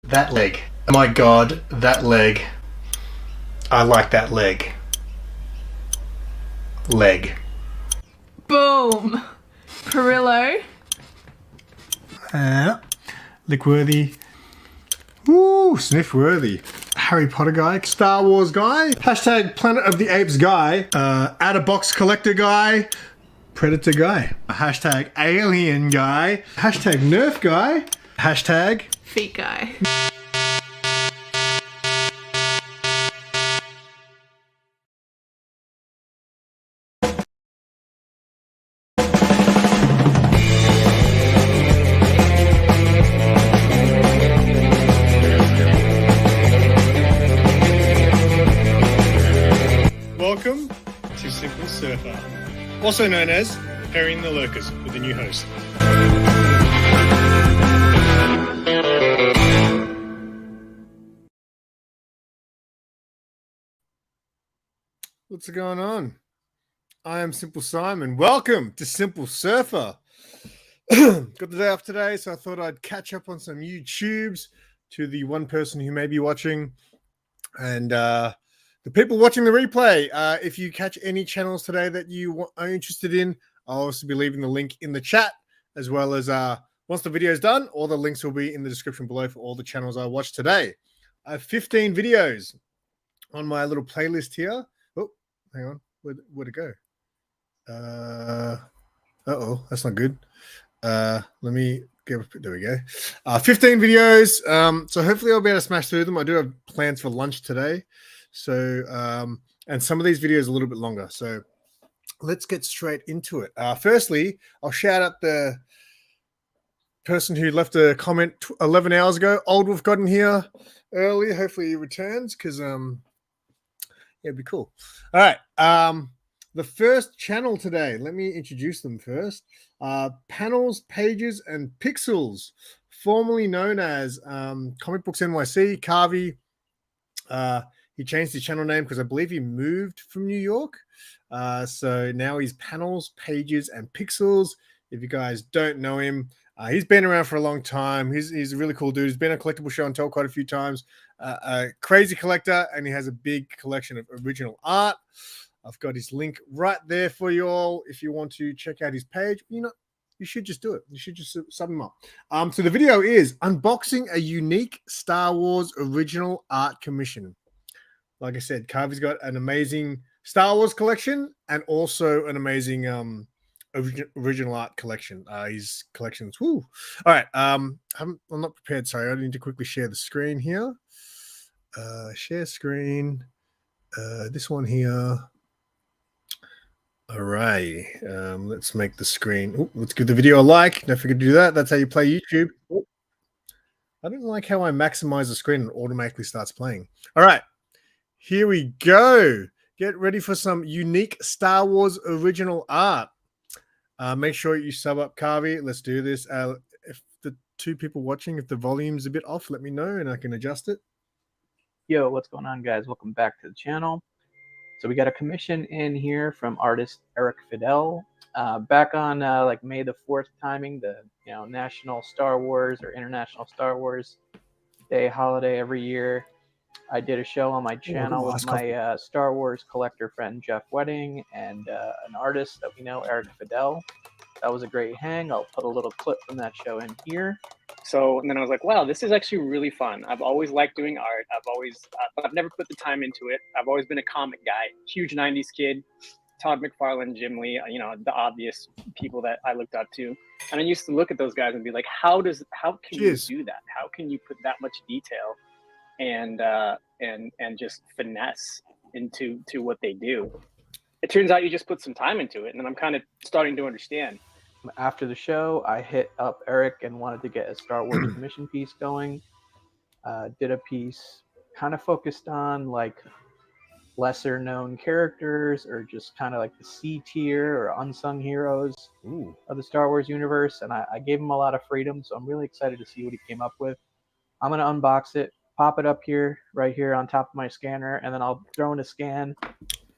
That leg. Oh my god, that leg. I like that leg. Leg. Boom. Perillo. Lickworthy. Ooh, Sniffworthy. Harry Potter guy. Star Wars guy. Hashtag Planet of the Apes guy. Out of box collector guy. Predator guy. Hashtag Alien guy. Hashtag Nerf guy. Hashtag Feet guy. Welcome to Simple Surfer, also known as Pairing the Lurkers with a new host. What's going on? I am SimpleSimon. Welcome to Simple Surfer. Got the day off today, so I thought I'd catch up on some YouTubes to the one person who may be watching and the people watching the replay. If you catch any channels today that you are interested in, I'll also be leaving the link in the chat, as well as once the video is done, all the links will be in the description below for all the channels I watched today. I have 15 videos on my little playlist here. Oh, hang on. Where'd it go? Uh-oh, that's not good. Let me get, there we go. 15 videos. So hopefully I'll be able to smash through them. I do have plans for lunch today. So, and some of these videos are a little bit longer. So let's get straight into it. Firstly, I'll shout out the person who left a comment 11 hours ago. Old Wolf got in here early. Hopefully he returns because, yeah, it'd be cool. All right. The first channel today, let me introduce them first. Panels, Pages, and Pixels, formerly known as Comic Books NYC. Carvey, he changed his channel name because I believe he moved from New York. So now he's Panels, Pages, and Pixels. If you guys don't know him, he's been around for a long time. He's a really cool dude. He's been on Collectible Show and Tell quite a few times. A crazy collector, and he has a big collection of original art. I've got his link right there for you all. If you want to check out his page, you should just do it. You should just sub him up. So the video is unboxing a unique Star Wars original art commission. Like I said, Carvey's got an amazing Star Wars collection and also an amazing original art collection. His collections, whoo. All right, I'm not prepared. Sorry, I need to quickly share the screen here. Share screen. This one here. All right, let's make the screen. Ooh, let's give the video a like. Don't forget to do that. That's how you play YouTube. Ooh. I don't like how I maximize the screen and automatically starts playing. All right, here we go. Get ready for some unique Star Wars original art. Make sure you sub up Carvey. Let's do this. If the two people watching, if the volume's a bit off, let me know and I can adjust it. Yo, what's going on, guys? Welcome back to the channel. So we got a commission in here from artist Eric Fidel. Back on like May the 4th timing, the National Star Wars or International Star Wars Day holiday every year. I did a show on my channel with my Star Wars collector friend Jeff Wedding and an artist that we know, Eric Fidel. That was a great hang. I'll put a little clip from that show in here. So, and then I was like, wow, this is actually really fun. I've always liked doing art. But I've never put the time into it. I've always been a comic guy, huge 90s kid, Todd McFarlane, Jim Lee, the obvious people that I looked up to. And I used to look at those guys and be like, how can you do that? How can you put that much detail and just finesse into what they do? It turns out you just put some time into it, and then I'm kind of starting to understand. After the show, I hit up Eric and wanted to get a Star Wars commission piece going. Did a piece kind of focused on like lesser known characters or just kind of like the C tier or unsung heroes of the Star Wars universe. And I gave him a lot of freedom. So I'm really excited to see what he came up with. I'm going to unbox it, pop it up here, right here on top of my scanner, and then I'll throw in a scan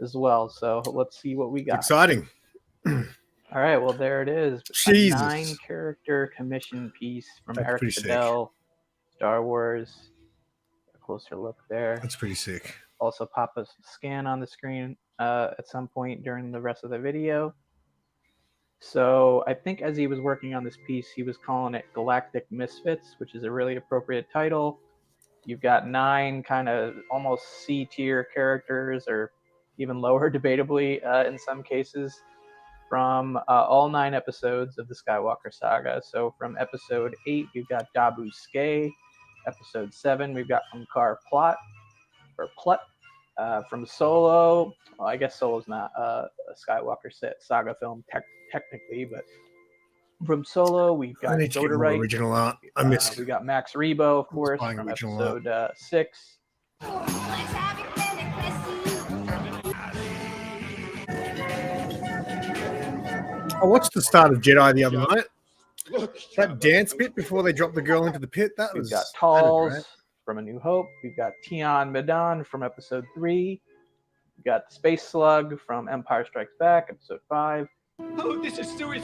as well. So let's see what we got. Exciting. All right, well, there it is. Jesus. A 9-character commission piece from Eric Fidel. Star Wars. A closer look there. That's pretty sick. Also pop a scan on the screen at some point during the rest of the video. So I think as he was working on this piece, he was calling it Galactic Misfits, which is a really appropriate title. You've got 9 kind of almost C-tier characters, or even lower, debatably, in some cases, from all 9 episodes of the Skywalker saga. So from episode 8, we've got Dabu Skay. Episode 7, we've got Unkar Plot. From Solo, well, I guess Solo's not a Skywalker saga film technically, but from Solo, we've got I need to get more Dodorite. original art. I miss. We got Max Rebo, of course, buying from original episode 6. I watched the start of Jedi the other night. That dance bit before they dropped the girl into the pit. That We've was. got Talls from A New Hope. We've got Tion Medan from episode 3. We've got Space Slug from Empire Strikes Back, episode 5. Oh, this is serious.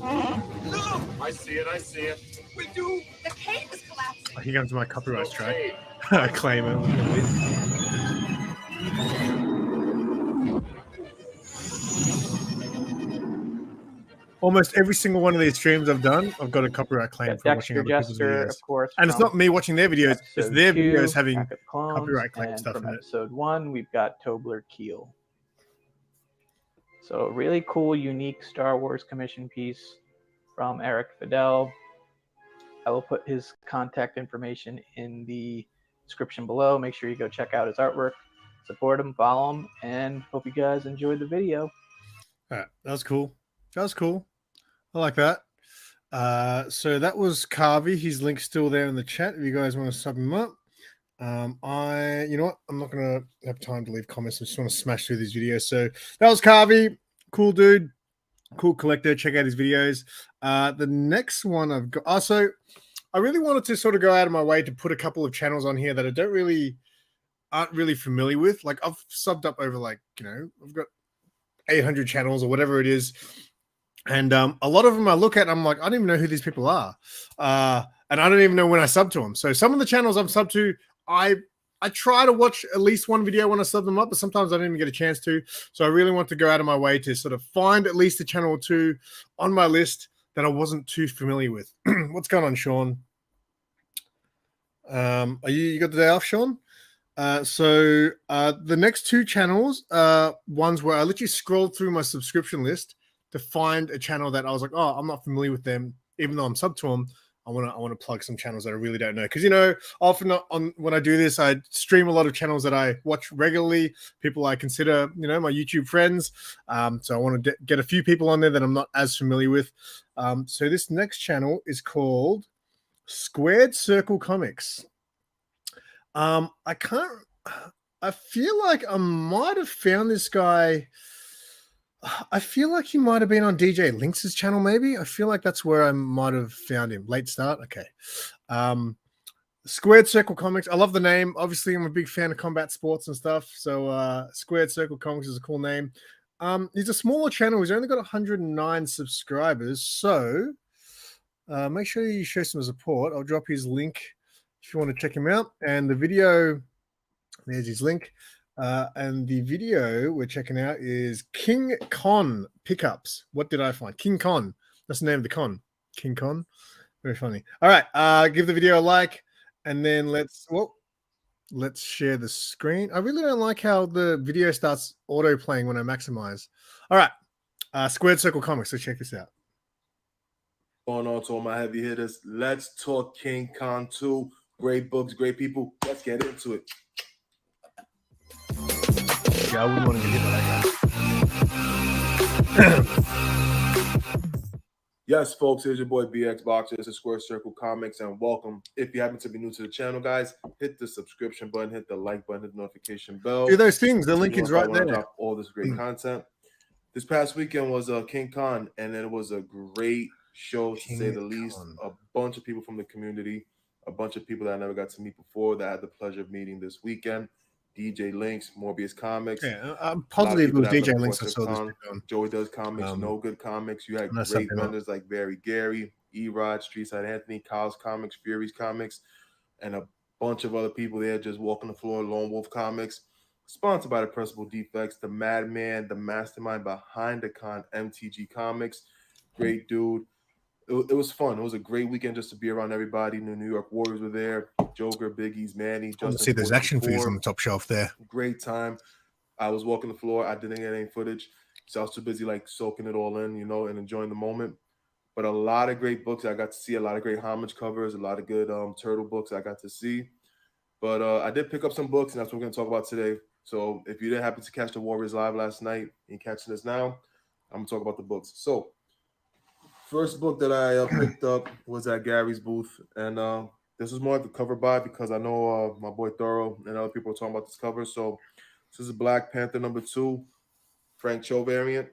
Look! I see it. We do. The cave is collapsing. Here comes my copyright strike. Claim it. Almost every single one of these streams I've done, I've got a copyright claim for watching other people's videos. Of course, and it's not me watching their videos; it's their videos having clones, copyright claim stuff from in it. episode 1, we've got Tobler Keel. So a really cool, unique Star Wars commission piece from Eric Fidel. I will put his contact information in the description below. Make sure you go check out his artwork, support him, follow him, and hope you guys enjoyed the video. All right, that was cool. I like that. So that was Carvey. His link's still there in the chat if you guys want to sub him up. You know what? I'm not gonna have time to leave comments. I just want to smash through these videos. So that was Carvey. Cool dude, cool collector. Check out his videos. The next one I've got. Also, I really wanted to sort of go out of my way to put a couple of channels on here that I aren't really familiar with. Like I've subbed up over I've got 800 channels or whatever it is. And a lot of them I look at and I'm like, I don't even know who these people are. And I don't even know when I sub to them. So some of the channels I'm sub to, I try to watch at least one video when I sub them up, but sometimes I don't even get a chance to. So I really want to go out of my way to sort of find at least a channel or two on my list that I wasn't too familiar with. What's going on, Sean? You got the day off, Sean? So the next 2 channels, ones where I literally scrolled through my subscription list to find a channel that I was like, oh, I'm not familiar with them, even though I'm sub to them. I want to plug some channels that I really don't know, because often when I do this, I stream a lot of channels that I watch regularly, people I consider my YouTube friends. So I want to get a few people on there that I'm not as familiar with. So this next channel is called Squared Circle Comics. I feel like I might have found this guy. I feel like he might have been on DJ Lynx's channel, maybe. I feel like that's where I might have found him. Late start? Okay. Squared Circle Comics. I love the name. Obviously, I'm a big fan of combat sports and stuff. So Squared Circle Comics is a cool name. He's a smaller channel. He's only got 109 subscribers. So make sure you show some support. I'll drop his link if you want to check him out. And the video, there's his link. And the video we're checking out is King Con Pickups. What did I find? King Con. That's the name of the con. King Con. Very funny. All right. Give the video a like, and then let's share the screen. I really don't like how the video starts auto playing when I maximize. All right. Squared Circle Comics. So check this out. Going on to all my heavy hitters. Let's talk King Con 2. Great books, great people. Let's get into it. Yeah, I wouldn't want to get hit by that. Yes, folks, here's your boy BX Boxer. This is Square Circle Comics, and welcome. If you happen to be new to the channel, guys, hit the subscription button, hit the like button, hit the notification bell. Do those things. The link is right there. Drop all this great content. This past weekend was King Con, and it was a great show, to say the least. A bunch of people from the community, a bunch of people that I never got to meet before that I had the pleasure of meeting this weekend. DJ Links, Morbius Comics. Yeah, I'm A lot of positive it people was that DJ support Links. I their saw this con. video on. Joey Does Comics, No Good Comics. You had unless great something vendors like Barry Gary, E-Rod, Streetside Anthony, Kyle's Comics, Fury's Comics, and a bunch of other people there just walking the floor. Lone Wolf Comics, sponsored by the Principal Defects, the Madman, the mastermind behind the con, MTG Comics. Great dude. It was fun. It was a great weekend just to be around everybody. The New York Warriors were there. Joker, Biggies, Manny, I want to Justin. see those action figures on the top shelf there. Great time. I was walking the floor. I didn't get any footage, so I was too busy like soaking it all in, and enjoying the moment. But a lot of great books I got to see. A lot of great homage covers. A lot of good turtle books I got to see. But I did pick up some books, and that's what we're going to talk about today. So if you didn't happen to catch the Warriors live last night and catching this now, I'm going to talk about the books. So first book that I picked up was at Gary's booth, and this was more like a cover buy because I know my boy Thorough and other people were talking about this cover. So this is Black Panther #2, Frank Cho variant.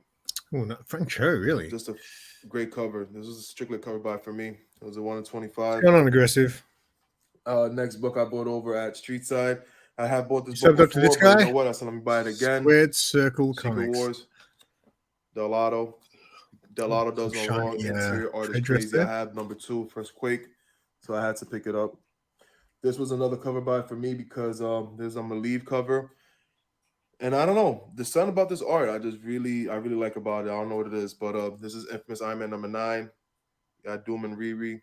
Oh, no, Frank Cho, really? Just a great cover. This was a strictly cover buy for me. It was a 1 in 25. Going on aggressive. Next book I bought over at Streetside. I have bought this Subbed book up to before, this but guy? you know what? I said let me buy it again. Squared Circle Secret Comics. Wars. Delato does no wrong. Interior art is trade dress crazy. there. I have #2, First Quake, so I had to pick it up. This was another cover buy for me because there's a Malieve cover, and I don't know, there's something about this art I really like about it. I don't know what it is, but this is Infamous Iron Man #9. Got Doom and Riri.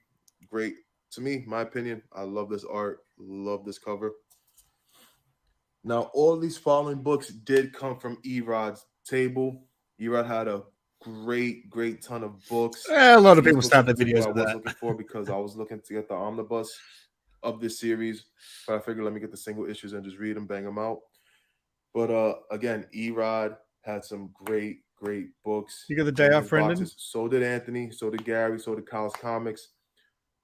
Great to me, my opinion. I love this art. Love this cover. Now, all these following books did come from E-Rod's table. E-Rod had a great ton of books. A lot of These people books start their specifically videos I with was that. looking for because I was looking to get the omnibus of this series, but I figured let me get the single issues and just read them, bang them out. But again, E-Rod had some great books. You got the day in off, his Brendan? boxes. So did Anthony, so did Gary, so did Kyle's Comics.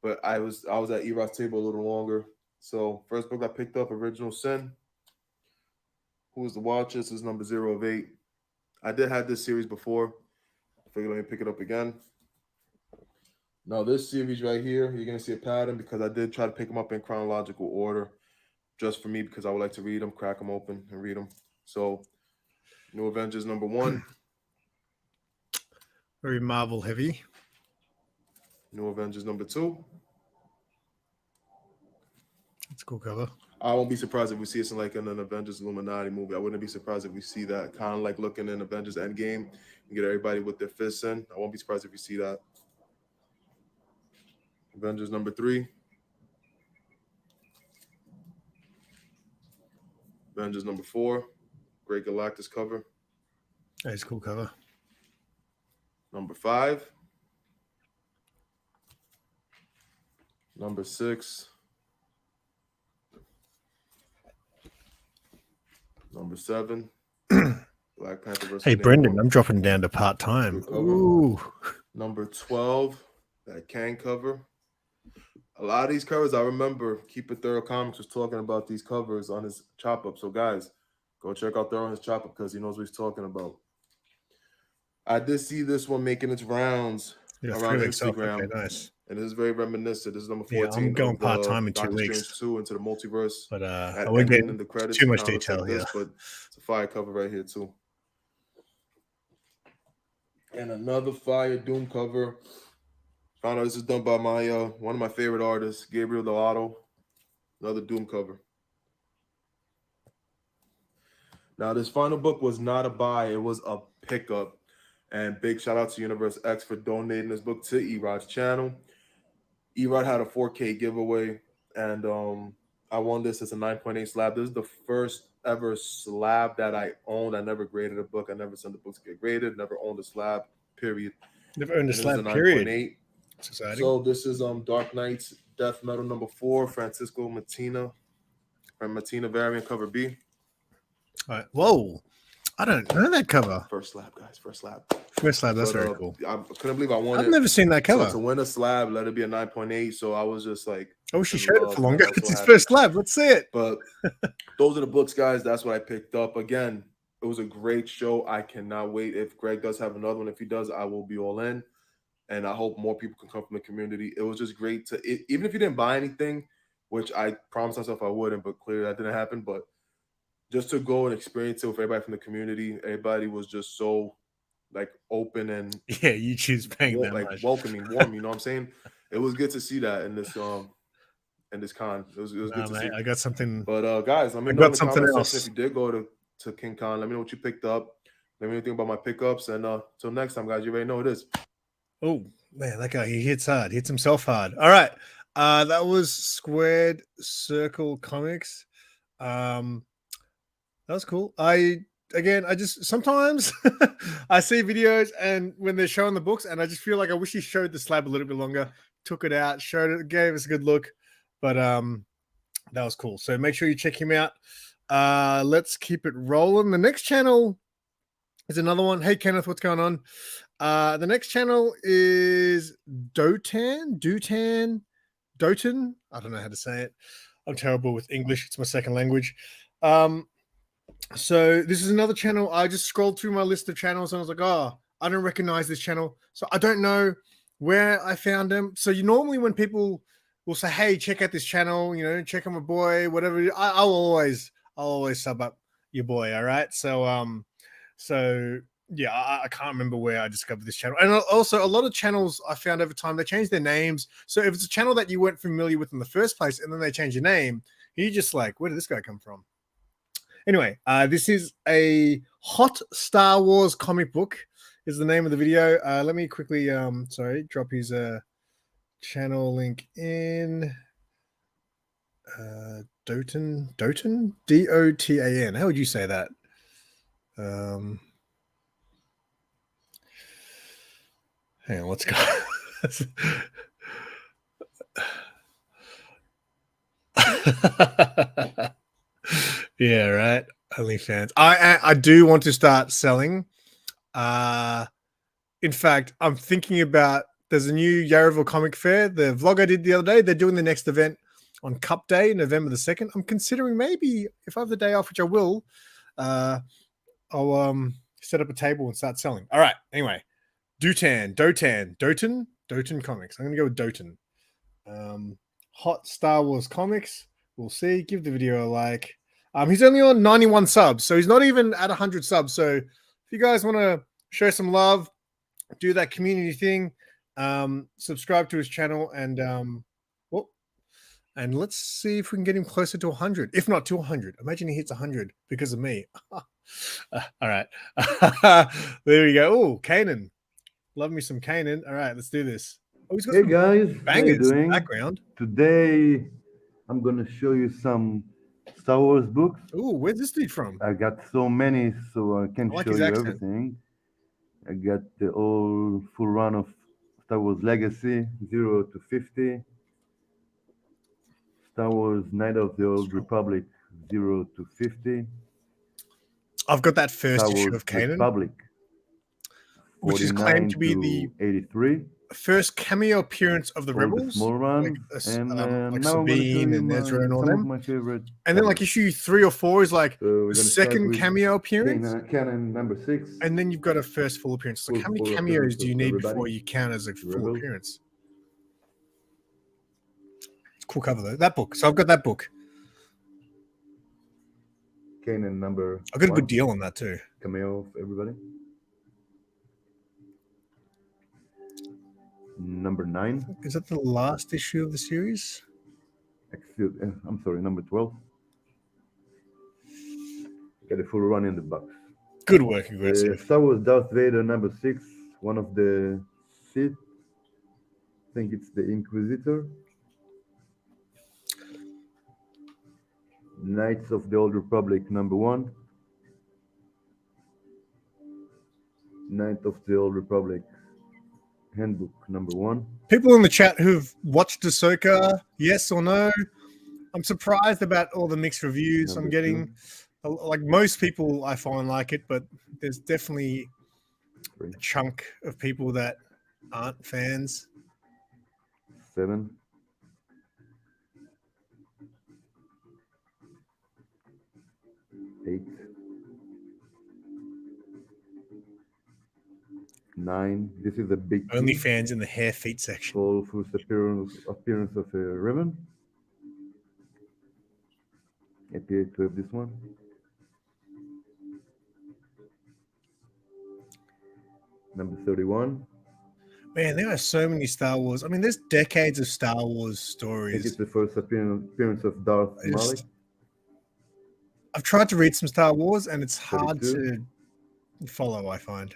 But I was at E-Rod's table a little longer. So first book I picked up, Original Sin. Who's the Watchers is number 0 of 8. I did have this series before. I figured let me pick it up again. Now this series right here, you're gonna see a pattern because I did try to pick them up in chronological order, just for me because I would like to read them, crack them open, and read them. So, New Avengers #1, Very Marvel heavy. New Avengers #2. That's a cool cover. I won't be surprised if we see it in like in an Avengers Illuminati movie. I wouldn't be surprised if we see that kind of like looking in Avengers Endgame and get everybody with their fists in. I won't be surprised if we see that. Avengers #3. Avengers #4. Great Galactus cover. That's a cool cover. #5. #6. #7. Black Panther versus Hey, Namor. Brendan, I'm dropping down to part-time. Good cover. Ooh. #12. That Kang cover. A lot of these covers, I remember Keeper Thorough Comics was talking about these covers on his chop up. So guys, go check out Thorough on his chop up because he knows what he's talking about. I did see this one making its rounds Yeah, around 3 weeks off. Instagram. Okay, nice. And this is very reminiscent. This is #14. Yeah, I'm going of the part-time in 2 Doctor weeks. Strange 2 into the multiverse. But At I won't ending get in the credits, too much kinda looks detail like this, here. but it's a fire cover right here too. And another fire Doom cover. Found out this is done by my one of my favorite artists, Gabriel Delato. Another Doom cover. Now this final book was not a buy; it was a pickup. And big shout out to Universe X for donating this book to E-Rod's channel. E-Rod had a 4K giveaway, and I won this as a 9.8 slab. This is the first ever slab that I owned. I never graded a book. I never sent the books to get graded. Never owned a slab. Period. Never owned a And it was slab, period. 9.8. It's exciting. So this is Dark Knight's Death Metal #4, Francisco Matina, from Matina variant cover B. All right. Whoa. I don't know that cover. First slab, guys. First slab. First slab, that's But, very cool. I couldn't believe I won I've it. never seen that cover. So to win a slab, let it be a 9.8. So I was just like, I wish you in showed it love, for man. longer. I was so It's his happy. first slab. Let's see it. But those are the books, guys. That's what I picked up. Again, it was a great show. I cannot wait. If Greg does have another one, if he does, I will be all in. And I hope more people can come from the community. It was just great to, even if you didn't buy anything, which I promised myself I wouldn't, but clearly that didn't happen. But just to go and experience it with everybody from the community. Everybody was just so like open and Yeah, YouTube's paying that like much. welcoming, warm. You know what I'm saying? It was good to see that in this con. It was Nah, good to mate, see. I got something. But guys, let me I know got in the something comment else. section if you did go to King Con. Let me know what you picked up. Let me know anything about my pickups. And till next time, guys, you already know what it is. Oh man, that guy, he hits hard, hits himself hard. All right. That was Squared Circle Comics. That was cool. I just sometimes I see videos and when they're showing the books, and I just feel like I wish he showed the slab a little bit longer, took it out, showed it, gave us a good look. But that was cool. So make sure you check him out. Let's keep it rolling. The next channel is another one. Hey Kenneth, what's going on? The next channel is Dotan. I don't know how to say it. I'm terrible with English. It's my second language. So this is another channel. I just scrolled through my list of channels and I was like, oh, I don't recognize this channel. So I don't know where I found them. So you normally when people will say, hey, check out this channel, you know, check out my boy, whatever. I'll always sub up your boy. All right. So yeah, I can't remember where I discovered this channel. And also a lot of channels I found over time, they change their names. So if it's a channel that you weren't familiar with in the first place and then they change your name, you're just like, where did this guy come from? Anyway, this is a hot Star Wars comic book is the name of the video. Let me quickly, drop his channel link in. Dotan, Dotan. How would you say that? Hang on, let's go. Yeah, right. OnlyFans. I do want to start selling. In fact, I'm thinking about there's a new Yarraville Comic Fair. The vlog I did the other day, they're doing the next event on Cup Day, November the 2nd. I'm considering maybe if I have the day off, which I will, I'll set up a table and start selling. All right. Anyway, Dotan Comics. I'm gonna go with Dotan. Hot Star Wars Comics. We'll see. Give the video a like. He's only on 91 subs, so he's not even at 100 subs. So if you guys want to show some love, do that community thing, subscribe to his channel, and let's see if we can get him closer to 100. If not to 100, imagine he hits 100 because of me. All right, there we go. Oh, Kanan, love me some Kanan. All right, let's do this. Oh, he's got hey guys, how you bangers in doing? the background. Today I'm gonna show you some Star Wars books. Oh, where's this dude from? I got so many, so I can't I like show his you accent. everything. I got the whole full run of Star Wars Legacy, 0 to 50. Star Wars Night of the Old Republic, 0 to 50. I've got that first Star issue Wars of Kanan, Republic, which is claimed to be the 83. first cameo appearance of the All the Rebels, small run, like and like now I'm gonna show Sabine you and Ezra and all some of them. my favorite. And then like issue 3 or 4 is like So we're the gonna start second with cameo appearance, Canon number 6. and then you've got a first full appearance. So like, how many Full cameos appearance do you of need everybody. before you count as a full Rebel. appearance? It's a cool cover though. That book. So I've got that book. Kanan number I got a 1, good deal on that too. cameo of everybody. Number 9. Is that the last issue of the series? I'm sorry, number 12. Got a full run in the box. Good work, Aggressive. Star Wars Darth Vader number 6, one of the Sith. I think it's the Inquisitor. Knights of the Old Republic number 1. Knight of the Old Republic handbook number 1. People in the chat who've watched Ahsoka, yes or no? I'm surprised about all the mixed reviews Number I'm getting. 2. Like most people, I find like it, but there's definitely 3. a chunk of people that aren't fans. 7. 8. 9. This is a big Only key. fans in the hair feet section. Full first appearance of a ribbon. Happy to have this one. Number 31. Man, there are so many Star Wars. I mean, there's decades of Star Wars I think it's stories. the first appearance of Darth I just- Malik. I've tried to read some Star Wars, and it's hard 32. to follow, I find.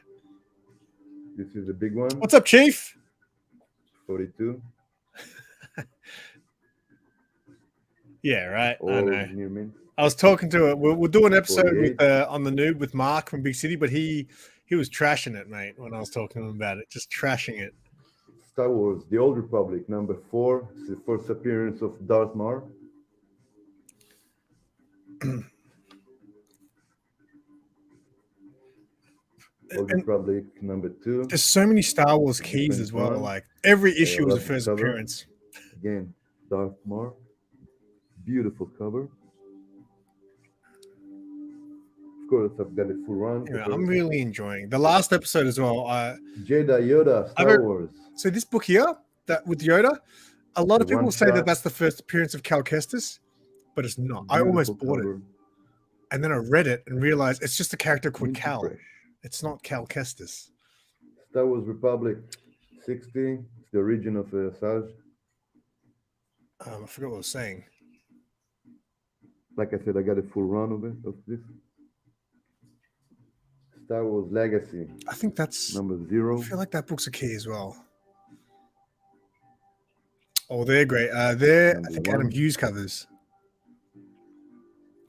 This is the big one. What's up, Chief? 42. Yeah, right. I All know. near mint. I was talking to it. We'll do an episode with 48. on the noob with Mark from Big City, but he was trashing it, mate, when I was talking to him about it, just trashing it. Star Wars: The Old Republic. Number 4. It's the first appearance of Darth Maul. Old And Republic. Number 2. there's so many Star Wars keys as well. 21. Like every issue was a love the first cover. appearance. Again, Darth Maul. Beautiful cover. Of course, I've got a full run. Yeah, I'm really enjoying the last episode as well. Jedi Yoda, Star Wars. So this book here, that with Yoda, a lot of The people say that one-shot. that's the first appearance of Cal Kestis, but it's not. I almost Beautiful bought it, cover. and then I read it and realized it's just a character called Minty Cal. fresh. It's not Cal Kestis. Star Wars Republic 60. It's the origin of Saj. I forgot what I was saying. Like I said, I got a full run of this. Star Wars Legacy, I think that's. number 0. I feel like that book's a key as well. Oh, they're great. They're I Number think 1. Adam Hughes covers.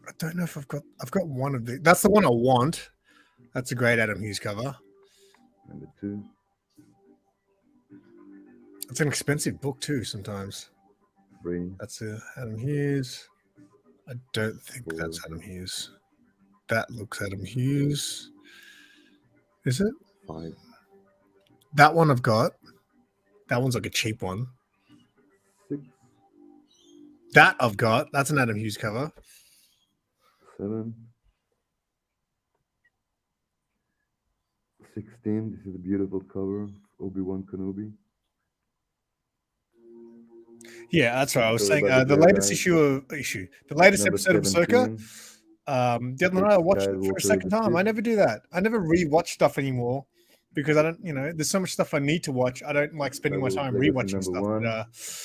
I don't know if I've got one of the. That's the one I want. That's a great Adam Hughes cover. Number 2. It's an expensive book too. Sometimes 3. that's Adam Hughes. I don't think 4. that's Adam Hughes. That looks Adam Hughes. Is it? 5. That one I've got. That one's like a cheap one. 6. That I've got. That's an Adam Hughes cover. 7. 16. This is a beautiful cover. Obi-Wan Kenobi. Yeah, that's right. I was Sorry saying about the the latest Jedi. the latest Number episode of Ahsoka. 17. The other night I watched it for a Skywalker second the time. I Sith. never do that. I never rewatch stuff anymore because I don't, there's so much stuff I need to watch. I don't like spending my Star time Wars Legacy rewatching number stuff.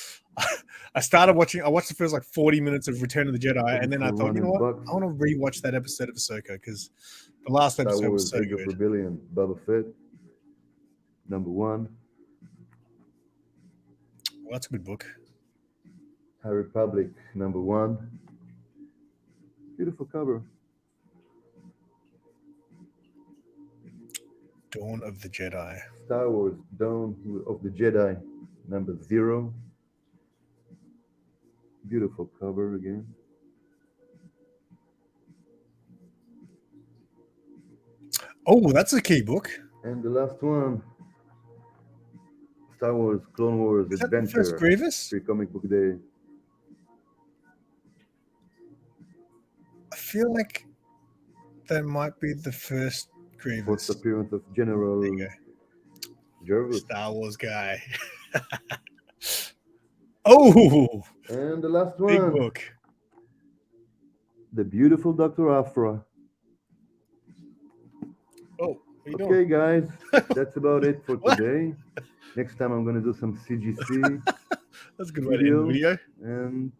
1. I watched the first like 40 minutes of Return of the Jedi, and then I thought, you know what? Bucks. I want to rewatch that episode of Ahsoka because the last Star episode Wars was so Age of good. Rebellion, Boba Fett. Number 1. Well, that's a good book. High Republic, number 1. Beautiful cover. Dawn of the Jedi. Star Wars Dawn of the Jedi, number 0. Beautiful cover again. Oh, that's a key book. And the last one, Star Wars Clone Wars Is that the Adventure. first Grievous? Free Comic Book Day. I feel like that might be the first Grievous. First appearance of General There you go. Jervis. Star Wars guy. Oh, And the last big one, book. the beautiful Dr. Afra. Oh, what are you doing? Okay, guys, that's about it for What? today. Next time I'm going to do some CGC. That's a good way to end the video. And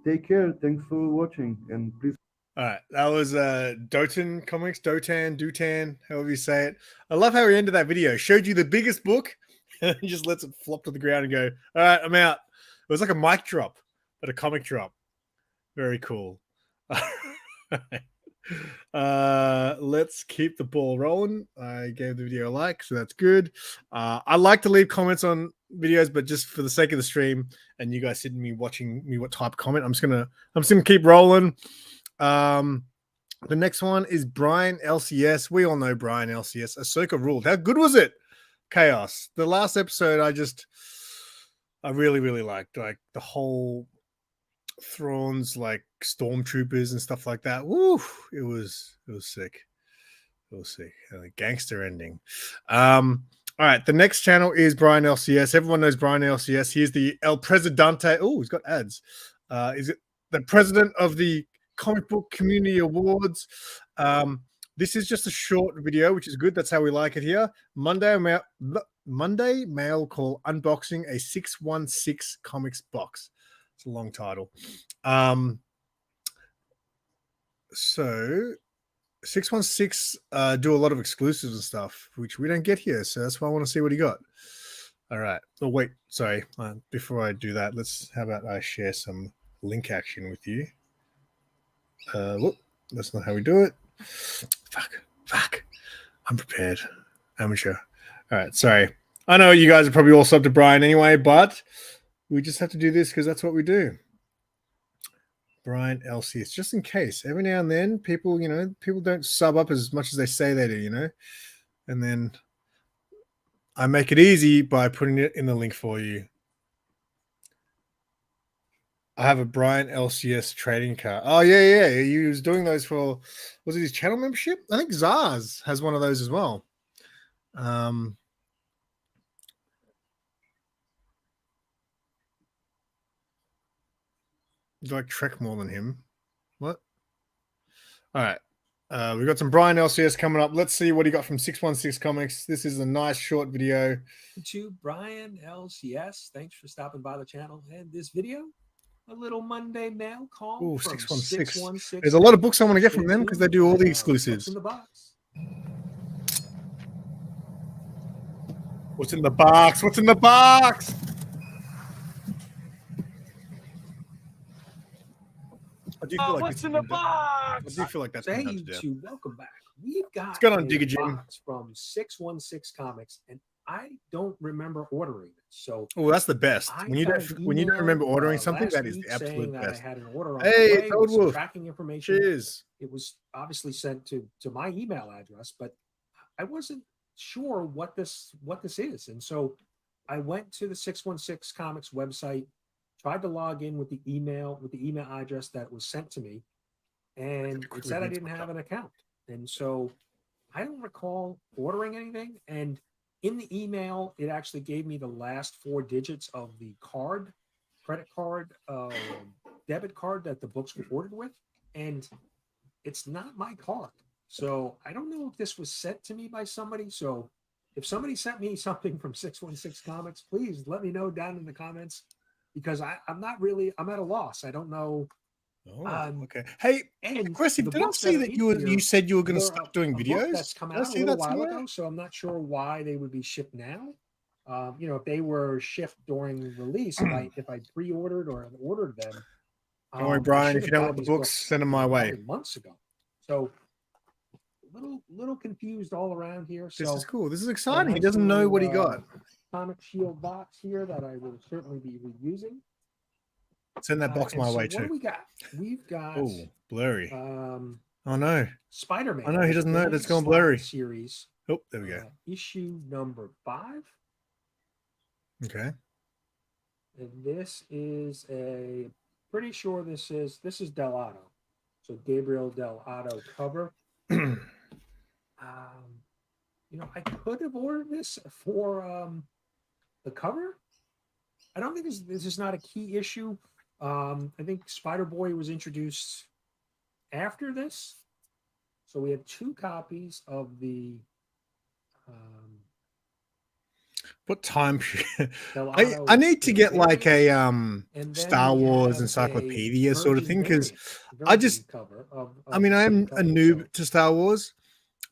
take care. Thanks for watching. And please. All right, that was Dotan Comics, Dutan, however you say it. I love how he ended that video. Showed you the biggest book, and he just lets it flop to the ground and go, all right, I'm out. It was like a mic drop, but a comic drop. Very cool. Let's keep the ball rolling. I gave the video a like, so that's good. I like to leave comments on videos, but just for the sake of the stream and you guys sitting me watching me what type of comment, I'm just gonna keep rolling. The next one is Brian LCS. We all know Brian LCS. Ahsoka ruled. How good was it? Chaos. The last episode, I really, really liked, like the whole Thrawn's like stormtroopers and stuff like that. Woo! It was sick. It was sick. A gangster ending. All right. The next channel is Brian LCS. Everyone knows Brian LCS. He's the El Presidente. Oh, he's got ads. Is it the president of the Comic Book Community Awards? This is just a short video, which is good. That's how we like it here. Monday mail call unboxing a 616 comics box. It's a long title. So 616 do a lot of exclusives and stuff, which we don't get here. So that's why I want to see what he got. All right. Oh, wait. Sorry. Before I do that, how about I share some link action with you? Whoop. That's not how we do it. Fuck. I'm prepared. Amateur. All right. Sorry. I know you guys are probably all subbed to Brian anyway, but we just have to do this because that's what we do. Brian LCS, just in case. Every now and then, people don't sub up as much as they say they do, and then I make it easy by putting it in the link for you. I have a Brian LCS trading card. Oh, yeah. He was doing those for, was it his channel membership? I think Zaz has one of those as well. You like Trek more than him. What? All right. We got some Brian LCS coming up. Let's see what he got from 616 Comics. This is a nice short video. To Brian LCS, thanks for stopping by the channel. And this video, a little Monday mail call. Oh, from 616. There's a lot of books I want to get from them because they do all the exclusives. What's in the box? What's in the box? What's in the box? I do feel like what's in the box? I do feel like that's Hey, to do. welcome back. We've got What's going on, a Digger Jim? box from 616 Comics, and I don't remember ordering it. So Oh, that's the best. I When you got don't an when you don't email, remember ordering something, last that is week the absolute saying that best. I had an order on Hey, the way Toad with some Wolf. tracking information. Cheers. It was obviously sent to my email address, but I wasn't sure what this is, and so I went to the 616 Comics website, tried to log in with the email address that was sent to me, and it said I didn't have an account, and so I don't recall ordering anything. And in the email, it actually gave me the last 4 digits of the card, credit card, debit card that the books were ordered with, and it's not my card. So I don't know if this was sent to me by somebody. So if somebody sent me something from 616 Comics, please let me know down in the comments, because I'm at a loss. I don't know. Oh, okay. Hey, And aggressive. the Did I books see that are that in you here said you were going to were start doing a book videos? that's come Did I out see a little that while somewhere? ago, so I'm not sure why they would be shipped now. If they were shipped during release, if I pre-ordered or ordered them. Don't worry, I Brian. should If you have don't gotten want the these books, send them my way. probably months ago. So little confused all around here. This So is cool. This is a exciting. He nice doesn't know what he little, got. Comic Shield box here that I will certainly be reusing. Send that box And my so way what do too. we got? We've got Oh, blurry. um, Oh no. Spider-Man. I know he doesn't know that's gone blurry. Series. Oh, there we go. Issue number 5. Okay. And this is pretty sure this is Delato. So Gabriel Delato cover. I could have ordered this for the cover. I don't think this is not a key issue. I think Spider-Boy was introduced after this. So we have 2 copies of the What time? Delato I need to get like a and then Star we Wars have encyclopedia a sort of Virgin thing, because variant I just cover of I mean the I same am a cover, noob so- to Star Wars,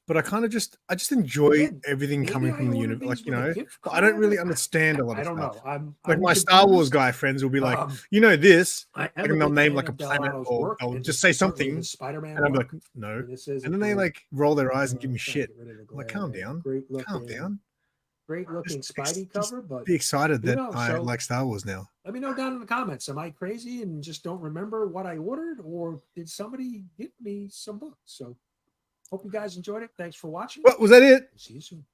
but I just enjoy Again, everything maybe coming I from the ordered universe, these with a gift but I don't card. really understand a lot I of don't stuff. know. Like I'm my Star Wars confused. guy friends will be like, Um, this, I am and a they'll big name fan like a of planet, Delato's or work, they'll and just say certainly something, his Spider-Man and I'm work. like, no, And this is and a then they great, like roll their eyes and give me trying to shit. get rid of the I'm like, glare calm there. down, Great calm looking, down. great looking Spidey Just cover. But be excited who that knows? I So- like Star Wars now. let me know down in the comments. Am I crazy and just don't remember what I ordered, or did somebody give me some books? So hope you guys enjoyed it. Thanks for watching. What was that? It? See you soon.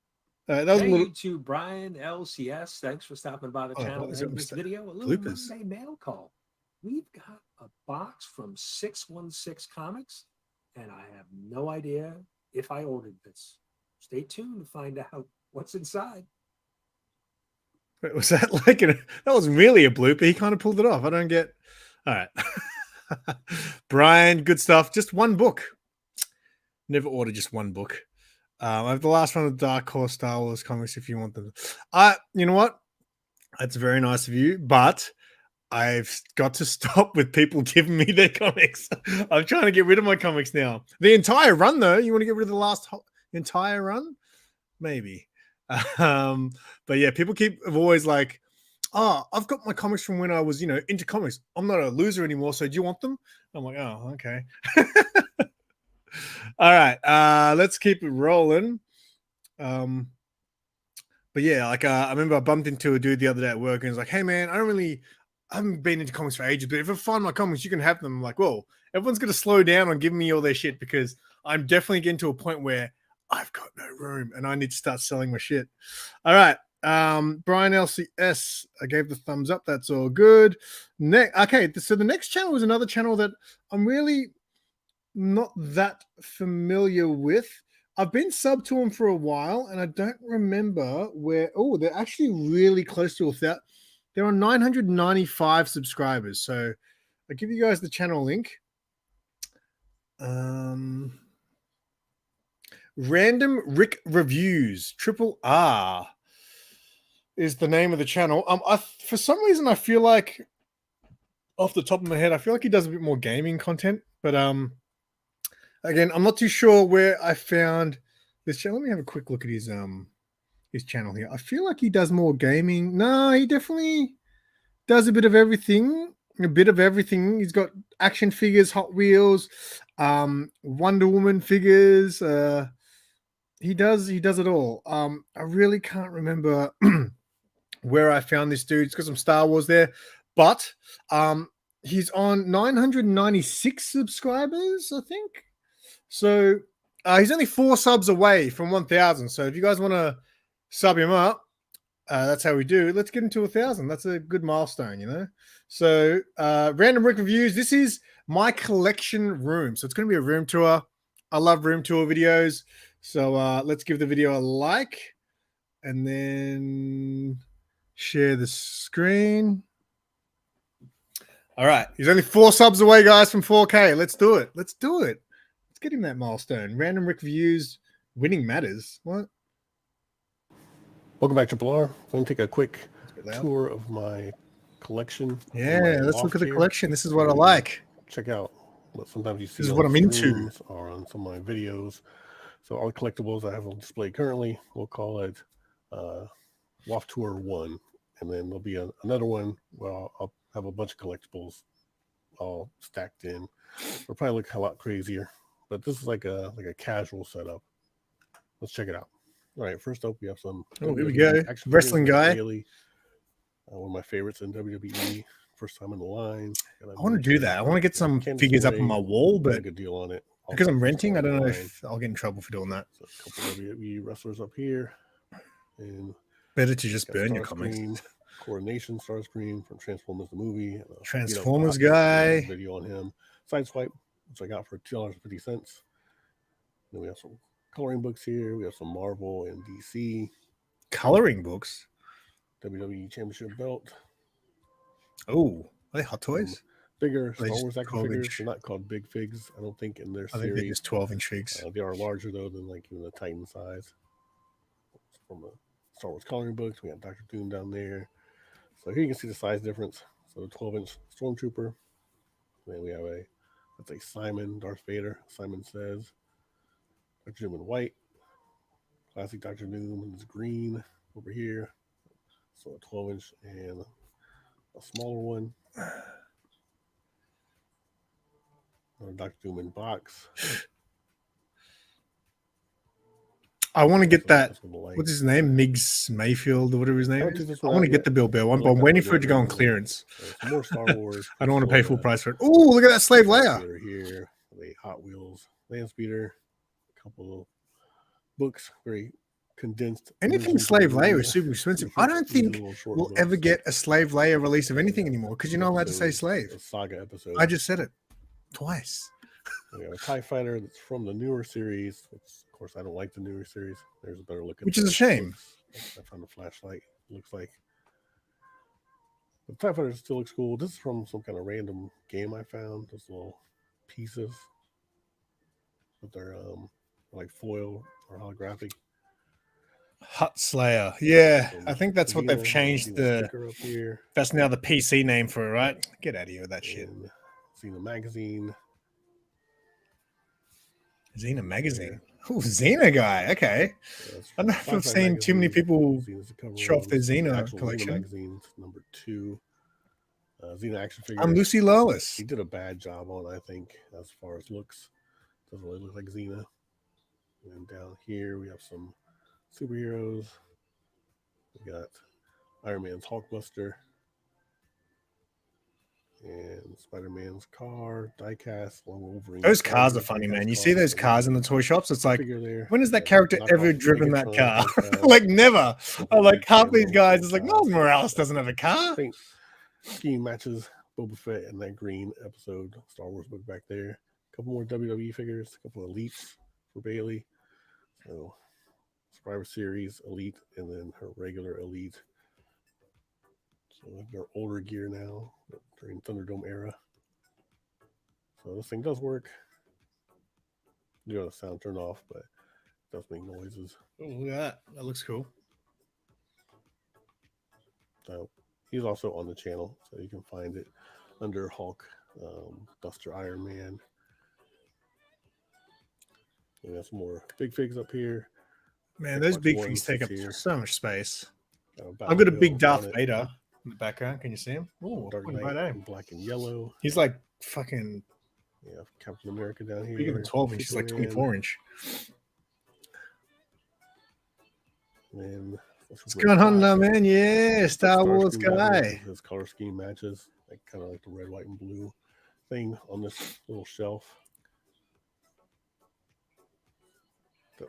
That was a Thank little. you to Brian LCS. Thanks for stopping by the Oh, channel. is it And this mistake? video, a little Bloopers. Monday mail call. We've got a box from 616 Comics, and I have no idea if I ordered this. Stay tuned to find out what's inside. Wait, was that like that was really a blooper? He kind of pulled it off. I don't get. All right, Brian, good stuff. Just one book. never order just one book. I have the last one of Dark Horse Star Wars comics if you want them. You know what? That's very nice of you, but I've got to stop with people giving me their comics. I'm trying to get rid of my comics now. The entire run, though. You want to get rid of the last entire run? Maybe. But yeah, people have always like, oh, I've got my comics from when I was, into comics. I'm not a loser anymore. So do you want them? I'm like, oh, okay. All right. Let's keep it rolling. But yeah, like I remember I bumped into a dude the other day at work and he's like, hey man, I haven't been into comics for ages, but if I find my comics, you can have them. I'm like, whoa, everyone's gonna slow down on giving me all their shit because I'm definitely getting to a point where I've got no room and I need to start selling my shit. All right. Brian LCS, I gave the thumbs up. That's all good. Okay, so the next channel is another channel that I'm really not that familiar with. I've been subbed to them for a while, and I don't remember where. Oh, they're actually really close to that. They're on 995 subscribers. So I'll give you guys the channel link. Random Rick Reviews, Triple R is the name of the channel. For some reason, I feel like off the top of my head, I feel like he does a bit more gaming content, but again, I'm not too sure where I found this channel. Let me have a quick look at his channel here. I feel like he does more gaming. No, he definitely does a bit of everything. He's got action figures, Hot Wheels, Wonder Woman figures. He does it all. I really can't remember where I found this dude. It's got some Star Wars there, but he's on 996 subscribers, I think. So he's only 4 subs away from 1,000. So if you guys want to sub him up, that's how we do. Let's get him to 1,000. That's a good milestone, So Random Rick Reviews. This is my collection room. So it's going to be a room tour. I love room tour videos. So let's give the video a like and then share the screen. All right. He's only 4 subs away, guys, from 4K. Let's do it. Let's get him that milestone. Random Rick Reviews. Winning matters. What? Welcome back, Triple R. I'm going to take a quick tour of my collection. Yeah, let's look at the collection. This is what I like. Check out what sometimes you see. This is what I'm into. Or on some of my videos. So all the collectibles I have on display currently, we'll call it WAF Tour 1. And then there'll be another one where I'll have a bunch of collectibles all stacked in. It'll probably look a lot crazier. But this is like a casual setup. Let's check it out. All right, first up we have some. Oh, here we go. Wrestling guy. Daily, one of my favorites in WWE. First time in the line. I want to do that. I want to get some figures up on my wall, but a good deal on it. Because I'm renting, I don't know if I'll get in trouble for doing that. So a couple of WWE wrestlers up here, and better to just burn your comics. Coordination Starscream from Transformers the movie. Transformers guy. Video on him. Sideswipe, which I got for $2.50. Then we have some coloring books here. We have some Marvel and DC coloring books. WWE Championship belt. Oh, are they Hot Toys? Bigger Star Wars action figures. They're not called big figs, I don't think, in their series. I think they're just 12-inch figs. They are larger though than like even the Titan size. From the Star Wars coloring books, we got Dr. Doom down there. So here you can see the size difference. So the 12-inch Stormtrooper. Then we have that's a Simon, Darth Vader. Simon Says. Dr. Doom in white. Classic Dr. Doom is green over here. So a 12-inch and a smaller one. Dr. Doom in box. I want to get that. What's his name? Miggs Mayfield or whatever his name is. I want to get the Bill Bell one, but I'm waiting for it to go on clearance. More Star Wars. I don't want to pay full price for it. Oh, look at that Slave Leia. Here, the Hot Wheels land speeder. A couple of books, very condensed. Anything Slave Leia is super expensive. I don't think we'll ever get a Slave Leia release of anything anymore because you're not allowed to say slave. Saga episode. I just said it twice. We have a TIE fighter that's from the newer series. Which, of course, I don't like the newer series. There's a better look at. Which is a shame. I found a flashlight. Looks like. The TIE fighter still looks cool. This is from some kind of random game I found. Those little pieces. But they're like foil or holographic. Hut Slayer. Yeah, Some I think that's what they've Xena, changed Xena the. sticker up here. That's now the PC name for it, right? Get out of here with that shit. And Xena magazine. Xena magazine. Oh, Xena guy. Okay. I don't know if I've seen too many people show off their Xena collection. Xena magazine's number 2. Xena action figure. I'm Lucy Lawless. He did a bad job on, I think, as far as looks. Doesn't really look like Xena. And down here we have some superheroes. We got Iron Man's Hulkbuster and Spider-Man's car, diecast, Wolverine. Those cars are funny, man. You see those cars in the toy shops? It's like, when has that character ever driven that car? Like, never. Like, half these guys, it's like, Miles Morales doesn't have a car. I think scheme matches Boba Fett and that green episode Star Wars book back there. A couple more WWE figures, a couple of elites for Bailey. So Survivor Series elite and then her regular elite. So they're older gear now during Thunderdome era. So this thing does work. You got the sound turned off, but it does make noises. Oh, look at that. That looks cool. So he's also on the channel, so you can find it under Hulk, Buster, Iron Man. And that's more big figs up here. Man, those big figs take up so much space. I've got a big Darth Vader in the background. Can you see him? Oh, Dark Knight, black and yellow. He's like fucking. Yeah, Captain America down here. Bigger than 12 inch. He's like 24 inch. And what's going on now, man? Yeah, Star Wars guy. His color scheme matches, like kind of like the red, white, and blue thing on this little shelf. The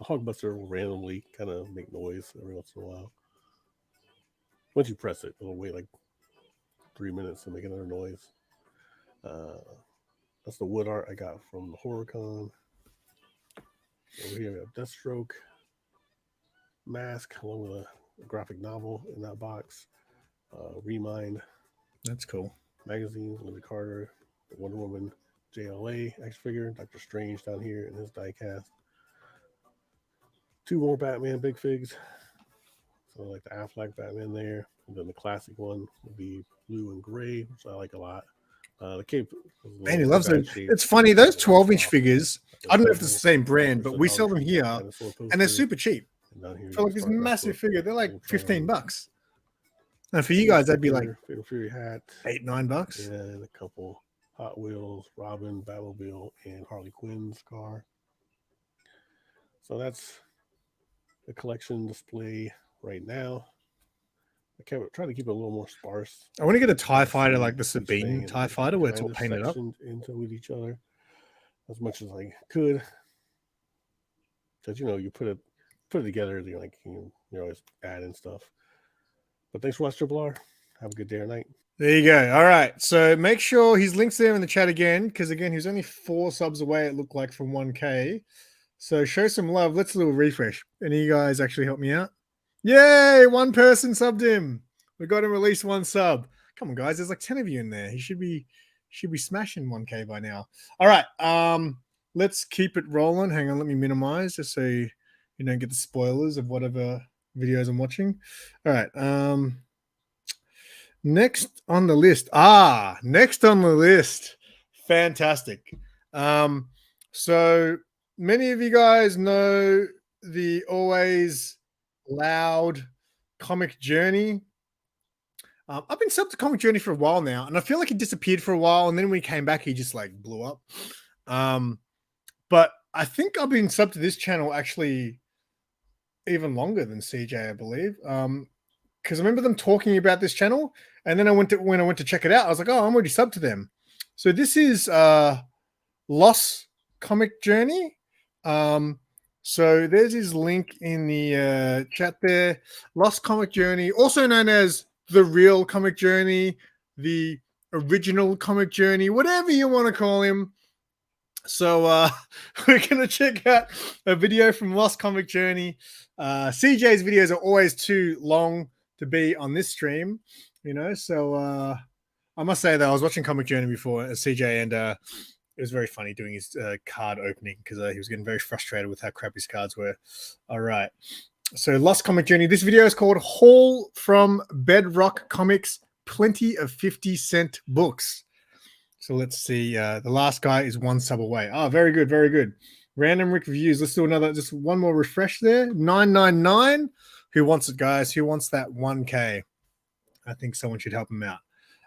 Hogbuster will randomly kind of make noise every once in a while. Once you press it, it'll wait like 3 minutes to make another noise. That's the wood art I got from the HorrorCon. Over here we have Deathstroke mask along with a graphic novel in that box. Remind. That's cool. Magazines, Linda Carter, Wonder Woman, JLA action figure, Doctor Strange down here in his diecast. 2 more Batman big figs. So like the Affleck Batman there. And then the classic one would be blue and gray, which I like a lot. The cape. Man, he loves it. It's funny, those 12-inch figures, I don't know if it's the same brand, but we sell them here and they're super cheap. For like this massive figure, they're like $15. And for you guys, that'd be like Fatal Fury hat, $8-9. and a couple Hot Wheels, Robin, Batmobile, and Harley Quinn's car. So that's the collection display right now. I kept trying to keep it a little more sparse. I want to get a TIE fighter like the Sabine TIE fighter where it's all painted up into with each other as much as I could. Because you put it together, you're like you're always adding stuff. But thanks for watching Triple R. Have a good day or night. There you go. All right. So make sure his link's there in the chat again, because again, he's only 4 subs away, it looked like, from 1K. So show some love. Let's do a little refresh. Any of you guys actually help me out? Yay! 1 person subbed him. We got him at least 1 sub. Come on, guys. There's like 10 of you in there. He should be smashing 1K by now. All right. Let's keep it rolling. Hang on. Let me minimize just so you don't get the spoilers of whatever videos I'm watching. All right. Next on the list. Next on the list. Fantastic. So many of you guys know the always loud Comic Journey. I've been subbed to Comic Journey for a while now, and I feel like he disappeared for a while, and then when he came back, he just like blew up. But I think I've been subbed to this channel actually even longer than CJ, I believe. Because I remember them talking about this channel, and then when I went to check it out, I was like, oh, I'm already subbed to them. So this is Lost Comic Journey. So there's his link in the chat there. Lost Comic Journey, also known as The Real Comic Journey, the Original Comic Journey, whatever you want to call him. So we're going to check out a video from Lost Comic Journey. CJ's videos are always too long to be on this stream, so I must say that I was watching Comic Journey before, CJ, and it was very funny doing his card opening because he was getting very frustrated with how crap his cards were. All right. So Lost Comic Journey. This video is called Haul from Bedrock Comics, plenty of 50-cent books. So let's see. The last guy is 1 sub away. Oh, very good. Very good. Random reviews. Let's do another, just one more refresh there. 999. Who wants it, guys? Who wants that 1K? I think someone should help him out.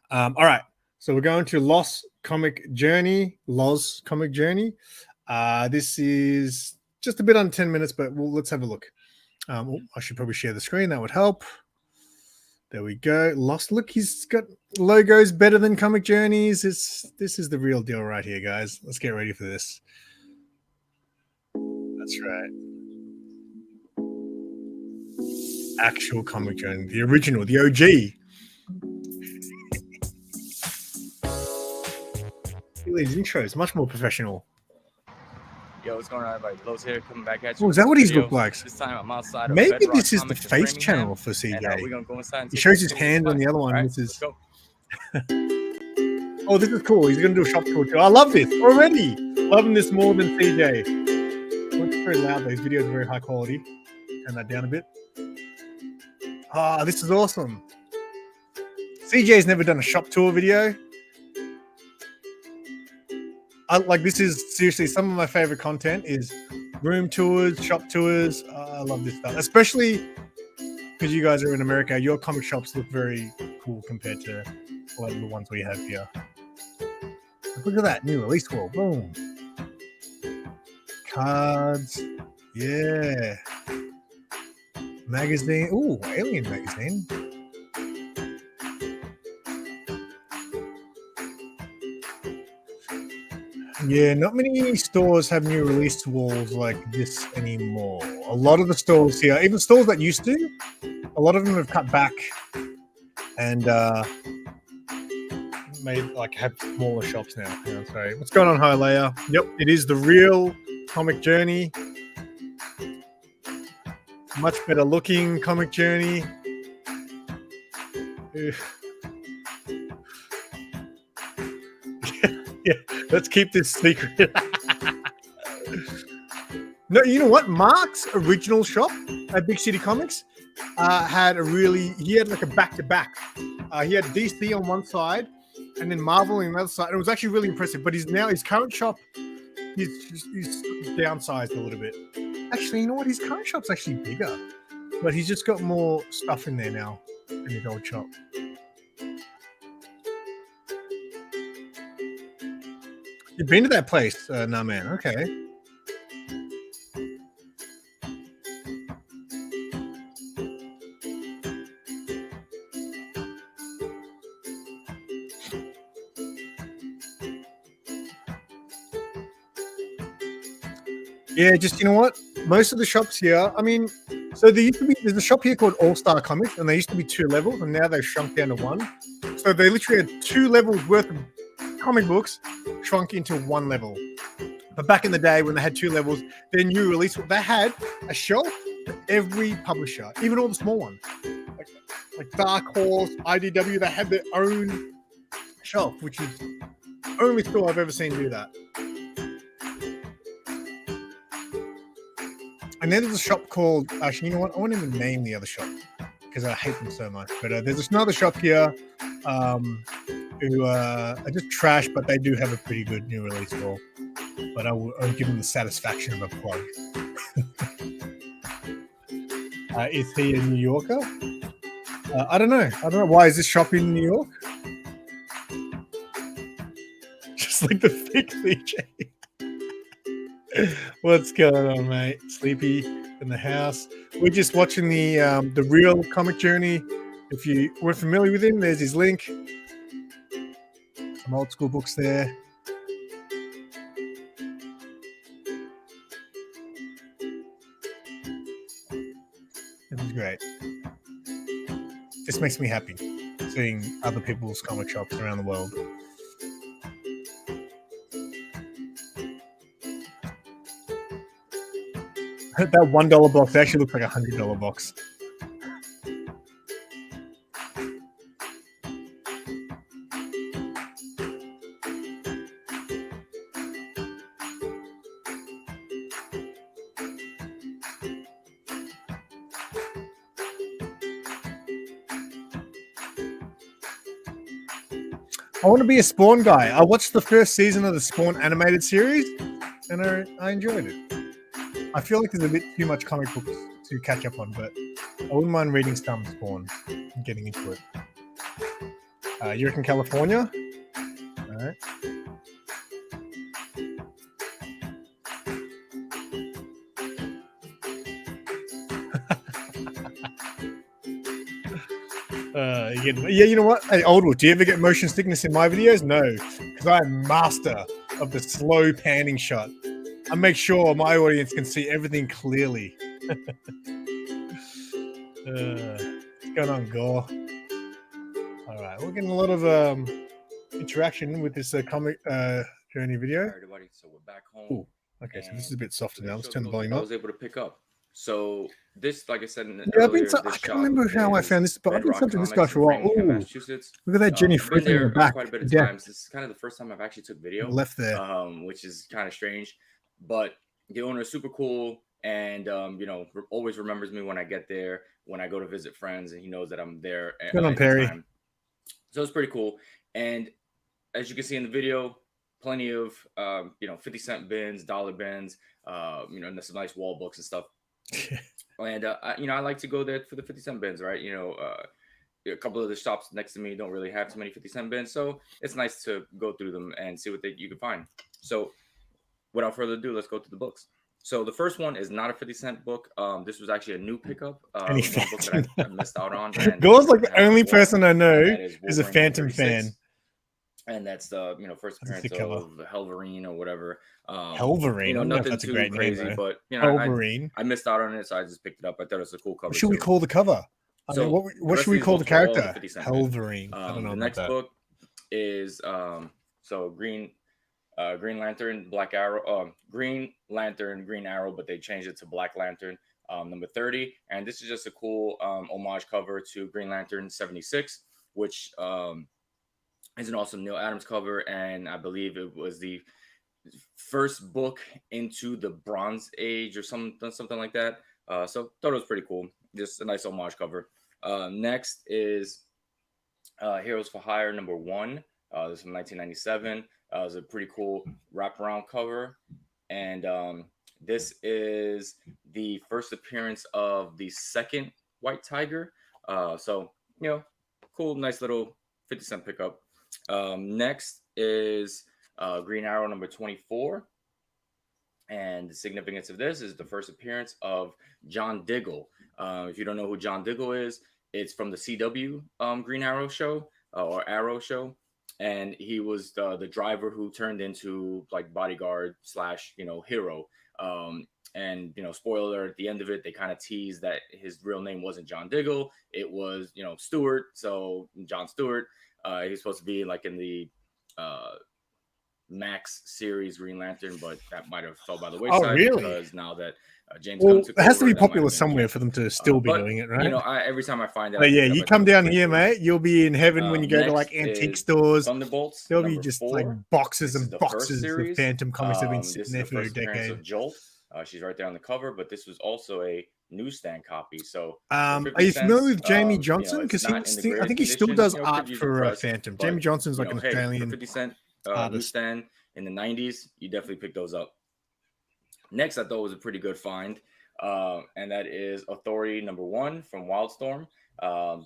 All right. So we're going to Lost Comic Journey. Lost Comic Journey. This is just a bit under 10 minutes, but let's have a look. I should probably share the screen. That would help. There we go. Lost. Look, he's got logos better than Comic Journeys. This is the real deal right here, guys. Let's get ready for this. That's right. Actual Comic Journey, the original, the OG. These intros much more professional. Yo, what's going on, everybody? Lowe's here, coming back at you. Oh, is that what he's look like? This time I'm outside. Maybe this is the face channel for CJ. And, we're gonna go inside and he shows his hand on the other one. Right, this is. Let's Oh, this is cool. He's going to do a shop tour too. I love this already. Loving this more than CJ. Oh, it's very loud. Those videos are very high quality. Turn that down a bit. Ah, this is awesome. CJ's never done a shop tour video. This is seriously some of my favorite content is room tours, shop tours. I love this stuff, especially because you guys are in America. Your comic shops look very cool compared to a lot of the ones we have here. Look at that new release wall. Boom. Cards. Yeah. Magazine. Ooh, Alien magazine. Yeah, not many stores have new release walls like this anymore. A lot of the stores here, even stores that used to, a lot of them have cut back and made have smaller shops now. Yeah, sorry. What's going on, Hialeah? Yep, it is the real Comic Journey. Much better looking Comic Journey. Yeah, let's keep this secret. No, you know what? Mark's original shop at Big City Comics he had like a back-to-back. He had DC on one side and then Marvel on the other side. It was actually really impressive, but his current shop, he's downsized a little bit. Actually, you know what? His current shop's actually bigger, but he's just got more stuff in there now in his old shop. You've been to that place? No, man. Okay. Yeah, just, you know what? Most of the shops here, I mean, so there's a shop here called All Star Comics, and there used to be 2 levels, and now they've shrunk down to 1. So they literally had 2 levels worth of comic books shrunk into 1 level. But back in the day when they had 2 levels, their new release, they had a shelf for every publisher, even all the small ones. Like Dark Horse, IDW, they had their own shelf, which is the only store I've ever seen do that. And then there's a shop called, actually, you know what? I won't even name the other shop because I hate them so much. But there's another shop here who are just trash, but they do have a pretty good new release wall. But I'll give them the satisfaction of a plug. Is he a New Yorker? I don't know. Why is this shop in New York? Just like the thick CJ. What's going on, mate? Sleepy in the house. We're just watching the real Comic Journey. If you weren't familiar with him, there's his link. Some old school books there. This is great. This makes me happy, seeing other people's comic shops around the world. That $1 box actually looks like a $100 box. I want to be a Spawn guy. I watched the first season of the Spawn animated series, and I enjoyed it. I feel like there's a bit too much comic books to catch up on, but I wouldn't mind reading some Spawn and getting into it. You reckon California? All right. Yeah, you know what? Hey, Oldwood, do you ever get motion sickness in my videos? No, because I'm master of the slow panning shot. I make sure my audience can see everything clearly. What's going on, Gore? All right, we're getting a lot of interaction with this comic journey video. All right, everybody, so we're back home. Ooh, okay, so this is a bit softer now. Let's turn the I volume up. was able to pick up. So this, like I said, Yeah, I can't remember how I found this, but I've been subjecting this guy for a while. Ooh, Massachusetts. Look at that Jenny freaking in the back. Quite a bit of Yeah. times. This is kind of the first time I've actually took video. Left there. Which is kind of strange, but the owner is super cool, and always remembers me when I get there, when I go to visit friends, and he knows that I'm there. Good on Perry. Time. So it's pretty cool. And as you can see in the video, plenty of 50-cent bins, dollar bins, and some nice wall books and stuff. And I like to go there for the 50-cent bins, right? A couple of the shops next to me don't really have too many 50-cent bins, so it's nice to go through them and see what you can find. So without further ado, let's go to the books. So the first one is not a 50-cent book. This was actually a new pickup. One book that I missed out on. Gore's like the only person I know is a Phantom fan. And that's the first appearance of Helverine or whatever. Helverine, nothing that's a too great crazy, name, but Helverine. I missed out on it, so I just picked it up. I thought it was a cool cover. What should we call the cover? So what should we call the character? Helverine. I don't know. The next book is Green Lantern, Black Arrow, Green Lantern, Green Arrow, but they changed it to Black Lantern, number 30. And this is just a cool homage cover to Green Lantern 76, which is an awesome Neil Adams cover, and I believe it was the first book into the Bronze Age or something like that. So thought it was pretty cool. Just a nice homage cover. Next is Heroes for Hire number 1. This is from 1997. It was a pretty cool wraparound cover, and this is the first appearance of the second White Tiger. So cool, nice little 50-cent pickup. Next is Green Arrow number 24, and the significance of this is the first appearance of John Diggle. If you don't know who John Diggle is, it's from the CW Green Arrow show or Arrow show, and he was the driver who turned into like bodyguard / hero. And spoiler, at the end of it, they kind of teased that his real name wasn't John Diggle, it was Stewart. So John Stewart. He's supposed to be like in the Max series Green Lantern, but that might have fell by the wayside. Oh, really? Because now that James Well, Gunn took it has to over, be that might popular have been somewhere changed. for them to still be But, doing it, right? every time I find out, But yeah, you come down here, mate, you'll be in heaven when you go to like next antique is stores. Thunderbolts. There'll be number just 4. like boxes This is and the first boxes of series. Phantom comics that have been This sitting is there the for a first appearance decade. of Jolt. She's right there on the cover, but this was also a newsstand copy. So, Are you familiar with Jamie Johnson? Because I think he still does art for Phantom. Jamie Johnson's like an for Australian 50-cent artist. newsstand in the 90s. You definitely pick those up. Next, I thought was a pretty good find, and that is Authority number 1 from Wildstorm.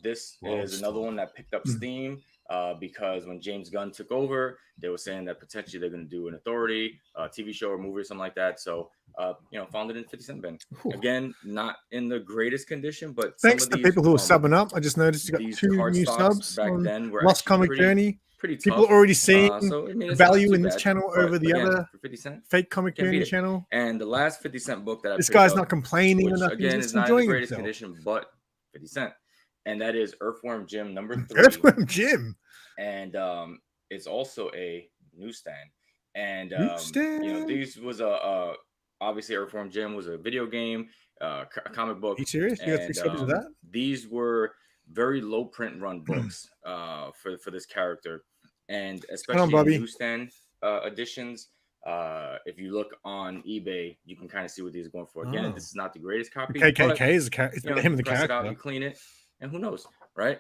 This is another one that picked up steam because when James Gunn took over, they were saying that potentially they're going to do an Authority TV show or movie or something like that. So, found it in 50-cent bin. Again, not in the greatest condition, but thanks to people who are subbing up. I just noticed you got 2 new subs back on then were Lost Comic Journey. People already seeing value in this channel over the other fake Comic Journey channel. And the last 50-cent book that I this picked guy's up, not complaining which, enough. again, He's is just not in the enjoying greatest himself. condition, but 50 cent. And that is Earthworm Jim number 3. Earthworm Jim. And it's also a newsstand. And these was obviously Earthworm Jim was a video game, a comic book. Are you serious? You got 3 copies of that? These were very low print run books for this character, and especially in newsstand editions. If you look on eBay, you can kind of see what these are going for. Again, this is not the greatest copy. KKK is him the press it character. out, you clean it, and who knows, right?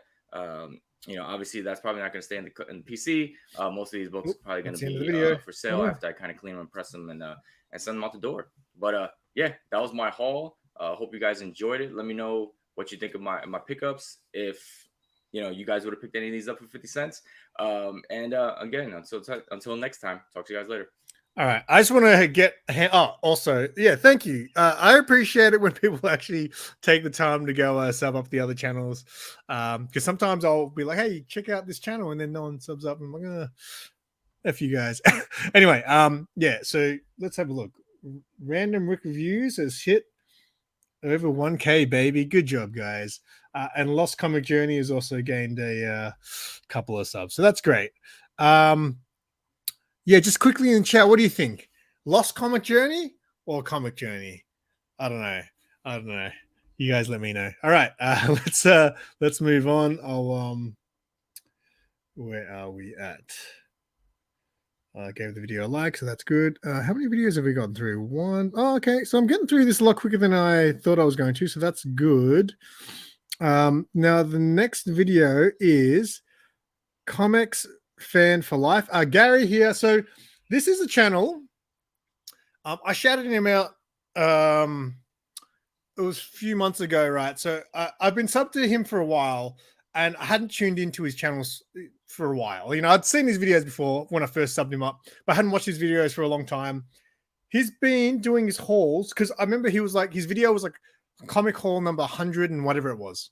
you know, obviously that's probably not going to stay in the PC. Most of these books are probably going that's to the end of be the video. for sale after I kind of clean them and press them and send them out the door. But yeah, that was my haul. Hope you guys enjoyed it. Let me know what you think of my pickups. If you know you guys would have picked any of these up for 50 cents. And again, until next time, talk to you guys later. All right. I just want to get also, yeah, thank you. I appreciate it when people actually take the time to go sub up the other channels. Because sometimes I'll be like, hey, check out this channel, and then no one subs up. And I'm like, F you guys. Anyway, yeah, so let's have a look. Random Rick Reviews has hit over 1K, baby. Good job, guys. And Lost Comic Journey has also gained a couple of subs. So that's great. Yeah, just quickly in chat, what do you think? Lost Comic Journey or Comic Journey? I don't know. You guys let me know. All right, let's move on. Where are we at? I gave the video a like, so that's good. How many videos have we gotten through? One. Oh, okay. So I'm getting through this a lot quicker than I thought I was going to, so that's good. Now the next video is Comics Fan for Life. Gary here. So this is a channel. I shouted him out. It was a few months ago, right? So I've been subbed to him for a while, and I hadn't tuned into his channels for a while. You know, I'd seen his videos before when I first subbed him up, but I hadn't watched his videos for a long time. He's been doing his hauls because I remember he was like, his video was like comic haul number 100 and whatever it was.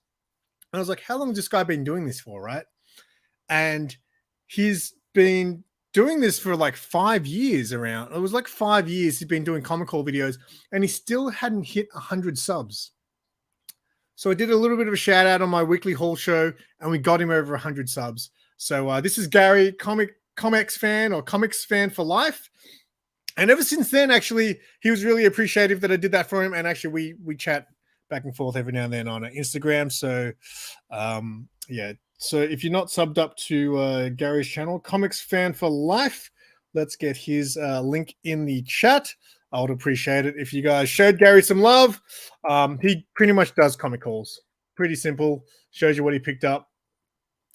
And I was like, how long has this guy been doing this for, right? And he's been doing this for like 5 years around. It was like 5 years he's been doing comic haul videos, and he still hadn't hit 100 subs. So I did a little bit of a shout out on my weekly haul show, and we got him over 100 subs. So this is Gary, Comics Fan or Comics Fan for Life. And ever since then, actually, he was really appreciative that I did that for him. And actually, we chat back and forth every now and then on Instagram. So yeah. So if you're not subbed up to Gary's channel, Comics Fan for Life, let's get his link in the chat. I would appreciate it if you guys showed Gary some love. He pretty much does comic hauls. Pretty simple. Shows you what he picked up.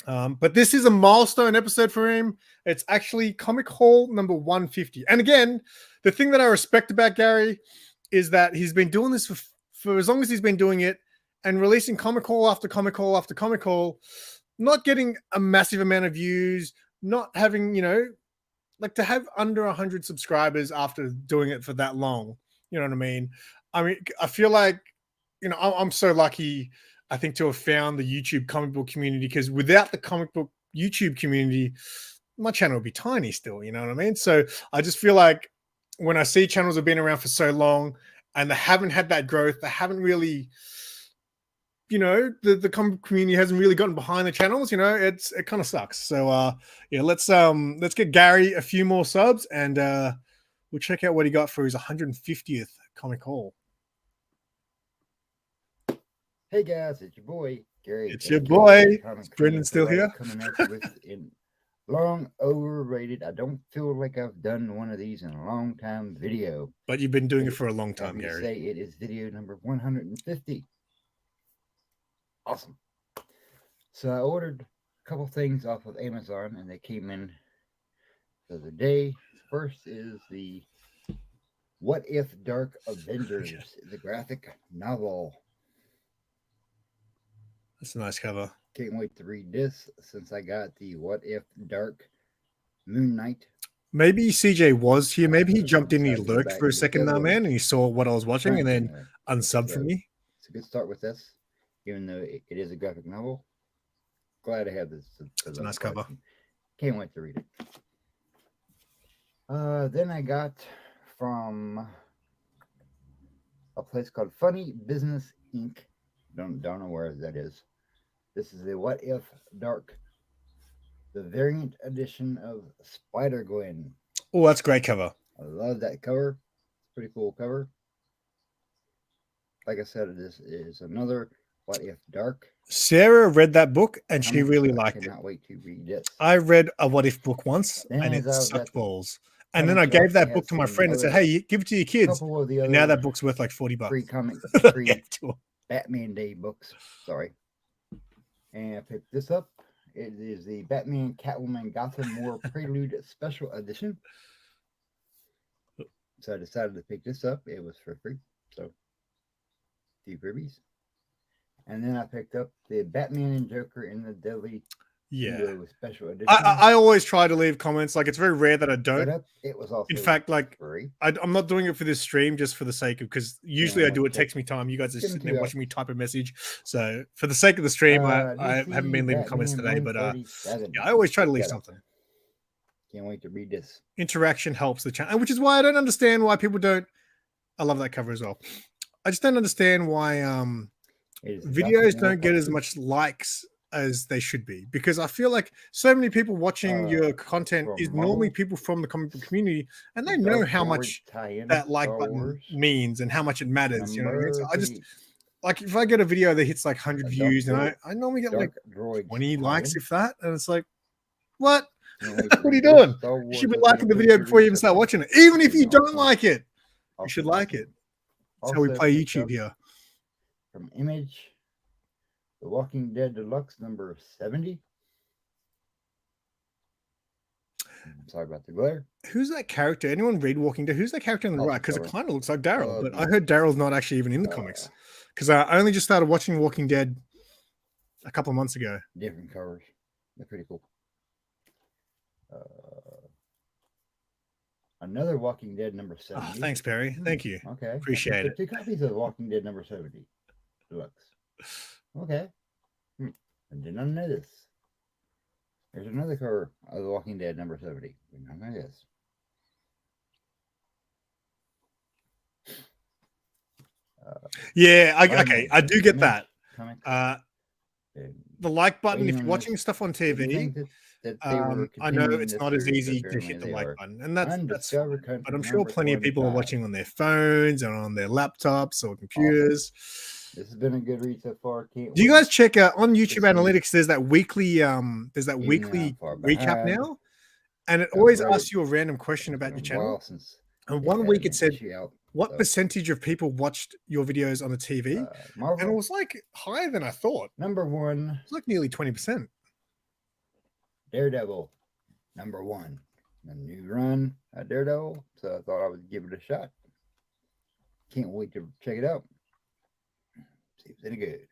But this is a milestone episode for him. It's actually comic haul number 150. And again, the thing that I respect about Gary is that he's been doing this for as long as he's been doing it, and releasing comic haul after comic haul after comic haul, not getting a massive amount of views, not having, you know, like to have under 100 subscribers after doing it for that long. You know what I mean? I mean, I feel like, you know, I'm so lucky, I think, to have found the YouTube comic book community, because without the comic book YouTube community, my channel would be tiny still. You know what I mean? So I just feel like when I see channels have been around for so long and they haven't had that growth, they haven't really, you know, the comic community hasn't really gotten behind the channels, you know, it kind of sucks. So yeah, let's get Gary a few more subs, and we'll check out what he got for his 150th comic haul. Hey guys, it's your boy Gary. It's your boy. Is Brendan still here? Coming at you with in long overrated. I don't feel like I've done one of these in a long time video. But you've been doing it for a long time, Gary. Say it is video number 150. Awesome. So I ordered a couple things off of Amazon, and they came in the other day. First is the What If Dark Avengers, the graphic novel. That's a nice cover. Can't wait to read this since I got the What If Dark Moon Knight. Maybe CJ was here. Maybe he jumped in and he lurked for a second now, man, and he saw what I was watching and then unsubbed for me. It's a good start with this, even though it is a graphic novel. Glad I have this. It's a nice cover. Can't wait to read it. Then I got from a place called Funny Business Inc. Don't know where that is. This is the What If Dark, the variant edition of Spider-Gwen. Oh, that's a great cover. I love that cover. It's a pretty cool cover. Like I said, this is another What If Dark. Sarah read that book and she really liked it. I cannot wait to read this. I read a What If book once and it sucked balls. And then I gave that book to my friend and said, hey, give it to your kids. And now that book's worth like $40. Free comic, free Batman Day books. Sorry. And I picked this up. It is the Batman Catwoman Gotham War Prelude Special Edition. So I decided to pick this up. It was for free. So, 2 freebies. And then I picked up the Batman and Joker in the Deadly Duo Special Edition. I always try to leave comments. Like, it's very rare that I don't. It was also in fact, like, free. I'm not doing it for this stream just for the sake of, because usually I do it text me time. You guys are sitting there watching me type a message. So for the sake of the stream, I haven't been leaving comments today, but yeah, I always try to leave something. Can't wait to read this. Interaction helps the channel, which is why I don't understand why people don't. I love that cover as well. I just don't understand why videos don't get as much likes as they should be, because I feel like so many people watching your content is normally people from the comic book community, and they know how much that like button means and how much it matters. You know what I mean? So I just like, if I get a video that hits like 100 views, and I normally get like 20 likes, if that, and it's like, what? What are you doing? You should be liking the video before you even start watching it. Even if you don't like it, you should like it. That's how we play YouTube here. From Image, The Walking Dead Deluxe number 70. Sorry about the glare. Who's that character? Anyone read Walking Dead? Who's that character on the right? Because it kind of looks like Daryl, but I heard Daryl's not actually even in the comics. Because I only just started watching Walking Dead a couple of months ago. Different covers. They're pretty cool. Another Walking Dead number 70. Oh, thanks, Perry. Thank you. Okay. Appreciate it. 2 copies of Walking Dead number 70 Deluxe. Okay. I did not know this. There's another cover of The Walking Dead number 70. Did not know this. Yeah, okay, I do get that. The like button, if you're watching stuff on TV, I know it's not as easy to hit the like button, and that's fine. But I'm sure plenty of people are watching on their phones and on their laptops or computers. This has been a good read so far. Do you guys check out on YouTube Analytics? There's that weekly recap now, and it always asks you a random question about your channel. And one week it said, what percentage of people watched your videos on the TV? And it was like higher than I thought. Number 1. It's like nearly 20%. Daredevil, number 1. A new run at Daredevil, so I thought I would give it a shot. Can't wait to check it out. See if it's any good.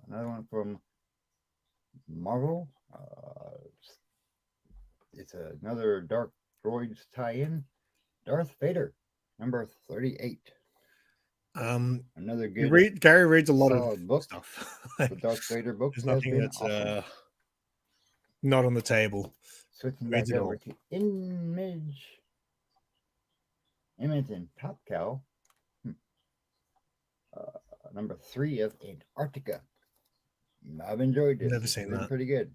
Another one from Marvel. It's another Dark Droids tie-in. Darth Vader, number 38. Another good. Gary reads a lot of book stuff. The Darth Vader book. There's nothing that's not on the table. Switching back over to Image and Top Cow. Number 3 of Antarctica. I've enjoyed this. Never seen that. Pretty good.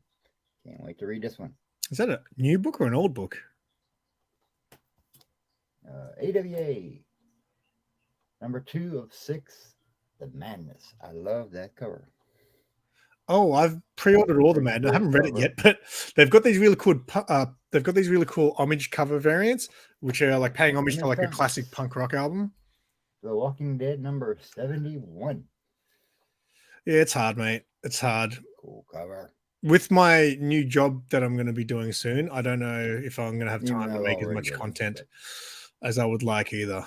Can't wait to read this one. Is that a new book or an old book? AWA. Number 2 of 6. The Madness. I love that cover. Oh, I've pre-ordered all the Madness. I haven't read it yet, but they've got these really cool. They've got these really cool homage cover variants, which are like paying homage to like a classic punk rock album. The Walking Dead number 71. Yeah, it's hard, mate. It's hard. Cool cover. With my new job that I'm going to be doing soon, I don't know if I'm going to have time to make as much content as I would like either.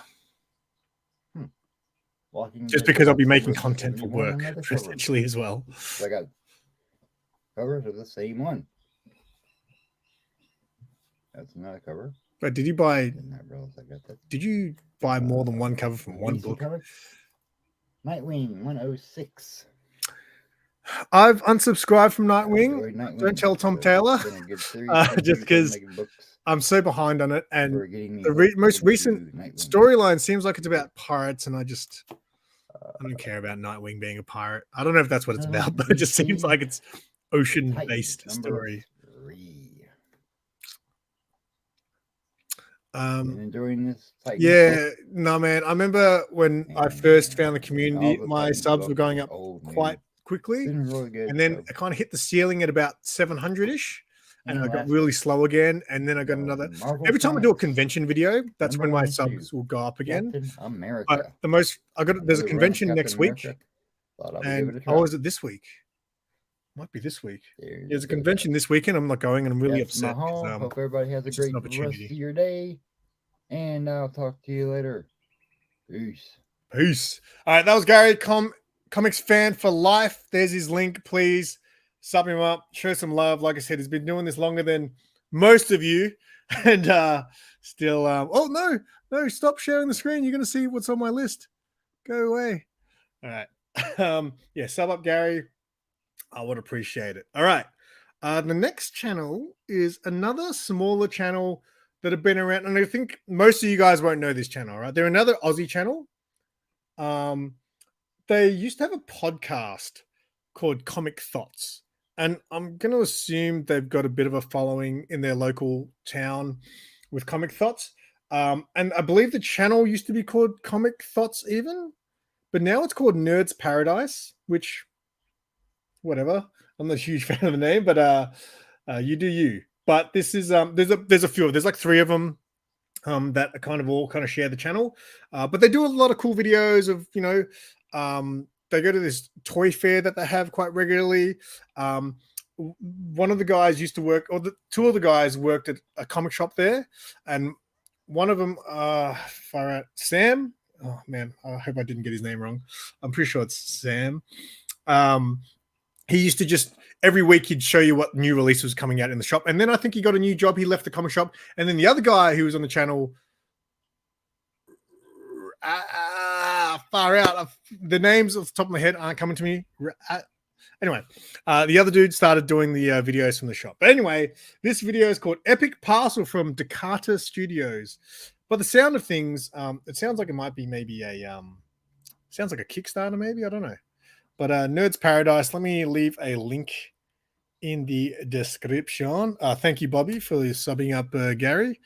Just because I'll be making content for work essentially as well. I got covers of the same one. That's another cover. But did you buy? Did you buy more than one cover from one book? Nightwing 106. I've unsubscribed from Nightwing. Don't tell Tom Taylor. Just because I'm so behind on it, and the most recent storyline seems like it's about pirates, and I don't care about Nightwing being a pirate. I don't know if that's what it's about, but it just seems like it's ocean-based story. Enjoying this? Yeah, no, man. I remember when I first found the community, my subs were going up quite quickly, and then I kind of hit the ceiling at about 700-ish, and I got really slow again, and then I got another. Every time I do a convention video, that's when my subs will go up again. But there's a convention next week, and how was it this week? Might be this week. There There's a you go. convention this weekend. I'm not going, and I'm really That's upset. Mahal. 'cause, Hope everybody has a it's just great an rest opportunity. of your day. And I'll talk to you later. Peace. Peace. All right, that was Gary, comics fan for life. There's his link. Please sub him up, show some love. Like I said, he's been doing this longer than most of you, and still. Oh no! Stop sharing the screen. You're going to see what's on my list. Go away. All right. Yeah, sub up Gary. I would appreciate it. All right. The next channel is another smaller channel that have been around, and I think most of you guys won't know this channel, right? They're another Aussie channel. They used to have a podcast called Comic Thoughts, and I'm going to assume they've got a bit of a following in their local town with Comic Thoughts. And I believe the channel used to be called Comic Thoughts even, but now it's called Nerds Paradise, which, whatever. I'm not a huge fan of the name, but you do you. But this is there's a few of, there's like 3 of them that are kind of share the channel, but they do a lot of cool videos of, they go to this toy fair that they have quite regularly. One of the guys used to work, or 2 of the guys worked at a comic shop there, and one of them, far out, Sam. Oh man, I hope I didn't get his name wrong. I'm pretty sure it's Sam. He used to just every week he'd show you what new release was coming out in the shop, and then I think he got a new job. He left the comic shop, and then the other guy who was on the channel, far out. The names off the top of my head aren't coming to me. Anyway, the other dude started doing the videos from the shop. But anyway, this video is called Epic Parcel from Dakota Studios. But the sound of things, it sounds like it might be maybe sounds like a Kickstarter, maybe, I don't know. But Nerds Paradise, let me leave a link in the description. Thank you, Bobby, for subbing up Gary.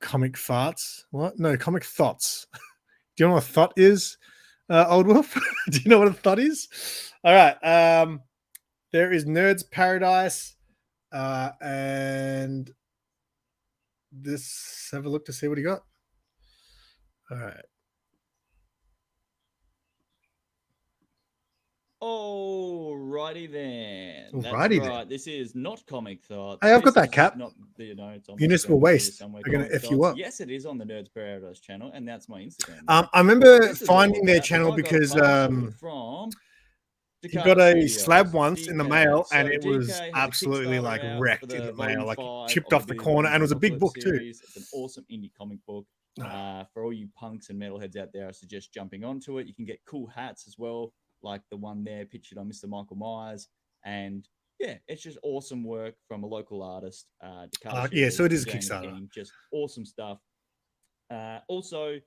Comic farts. What? No, Comic Thoughts. Do you know what a thought is, Old Wolf? Do you know what a thought is? All right. There is Nerds Paradise. And this, have a look to see what he got. All right. Alrighty then. That's Alrighty right. then. This is not Comic Thoughts. Hey, I've got This that is cap. Not, it's on my Municipal screen here Waste. somewhere, They're going to Comic F you Thoughts. up. Yes, it is on the Nerds Paradise channel, and that's my Instagram. I remember This is all finding their about channel I got a because parcel from he Dakota got a Studios, slab once in the DK. mail, and So it was DK has a absolutely Kickstarter like out wrecked for in the the mail, volume like 5 chipped of off the the Billy corner, Bones and it was a big booklet book too. series. It's an awesome indie comic book. For all you punks and metalheads out there, I suggest jumping onto it. You can get cool hats as well, like the one there pictured on Mr. Michael Myers. And yeah, it's just awesome work from a local artist. Yeah, so it is Jamie Kickstarter. King, just awesome stuff. Also,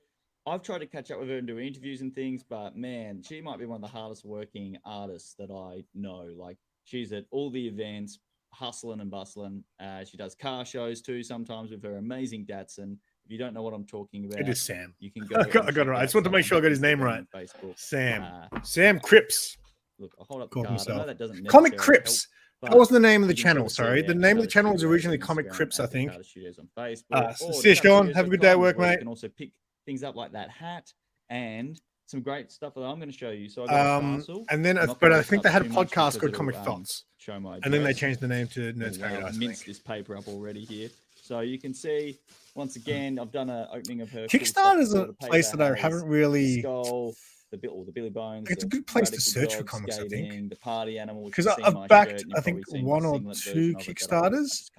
I've tried to catch up with her and do interviews and things, but man, she might be one of the hardest working artists that I know. Like, she's at all the events, hustling and bustling. She does car shows too sometimes with her amazing Datsun. If you don't know what I'm talking about, It is Sam. You can go. I got it right. I just want to make sure I got his name right. Facebook. Sam. Sam Cripps. Look, I'll hold up the Called card. I himself. know that doesn't Comic necessarily Cripps. help, That wasn't the name of the you can channel. still Sorry, check the out name of the Dakota channel was Studios originally on Comic Instagram Cripps, I at think. Dakota Studios on Facebook. Or See you, Sean. Have a good day at DakataStudios.com, work, where mate. You can also pick things up like that hat and some great stuff that I'm going to show you. So I got a parcel. And then, I'm not but gonna I mess think up they had a too much podcast because called it'll, Comic Thoughts, show my and then they address. changed the name to Nerds Wow, Paradise. I've I minced think. this paper up already here. So you can see, once again, I've done an opening of her. Kickstarter is a place that I haven't really. Skull, the Billy Bones. It's a good place to search for comics, I think. The party animal. Because I've backed, I think, 1 or 2 Kickstarters.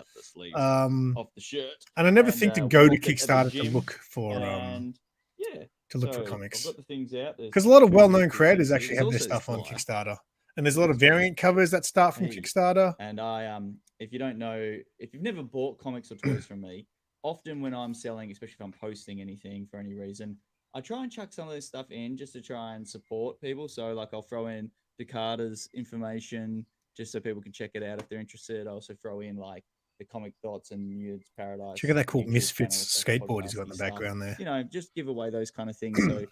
Off the shirt. And I never think to go to walk it at the Kickstarter to gym, look for yeah. to look for So, comics. I've got the things out. There's Because a lot of 2 well-known pictures creators here. actually There's have their also stuff on this flyer. Kickstarter, and there's a lot of variant covers that start from Hey. Kickstarter. And I if you don't know, if you've never bought comics or toys from me, often when I'm selling, especially if I'm posting anything for any reason, I try and chuck some of this stuff in just to try and support people. So like I'll throw in Dakata's information just so people can check it out if they're interested. I also throw in like the Comic Thoughts and Nerds Paradise. Check out that cool YouTube Misfits channel, skateboard he's got in the podcasty stuff. background there. You know, just give away those kind of things. So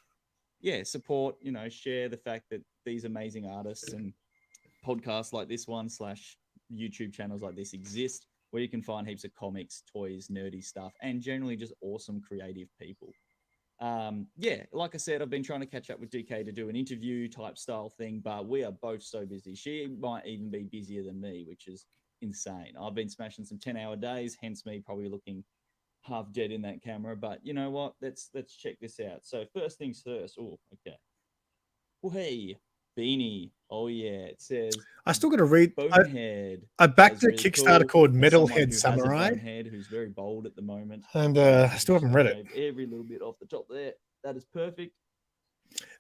yeah, support, share the fact that these amazing artists and podcasts like this one / YouTube channels like this exist, where you can find heaps of comics, toys, nerdy stuff, and generally just awesome creative people. Yeah, like I said, I've been trying to catch up with DK to do an interview type style thing, but we are both so busy. She might even be busier than me, which is insane. I've been smashing some 10-hour days, hence me probably looking half dead in that camera. But you know what? Let's check this out. So first things first. Oh, okay. Well, hey, beanie. Oh yeah, it says I still got to read. Bonehead. I backed a Really Kickstarter cool. called As someone Metalhead who has a Samurai, bonehead who's very bold at the moment, and I still haven't read it. shave every little bit off the top there. That is perfect.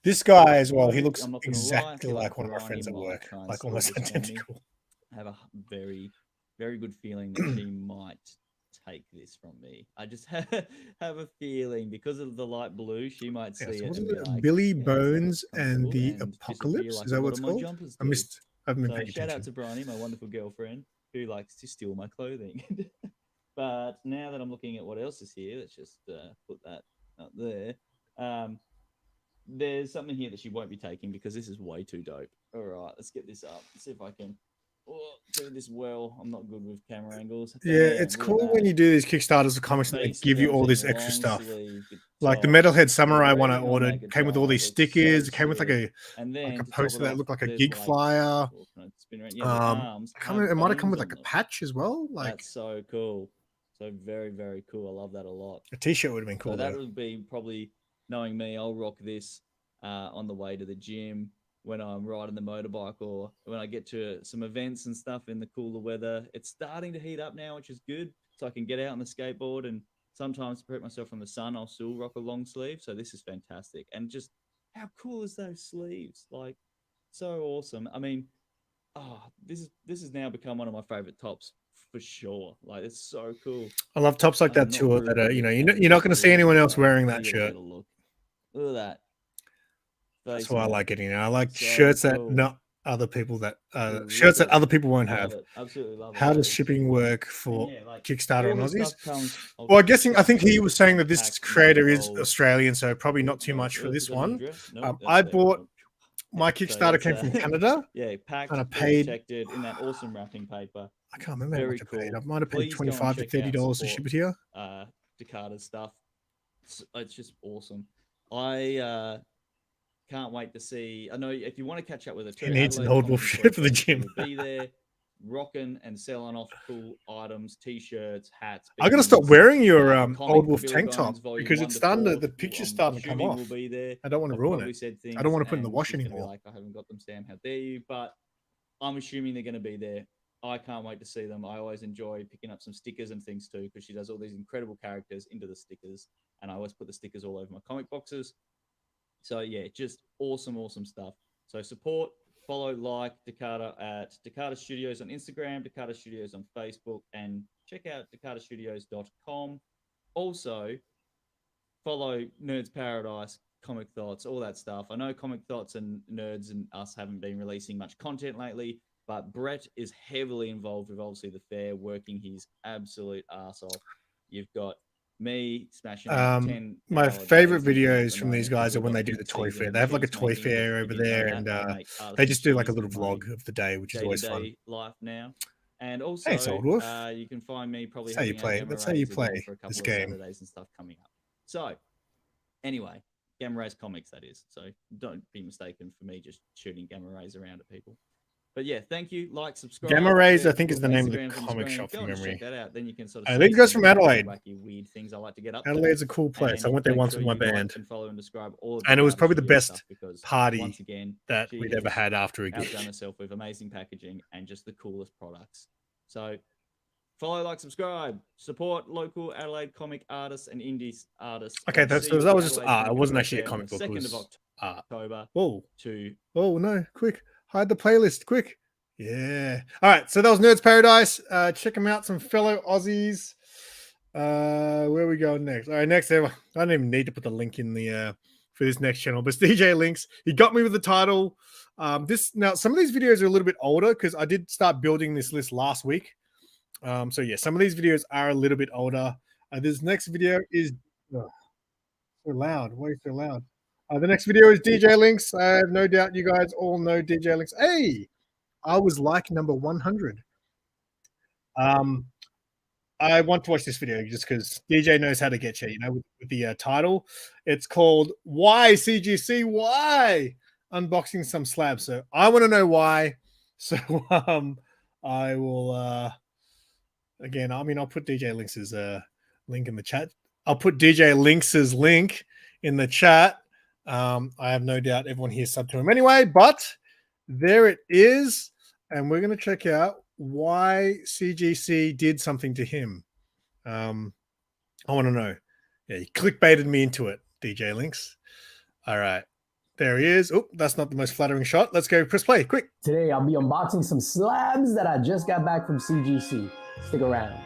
This guy as well, he Perfect. looks I'm not gonna lie, I exactly feel like one of my Bryony friends at might work, try and like steal almost this from me. identical. I have a very, very good feeling that she might take this from me. I just have a feeling because of the light blue, she might see Yeah, so it wasn't and be it like, Billy "Yeah, that Bones looks and cool," the and disappear Apocalypse? like Is a that lot what it's of my called? jumpers I do. missed. I haven't been So paying shout out attention. to Bryony, my wonderful girlfriend, who likes to steal my clothing. But now that I'm looking at what else is here, let's just put that up there. There's something here that she won't be taking because this is way too dope. All right, let's get this up. See if I can do this well. I'm not good with camera angles. Yeah, Damn, it's look at cool when that. you do these Kickstarters of comics and they give Basically, you I'm all this seeing a extra long stuff. sleeve Like the top, Metalhead Samurai one I rating on ordered Make a came with all Drop. these Looks stickers. so It came with sick. And like then a to top poster it that off, looked like a there's gig like, flyer. oh, can I spin around? Yeah, the arms It might have come bones with like on a them. patch as well. Like That's so cool. So very, very cool. I love that a lot. a t-shirt would have been So cool that though. would be probably, knowing me, I'll rock this on the way to the gym, when I'm riding the motorbike, or when I get to some events and stuff in the cooler weather. It's starting to heat up now, which is good. So I can get out on the skateboard, and sometimes to protect myself from the sun, I'll still rock a long sleeve. So this is fantastic. And just how cool is those sleeves? Like, so awesome. I mean, this has now become one of my favorite tops for sure. Like, it's so cool. I love tops like that too. That are, you're not going to see anyone else wearing that shirt. Look at that. That's why I like it. I like So shirts that cool. not other people that Love shirts that it. other people won't Love have. it. Absolutely love it. How does It's shipping awesome. work for And yeah, like, Kickstarter all and her Aussies? stuff comes Well, I obviously think he was saying that this packed in creator is gold. Australian, so probably not too No, much for has this it got an one. address? Nope, I that's there. bought Nope. my So Kickstarter that's, came from Canada. Yeah, packed, and I paid. protected in that awesome wrapping paper. I can't remember how Very much I cool. paid. I might have paid Please go and $25 to check out $30 to support, ship it here. Takata's stuff. It's just awesome. I can't wait to see. I know if you want to catch up with her too, He needs an Adelaide old wolf Comics shirt for the Incorporated gym. will be there, rocking and selling off cool items, t-shirts, hats. I gotta stop beanies. wearing your Comic old wolf Billy tank top Bones, Volume because 1 it's to starting to 4, the picture's I'm starting to come assuming off. will be there. I don't want to I've ruin probably it. said I don't want to things put it in the and wash she's gonna be anymore. like, I haven't got them, Sam. How dare you? But I'm assuming they're going to be there. I can't wait to see them. I always enjoy picking up some stickers and things too, because she does all these incredible characters into the stickers, and I always put the stickers all over my comic boxes. So yeah, just awesome, awesome stuff. So support, follow, like Takata at Takata Studios on Instagram, Takata Studios on Facebook, and check out takatastudios.com. Also, follow Nerds Paradise, Comic Thoughts, all that stuff. I know Comic Thoughts and Nerds and us haven't been releasing much content lately, but Brett is heavily involved with obviously the fair, working his absolute ass off. You've got me smashing 10 my hour favorite days into it at videos the from these moment because guys are we've when got they do peak the toy season fair. of They have like a cheese toy making, fair which over if you didn't know there, that, and I make artists they just do like a cheese little in my vlog of the day, which is always fun. day-to-day life now. And also, Thanks, Old Wolf. you can find me probably That's how you helping out play. Gamma That's how you Rays again play for a couple this of game. Saturdays and stuff coming up. So, anyway, Gamma Rays Comics, that is. So don't be mistaken for me just shooting Gamma Rays around at people. But yeah, thank you. Like, subscribe. Gamma Rays, share, I think, is the my name of the Instagram's on the comic screen. shop Go from and memory. check that out. Then you can sort of I see think it goes some from of the Adelaide. wacky, weird things I like to get up to. Adelaide's a cool place. And I went there make once sure with my you like band. and follow and describe all of And it was Takata probably the Studio best stuff because, party once again, that she we'd ever has had after a gig. outdone herself with amazing packaging and just the coolest products. So follow, like, subscribe, support local Adelaide comic artists and indie artists. Okay, and that see you was at just Adelaide art. It Comic wasn't Expo actually a Fair on comic the book. It 2nd was of art. October. Whoa. To Oh no, quick. Hide the playlist, quick. Yeah. All right, so that was Nerds Paradise. Check them out, some fellow Aussies. Where are we going next? All right, next, I don't even need to put the link in the for this next channel, but it's DJ Links. He got me with the title. Now some of these videos are a little bit older because I did start building this list last week. So yeah, some of these videos are a little bit older. This next video is so loud. Why are you so loud? The next video is DJ Links. I have no doubt you guys all know DJ Links. Hey, I was like number 100. I want to watch this video just because DJ knows how to get you. You know, with the title, it's called "Why CGC Why." Unboxing some slabs. So I want to know why. So I will again. I mean, I'll put DJ Links's link in the chat. I'll put DJ Links's link in the chat. I have no doubt everyone here subbed to him anyway, but there it is, and we're going to check out why CGC did something to him. I want to know. Yeah, he clickbaited me into it, DJ Links. All right. There he is. Oh, that's not the most flattering shot. Let's go press play, quick. Today, I'll be unboxing some slabs that I just got back from CGC. Stick around.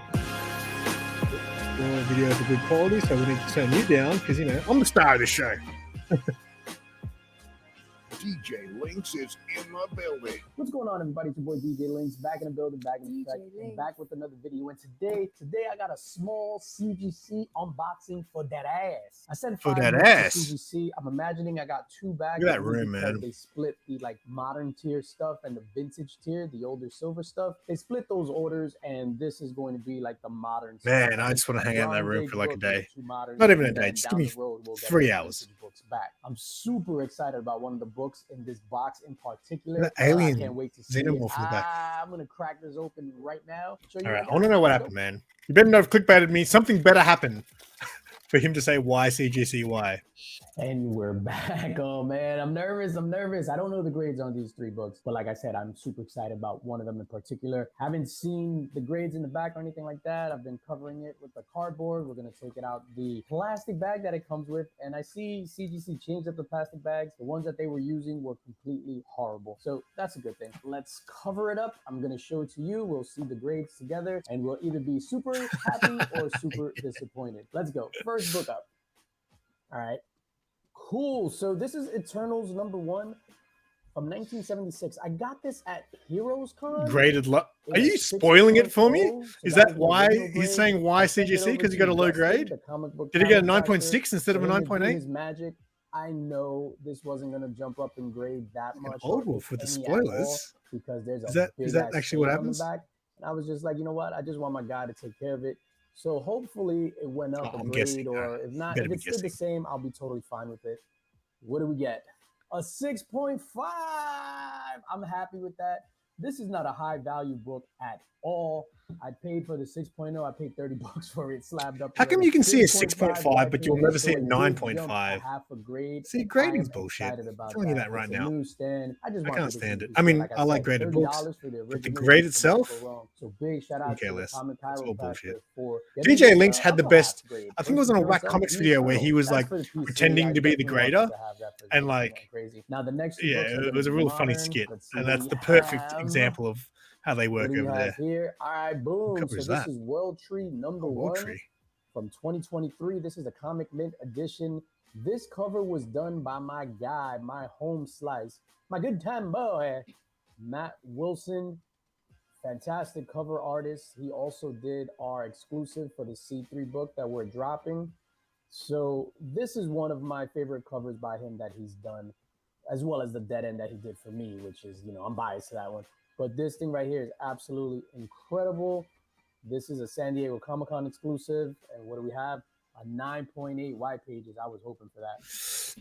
Video of good quality, so we need to turn you down because, you know, I'm the star of the show. DJ Links is in the building. What's going on, everybody? It's your boy DJ Links, back in the building, back in the track, and back with another video. And today I got a small CGC unboxing for that ass. I said for that ass. CGC. I'm imagining I got two bags. Look at that room, man. They split the like modern tier stuff and the vintage tier, the older silver stuff. They split those orders, and this is going to be like the modern. Man, stuff. I just want to hang out in that room for like a day. Modern, not even a day. Just give me 3 hours. Books back. I'm super excited about one of the books in this box in particular. The alien I can't wait to see xenomorph in the back. I'm gonna crack this open right now. All right, I want to know what happened, man. You better not have clickbaited me. Something better happened for him to say why CGC why. And we're back. Oh man, I'm nervous. I don't know the grades on these 3 books, but like I said, I'm super excited about one of them in particular. Haven't seen the grades in the back or anything like that. I've been covering it with the cardboard. We're gonna take it out the plastic bag that it comes with, and I see CGC changed up the plastic bags. The ones that they were using were completely horrible, so that's a good thing. Let's cover it up. I'm gonna show it to you. We'll see the grades together, and we'll either be super happy or super disappointed. Let's go. First book up. All right. Cool. So this is Eternals #1 from 1976. I got this at Heroes Con. Graded low. Are you spoiling it for me? Is that why he's saying why CGC? Because he got a low grade? Did he get a 9.6 instead of a 9.8? Magic. I know this wasn't going to jump up in grade that much. Oh, for the spoilers. Because there's is that actually what happens? And I was just like, you know what? I just want my guy to take care of it. So hopefully it went up a grade, or if not, if it's still the same, I'll be totally fine with it. What do we get? A 6.5. I'm happy with that. This is not a high value book at all. I paid for the 6.0. I paid $30 for it, slabbed up. How come you can see a 6.5, but you'll never see a 9.5? Half a grade. See, grading's bullshit. I'm telling you that right now. I can't stand it. I mean, I like graded books, but the grade itself, so big shout out okay, less. It's all bullshit. DJ Links had the best. I think it was on a Whack Comics video where he was like pretending to be the grader, and like, now the next it was a real funny skit, and that's the perfect example of how they work over there. Here. All right, boom. So this is World Tree #1 from 2023. This is a Comic Mint edition. This cover was done by my guy, my home slice, my good time boy, Matt Wilson. Fantastic cover artist. He also did our exclusive for the C3 book that we're dropping. So this is one of my favorite covers by him that he's done, as well as the dead end that he did for me, which is, you know, I'm biased to that one. But this thing right here is absolutely incredible. This is a San Diego Comic-Con exclusive. And what do we have? A 9.8 white pages. I was hoping for that.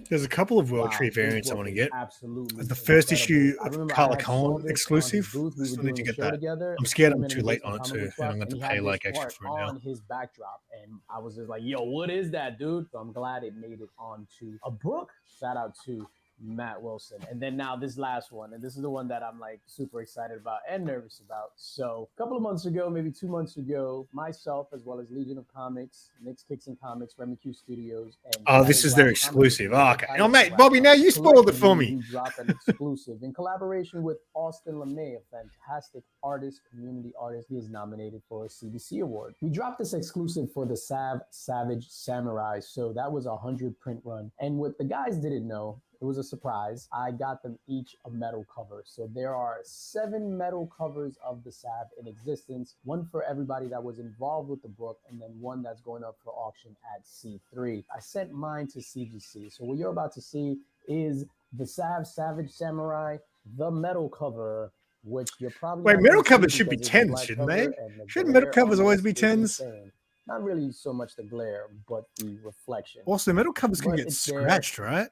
There's a couple of World Tree variants I want to get. Absolutely. The first issue of Carla Cohen exclusive. I still need to get that. I'm scared I'm too late on it too, and I'm going to pay like extra for it now. On his backdrop, and I was just like, yo, what is that, dude? So I'm glad it made it onto a book. Shout out to Matt Wilson. And then now this last one, and this is the one that I'm like super excited about and nervous about. So a couple of months ago, maybe 2 months ago, myself as well as Legion of Comics, Nick's Kicks and Comics, Remy Q Studios, and this is their exclusive. Oh, okay. Oh, mate, Bobby, now you spoiled it for me. We dropped an exclusive in collaboration with Austin LeMay, a fantastic artist, community artist. He is nominated for a CBC award. We dropped this exclusive for the Savage Samurai. So that was a 100 print run. And what the guys didn't know, it was a surprise. I got them each a metal cover. So there are 7 metal covers of the Sav in existence, one for everybody that was involved with the book, and then one that's going up for auction at C3. I sent mine to CGC. So what you're about to see is the Savage Samurai, the metal cover, which you're probably Wait, not metal gonna see covers should be because it's a 10s, black shouldn't cover they? and the Shouldn't metal glare on covers always this be is 10s? insane. Not really so much the glare, but the reflection. Also, metal covers can But get it's there. scratched, right?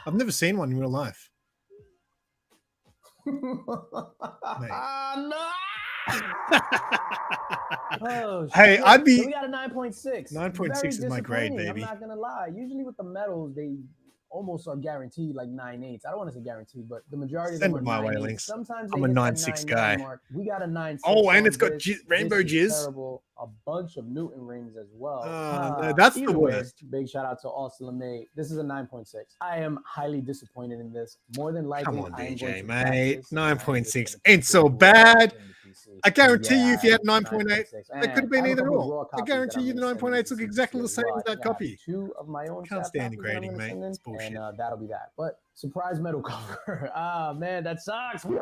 I've never seen one in real life. No. Oh, Hey, shit. I'd be- So we got a 9.6. 9.6 is my grade, Disappointing, baby. I'm not gonna lie. Usually with the metals, they almost are guaranteed like 9.8s. I don't want to say guaranteed, but the majority Send of it them are my way, 9.8s. Links. Sometimes I'm they a hit that 9.6 9.9 guy. mark. We got a 9.6. Oh, and on it's got this. rainbow This is jizz. terrible. A bunch of Newton rings as well. No, that's the Either way, worst. big shout out to Austin LeMay. This is a 9.6. I am highly disappointed in this. More than likely, Come on, I am going DJ, to mate. practice, and I am just 9.6 gonna ain't keep so it raw bad. in the PC. I guarantee you, if you Yeah, had 9.8, 9.6. it could have been I have a either couple of or. raw I copies that guarantee I'm you the gonna send 9.8s look to exactly the CGC as same well. as I that think I have copy. 2 of my own Can't staff stand copies that I'm grading, gonna mate. send in, It's bullshit. and that'll be that. But surprise metal cover. Man, that sucks. And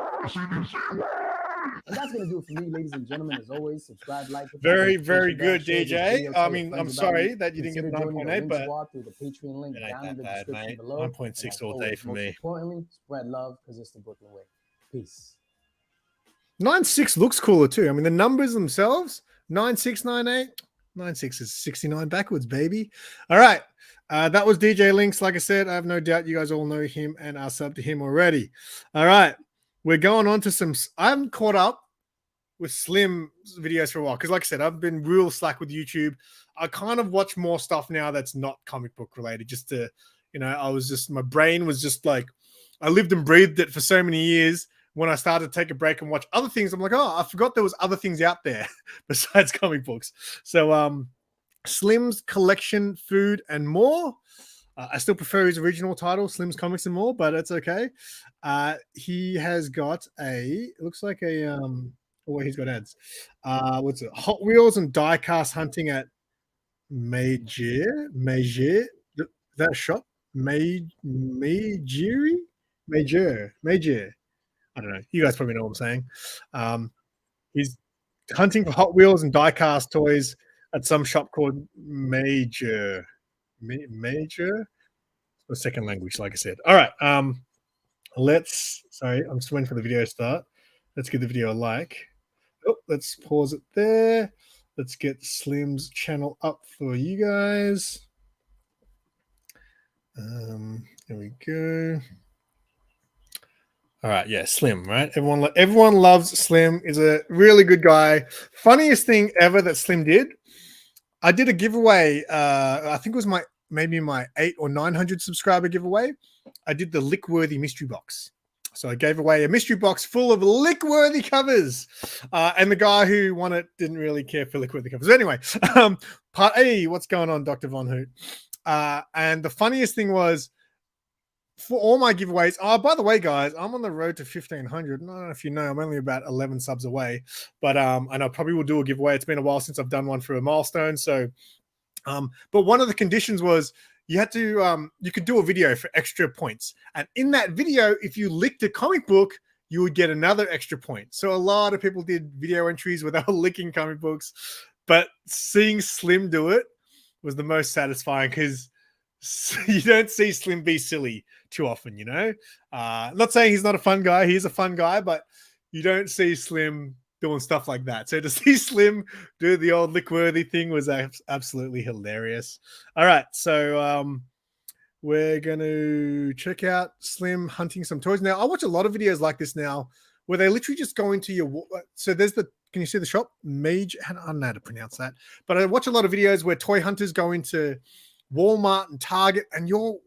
that's gonna do it for me, ladies and gentlemen. As always, subscribe, like, hit that Very, notification very bell, good, share this DJ. video, I tell your mean, I'm friends about sorry me. that you didn't get Consider joining the 9.8, link but squad through the Patreon link it ain't down in the that bad, description mate. below. 9.6 And as all day always, for most me. importantly, spread love because it's the Brooklyn way. Peace. 9.6 looks cooler too. I mean, the numbers themselves, 9.6, 9.8. 9.6 is 69 backwards, baby. All right. That was DJ Links. Like I said, I have no doubt you guys all know him and are sub to him already. All right. We're going on to some. I'm caught up with Slim videos for a while because, like I said, I've been real slack with YouTube. I kind of watch more stuff now that's not comic book related, just to, my brain was just like, I lived and breathed it for so many years. When I started to take a break and watch other things, I'm like, oh, I forgot there was other things out there besides comic books. So Slim's Collection, Food, and More. I still prefer his original title, Slim's Comics and More, but it's okay. He has got it looks like a, he's got ads. What's it? Hot Wheels and die-cast hunting at Major. Is that a shop? Major. I don't know. You guys probably know what I'm saying. He's hunting for Hot Wheels and die-cast toys at some shop called Major. Major? It's my second language, like I said. All right. Sorry, I'm just waiting for the video to start. Let's give the video a like. Oh, let's pause it there. Let's get Slim's channel up for you guys. There we go. All right, yeah, Slim, right? Everyone loves Slim. Is a really good guy. Funniest thing ever that Slim did. I did a giveaway. I think it was maybe my 800 or 900 subscriber giveaway. I did the Lickworthy mystery box. So I gave away a mystery box full of Lickworthy covers. And the guy who won it didn't really care for Lickworthy covers. Anyway, part A, what's going on, Dr. Von Hoot? And the funniest thing was, for all my giveaways, by the way, guys, I'm on the road to 1,500. I don't know if you know, I'm only about 11 subs away, but and I probably will do a giveaway. It's been a while since I've done one for a milestone. So, but one of the conditions was you had to, you could do a video for extra points. And in that video, if you licked a comic book, you would get another extra point. So a lot of people did video entries without licking comic books, but seeing Slim do it was the most satisfying because you don't see Slim be silly too often, I'm not saying he's not a fun guy. He's a fun guy, but you don't see Slim doing stuff like that. So to see Slim do the old Lickworthy thing was absolutely hilarious. All right. So we're going to check out Slim hunting some toys. Now, I watch a lot of videos like this now where they literally just go into your... So there's the... Can you see the shop? I don't know how to pronounce that. But I watch a lot of videos where toy hunters go into Walmart and Target, and your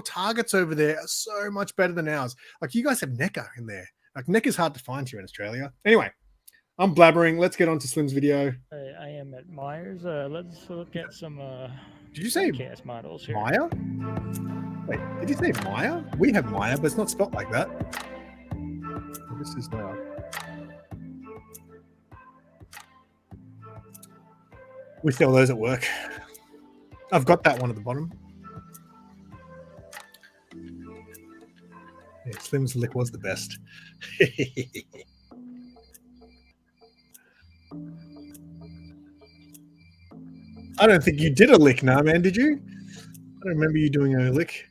Targets over there are so much better than ours. Like, you guys have NECA in there. Like, NECA is hard to find here in Australia. Anyway, I'm blabbering. Let's get on to Slim's video. I am at Myers. Let's look at some did you say cast models here. Maya? Wait, did you say Maya? We have Maya, but it's not spelled like that. This is now. We sell those at work. I've got that one at the bottom. Yeah, Slim's lick was the best. I don't think you did a lick, nah, man, did you? I don't remember you doing a lick.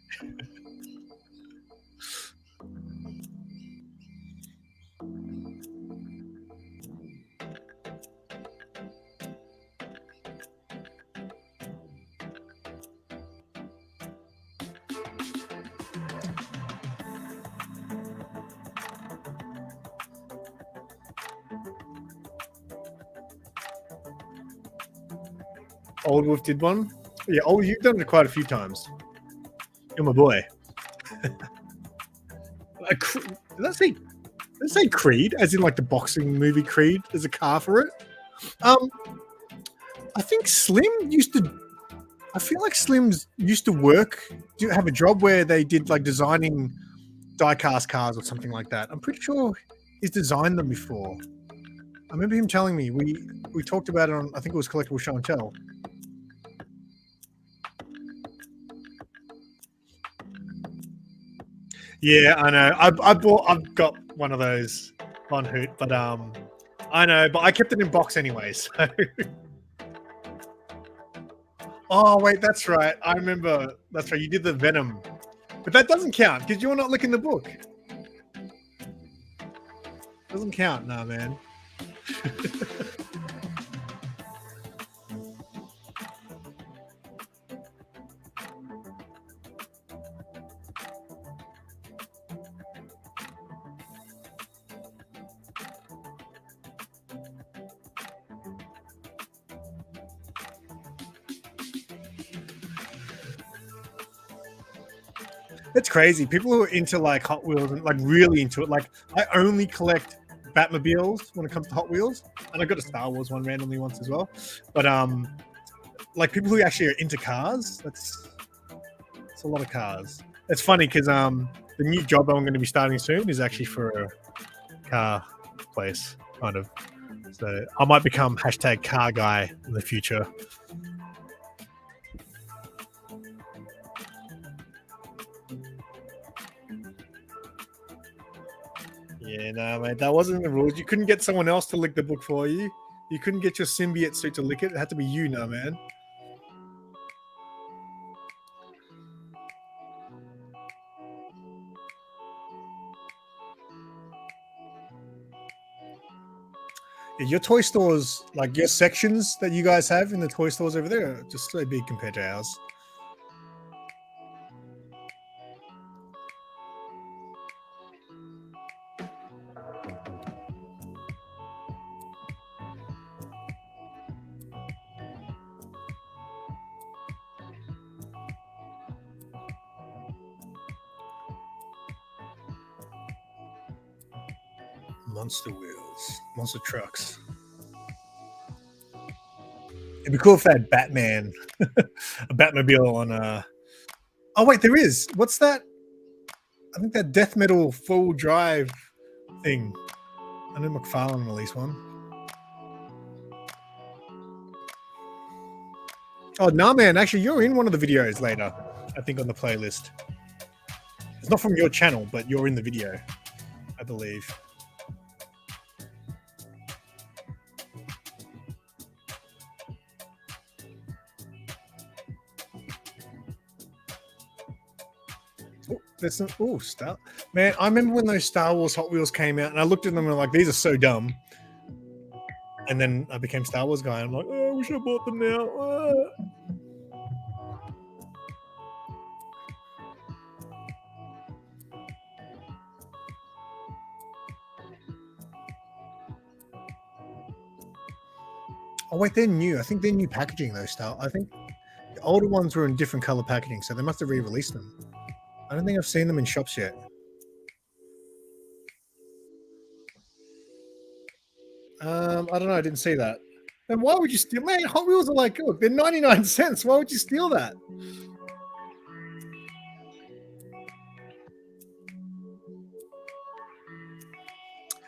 Old Wolf did one. Yeah, you've done it quite a few times. You're my boy. Did that say Creed? As in like the boxing movie Creed? There's a car for it. I think Slim used to. I feel like Slim's used to have a job where they did like designing die-cast cars or something like that. I'm pretty sure he's designed them before. I remember him telling me. We talked about it on, I think it was Collectible Show and Tell. Yeah, I know. I've got one of those on Hoot, but I know, but I kept it in box anyway. So. Oh wait, that's right. I remember. That's right. You did the Venom, but that doesn't count because you're not looking the book. Doesn't count, nah, man. It's crazy. People who are into like Hot Wheels and like really into it. Like I only collect Batmobiles when it comes to Hot Wheels, and I got a Star Wars one randomly once as well. But like people who actually are into cars, it's a lot of cars. It's funny because the new job I'm going to be starting soon is actually for a car place, kind of. So I might become hashtag car guy in the future. Yeah, no, mate, that wasn't the rules. You couldn't get someone else to lick the book for you. You couldn't get your symbiote suit to lick it. It had to be you now, man. Yeah, your toy stores, like your sections that you guys have in the toy stores over there, are just so big compared to ours. Monster wheels, monster trucks. It'd be cool if they had Batman, a Batmobile on a. Oh wait, there is. What's that? I think that death metal full drive thing. I know McFarlane released one. Oh no, man! Actually, you're in one of the videos later. I think on the playlist. It's not from your channel, but you're in the video, I believe. There's some Star. Man, I remember when those Star Wars Hot Wheels came out, and I looked at them and I'm like, these are so dumb. And then I became Star Wars guy. And I'm like, oh, I wish I bought them now. Oh wait, they're new. I think they're new packaging though. Style. I think the older ones were in different color packaging, so they must have re-released them. I don't think I've seen them in shops yet. I don't know. I didn't see that. And why would you steal? Man, Hot Wheels are like, look, they're 99 cents. Why would you steal that?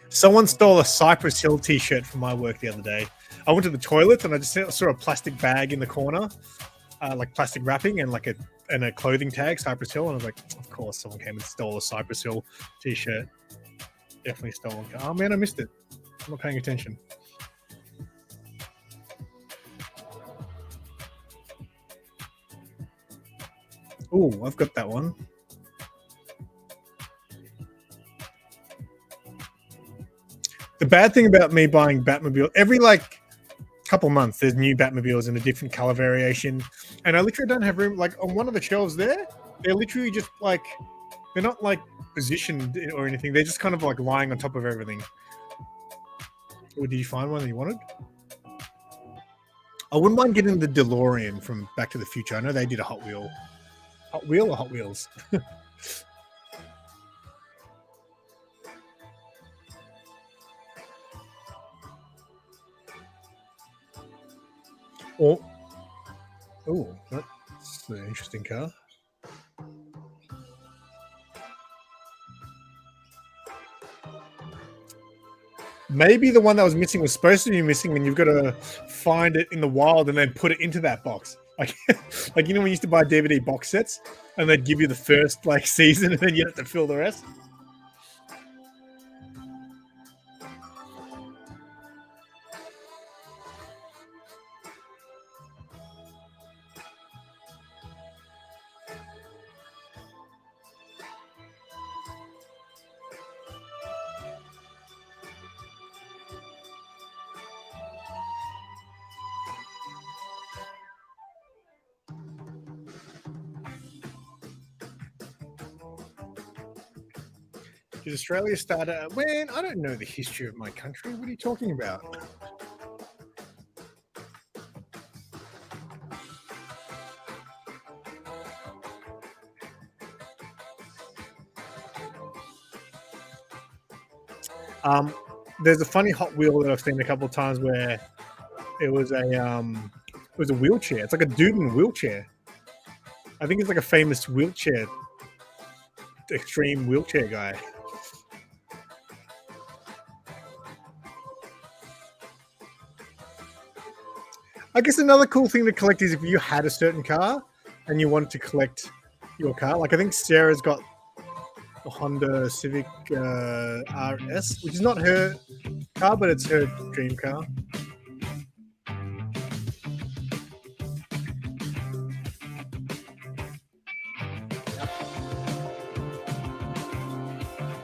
Someone stole a Cypress Hill t-shirt from my work the other day. I went to the toilet and I just saw a plastic bag in the corner, like plastic wrapping and like a clothing tag, Cypress Hill. And I was like, of course, someone came and stole a Cypress Hill t-shirt. Definitely stolen. Oh man, I missed it. I'm not paying attention. Oh, I've got that one. The bad thing about me buying Batmobile, every like couple months, there's new Batmobiles in a different color variation. And I literally don't have room. Like on one of the shelves there, they're literally just like, they're not like positioned or anything. They're just kind of like lying on top of everything. Or did you find one that you wanted? I wouldn't mind getting the DeLorean from Back to the Future. I know they did a Hot Wheel. Hot Wheel or Hot Wheels? Oh, that's an interesting car. Maybe the one that was missing was supposed to be missing, and you've got to find it in the wild and then put it into that box. Like, like when you used to buy DVD box sets, and they'd give you the first season, and then you have to fill the rest. Did Australia start out? Man, I don't know the history of my country. What are you talking about? There's a funny Hot Wheel that I've seen a couple of times where it was a wheelchair. It's like a dude in a wheelchair. I think it's like a famous extreme wheelchair guy. I guess another cool thing to collect is if you had a certain car and you wanted to collect your car. Like I think Sarah's got a Honda Civic RS, which is not her car, but it's her dream car.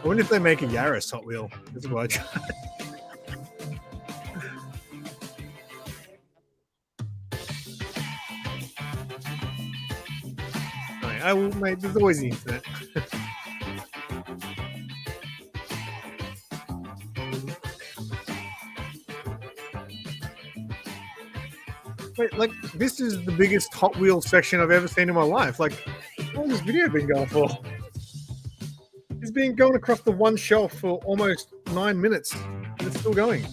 I wonder if they make a Yaris Hot Wheel. That's what I tried. Mate, there's always the internet. Wait, like this is the biggest Hot Wheels section I've ever seen in my life. Like, how long has this video been going for? It's been going across the one shelf for almost 9 minutes, and it's still going.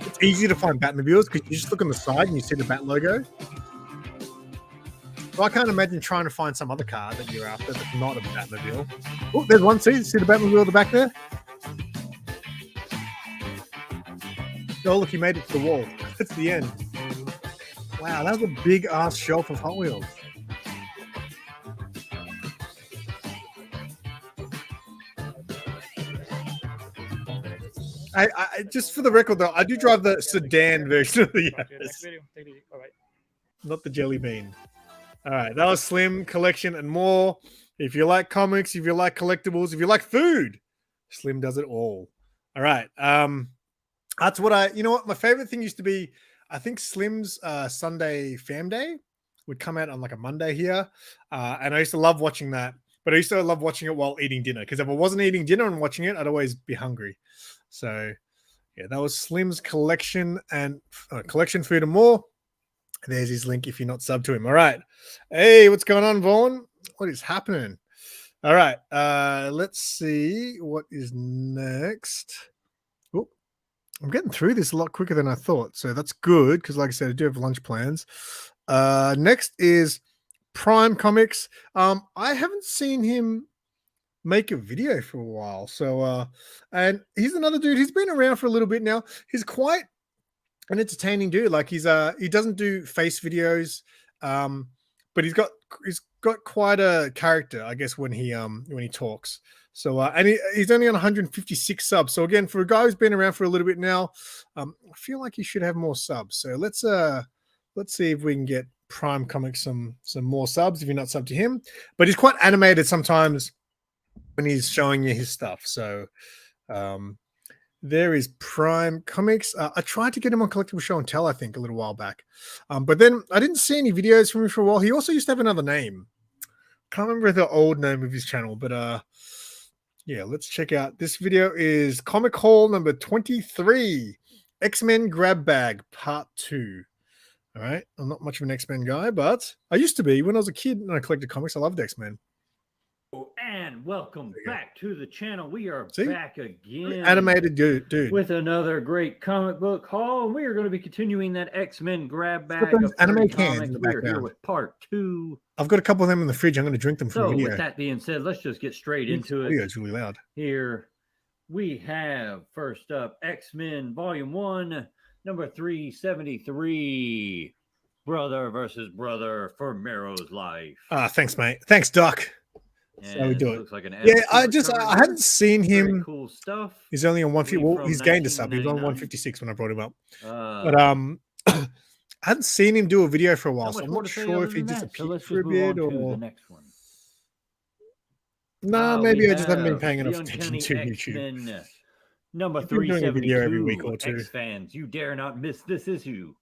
It's easy to find Batmobiles because you just look on the side and you see the Bat logo. Well, I can't imagine trying to find some other car that you're after that's not a Batmobile. Oh, there's one. See the Batmobile at the back there? Oh, look, he made it to the wall. That's the end. Wow, that was a big ass shelf of Hot Wheels. I just for the record though, I do drive the sedan version of the Yaris. Not the Jelly Bean. All right, that was Slim Collection and more. If you like comics, if you like collectibles, if you like food, Slim does it all. All right. That's what you know what? My favorite thing used to be, I think Slim's Sunday Fam Day would come out on like a Monday here. And I used to love watching that, but I used to love watching it while eating dinner because if I wasn't eating dinner and watching it, I'd always be hungry. So yeah, that was Slim's collection and collection food and more. There's his link if you're not subbed to him. All right. Hey, what's going on, Vaughn? What is happening? All right. Let's see what is next. Oh, I'm getting through this a lot quicker than I thought. So that's good because, like I said, I do have lunch plans. Next is Prime Comics. I haven't seen him make a video for a while. So, and he's another dude. He's been around for a little bit now. He's quite an entertaining dude. Like he doesn't do face videos, but he's got quite a character, I guess, when he talks. So and he's only on 156 subs. So again, for a guy who's been around for a little bit now, I feel like he should have more subs. So let's see if we can get Prime Comics some more subs if you're not subbed to him. But he's quite animated sometimes when he's showing you his stuff. So there is Prime Comics. I tried to get him on Collectible Show and Tell, I think, a little while back. But then I didn't see any videos from him for a while. He also used to have another name. Can't remember the old name of his channel, but Yeah, let's check out. This video is Comic Haul number 23, X-Men Grab Bag Part 2. All right. I'm not much of an X-Men guy, but I used to be when I was a kid and I collected comics. I loved X-Men. And welcome back to the channel. We are See? back again. Animated dude. With another great comic book haul. And we are going to be continuing that X-Men grab bag those of anime 30 cans in comics. the We are here background. with part 2. I've got a couple of them in the fridge. I'm going to drink them for So a video. with that being said, let's just get straight into it. Audio's really loud. Here we have, first up, X-Men Volume 1, number 373. Brother versus brother for Marrow's life. Thanks, mate. Thanks, Doc. That's how we And do it it. looks like an Yeah, Adam Kubert cover I here. hadn't seen him. Very cool stuff. He's only on 150. Well, From he's gained us up. He was on 1999. 156 when I brought him up. Uh, But I hadn't seen him do a video for a while, Not so much I'm more not to say sure other if he than that. So disappeared let's for a just move on bit to or. the next one. Nah, We maybe I just haven't been have paying the enough attention Uncanny to YouTube. X-Men, number I've been doing a video every week 372. or two. X-fans, you dare not miss this issue.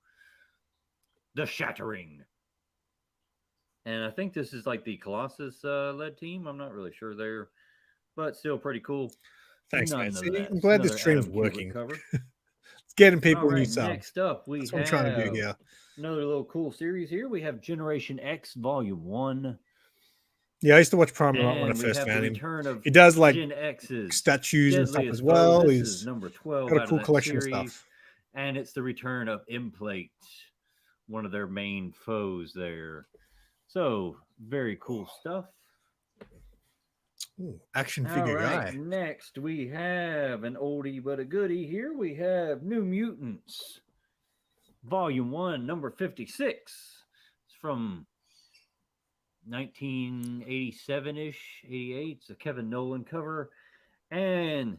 The Shattering. And I think this is like the Colossus led team. I'm not really sure there, but still pretty cool. Thanks, man. None of See, that. I'm glad this Another stream's Adam Kubert working. cover. It's getting people All new right, subs. next up, we That's what I'm have trying to do here. another little cool series here. We have Generation X Volume 1. Yeah, I used to watch Prime a lot when I And we first have the found him. return of He does like Gen X's statues and stuff Deadliest as Foe. well. This He's is number 12 got a out cool of that collection of series. stuff. And it's the return of Implate, one of their main foes there. So, very cool stuff. Ooh, action All figure right, guy. next we have an oldie but a goodie here. We have New Mutants, Volume 1, number 56. It's from 1987-ish, 88. It's a Kevin Nolan cover. And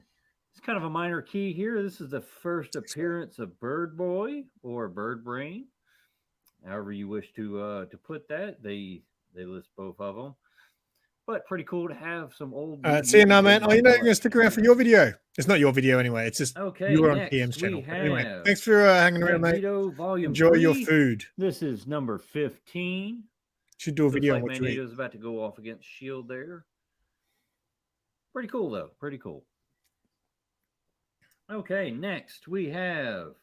it's kind of a minor key here. This is the first appearance of Bird Boy or Bird Brain. However you wish to put that. They list both of them. But pretty cool to have some old. See you now, man. mutants Oh, in you know, my you're going to stick around for your video. It's not your video anyway. It's just Okay, you were on next PM's we channel. But anyway, have thanks for hanging around, mate. Magneto Volume Enjoy your 3. food. This is number 15. Should do a Looks video like on what you eat. Magneto's about to go off against S.H.I.E.L.D. there. Pretty cool, though. Pretty cool. Okay, next we have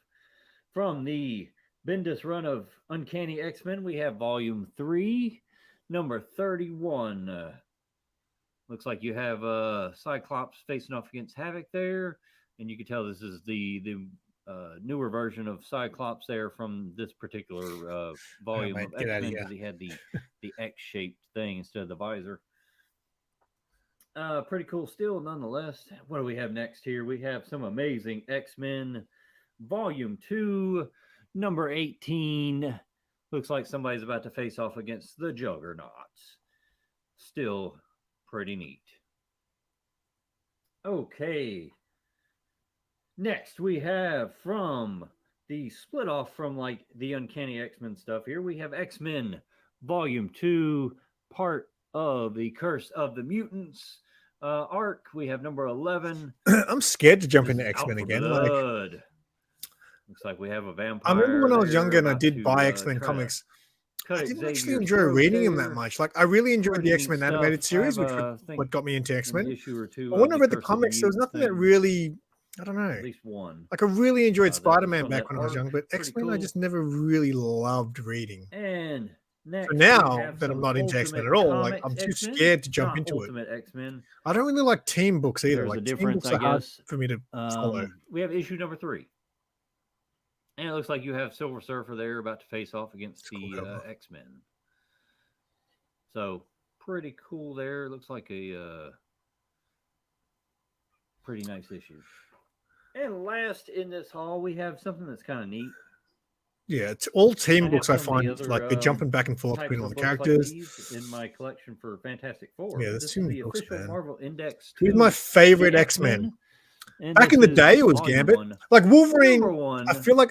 from the Bendis run of Uncanny X-Men, we have Volume 3, number 31. Looks like you have Cyclops facing off against Havoc there, and you can tell this is the newer version of Cyclops there from this particular volume mate, of get outta X-Men, here. because he had the X-shaped thing instead of the visor. Pretty cool still, nonetheless. What do we have next here? We have some amazing X-Men Volume 2, number 18. Looks like somebody's about to face off against the Juggernaut. Still pretty neat. Okay. Next, we have from the split off from like the Uncanny X-Men stuff here. We have X-Men Volume 2, part of the Curse of the Mutants arc. We have number 11. I'm scared to jump This into is X-Men Out for again. Blood. Like, Looks like we have a vampire. I remember when I was there younger and I about did to, buy X-Men try to comics. cut I didn't actually Xavier's enjoy throat reading them there. that much. Like, I really enjoyed Pretty the neat X-Men stuff. animated series, I which have, was think what got me into an X-Men. issue or two But of when I the read the Curse of the comics, there was Mutant nothing that thing. really, I don't know. At least one. Like, I really enjoyed That Spider-Man from back that when I was arc. young, but Pretty X-Men I cool. just never really loved reading. And next, So we now have that I'm some not into X-Men Ultimate at all, like, Comics I'm too X-Men, scared to jump not into it. Ultimate X-Men. I don't really like team books either. There's a Like, team difference, books I are hard guess. for me to follow. We have issue number 3. And it looks like you have Silver Surfer there about to face off against the X-Men. So, pretty cool there. Looks like a pretty nice issue. And last in this haul, we have something that's kind of neat. Yeah, it's all team have books I some of the find, other, like, they're jumping back and forth types between all of the books like characters. these in my collection for Fantastic Four. Yeah, there's This too is many the books, official man. Marvel Index Who's 2, my favorite the X-Men? and Back this in the is day, it was volume Gambit. 1. Like, Wolverine, Number 1, I feel like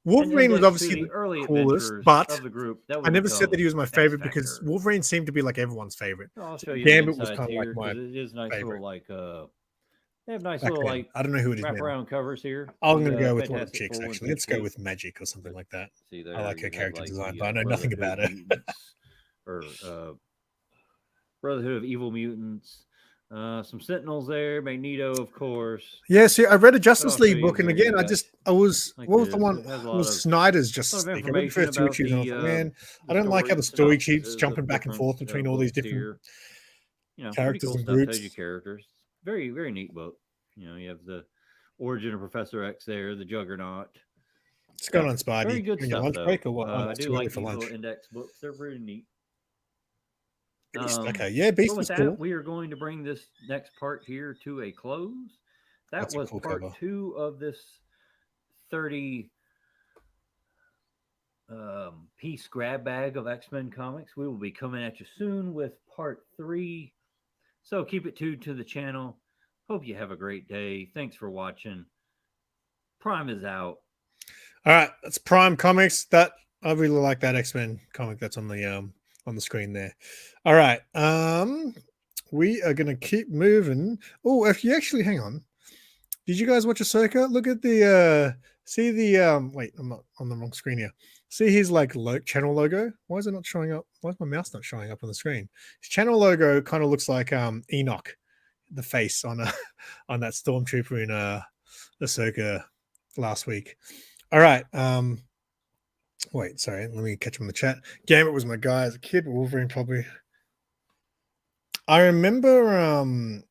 Wolverine was index to obviously the early the coolest, adventures but of the group that I would never said that he was my become favorite X because Factor. Wolverine seemed to be like everyone's favorite. I'll show you Gambit the was insides kind of like here my because it is nice favorite. little like they have nice back little then. like I don't know who it is now. wraparound covers here. I'm The, going to go with one of the Fantastic chicks, Four actually. and Let's go Kate. with Magic or something like that. See I there, like her you have, character like, design, the, but I know nothing Brotherhood about her. Mutants, or Brotherhood of Evil Mutants. Some Sentinels there, Magneto, of course. Yeah, see, I read a But Justice I'll show League you book, and here. again, You I got was like what was the this. one? It has a It lot was of Snyder's Justice League. I read the information first two about issues, and I was like, man, I the don't like how the story keeps synopsises jumping of back and different forth between all these books different here. You know, pretty characters cool and stuff. groups. Tells you characters. Very, very neat book. You know, you have the origin of Professor X there, the Juggernaut. What's going on, Spidey? Very good On your stuff, lunch though. break or what? Oh, I it's do too early like for these lunch. little index books. They're pretty neat. Beast. Okay, yeah, Beast But with is that, cool. we are going to bring this next part here to a close. That That's a was cool part cover. 2 of this 30 piece grab bag of X-Men comics. We will be coming at you soon with part 3. So keep it tuned to the channel. Hope you have a great day. Thanks for watching. Prime is out. All right, that's Prime Comics. That I really like that X-Men comic that's on the screen there. All right, we are gonna keep moving. Oh, if you actually hang on, did you guys watch Ahsoka? Look at the see the wait, I'm not on the wrong screen here. See his like channel logo. Why is it not showing up? Why is my mouse not showing up on the screen? His channel logo kind of looks like Enoch, the face on on that stormtrooper in Ahsoka last week. All right. Wait, sorry. Let me catch him in the chat. Gambit was my guy as a kid, but Wolverine probably. I remember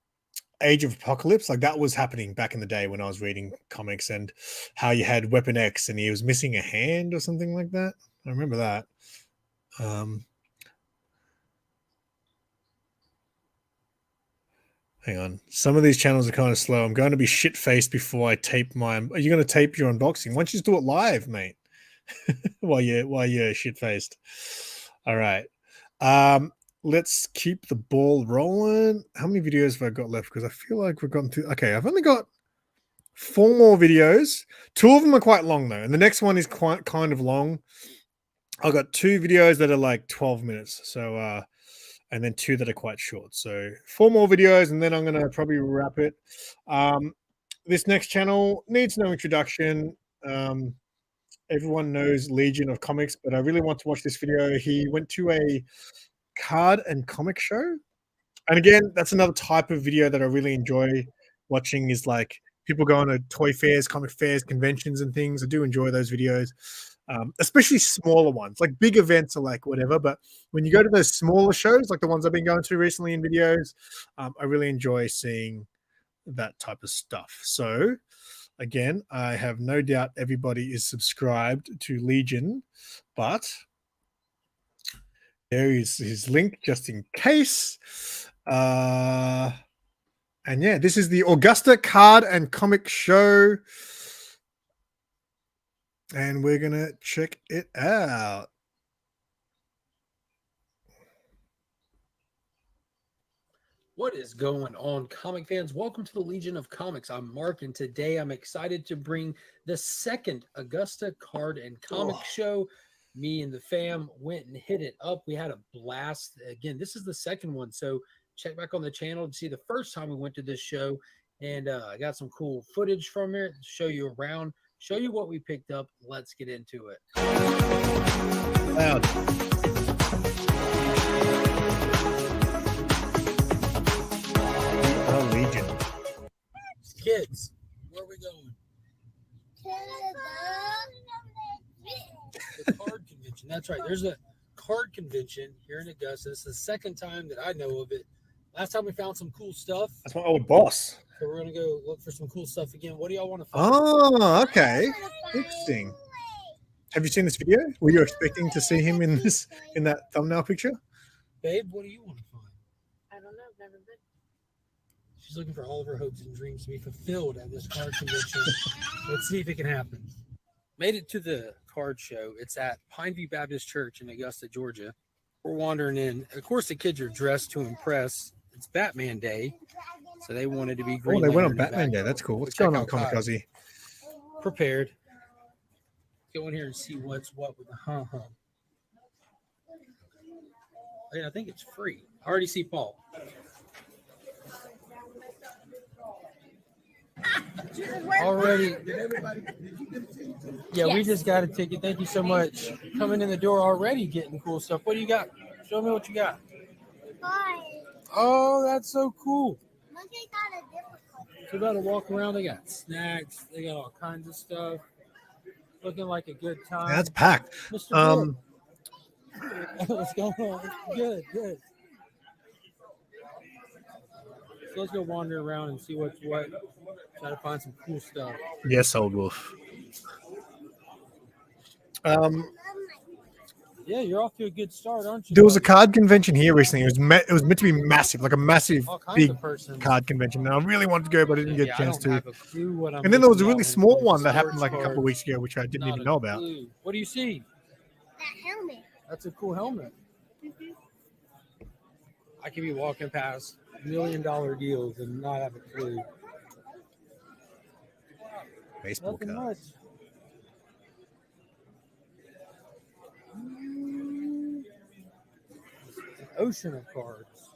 Age of Apocalypse, like that was happening back in the day when I was reading comics, and how you had Weapon X and he was missing a hand or something like that. I remember that. Hang on. Some of these channels are kind of slow. I'm going to be shit-faced before I tape my... Are you going to tape your unboxing? Why don't you just do it live, mate? while you're shit-faced. All right. Let's keep the ball rolling. How many videos have I got left? Because I feel like we've gotten through... Okay, I've only got 4 more videos. 2 of them are quite long, though. And the next one is quite kind of long. I've got 2 videos that are like 12 minutes. So... and then 2 that are quite short. So 4 more videos, and then I'm going to probably wrap it. This next channel needs no introduction. Everyone knows Legion of Comics, but I really want to watch this video. He went to a card and comic show. And again, that's another type of video that I really enjoy watching, is like people going to toy fairs, comic fairs, conventions and things. I do enjoy those videos. Especially smaller ones. Like big events are like whatever, but when you go to those smaller shows, like the ones I've been going to recently in videos, I really enjoy seeing that type of stuff. So again, I have no doubt everybody is subscribed to Legion, but there is his link just in case. And yeah, this is the Augusta Card and Comic Show. And we're going to check it out. What is going on, comic fans? Welcome to the Legion of Comics. I'm Mark, and today I'm excited to bring the second Augusta Card and Comic Show. Me and the fam went and hit it up. We had a blast. Again, this is the second one, so check back on the channel to see the first time we went to this show. And I got some cool footage from it, show you around, show you what we picked up. Let's get into it. Loud. Legion. Kids, where are we going? The card convention. That's right. There's a card convention here in Augusta. It's the second time that I know of it. Last time we found some cool stuff. That's my old boss. So we're gonna go look for some cool stuff again. What do y'all want to find? Oh, okay. Interesting. Have you seen this video? Were you expecting to see him in that thumbnail picture? Babe, what do you want to find? I don't know. I've never been. She's looking for all of her hopes and dreams to be fulfilled at this card convention. Let's see if it can happen. Made it to the card show. It's at Pineview Baptist Church in Augusta, Georgia. We're wandering in. Of course, the kids are dressed to impress. It's Batman Day, so they wanted to be Green. Oh, they went on Lantern in the Batman Day. background. That's cool. What's Check going on, out Comic Kyle. Ozzy? Prepared. Go in here and see what's what with the hum. Hey, I think it's free. I already see Paul. Already. Yeah, we just got a ticket. Thank you so much. Coming in the door already getting cool stuff. What do you got? Show me what you got. Hi. Oh, that's so cool. So about to walk around. They got snacks. They got all kinds of stuff. Looking like a good time. Yeah, that's packed. Mr. Bill. What's going on? Good, good. So let's go wander around and see what's what. Try to find some cool stuff. Yes, Old Wolf. Yeah, you're off to a good start, aren't you? There was a card convention here recently. It was meant to be massive, like a massive, All kinds big of persons. card convention. And I really wanted to go, but I didn't get Yeah, a I chance don't to. have a clue what I'm And then there was a looking really at when it small comes to one that happened sports like a couple of cards. weeks ago, which I didn't Not even a know about. clue. What do you see? That helmet. That's a cool helmet. I could be walking past $1 million deals and not have a clue. Baseball Nothing card. much. An ocean of cards.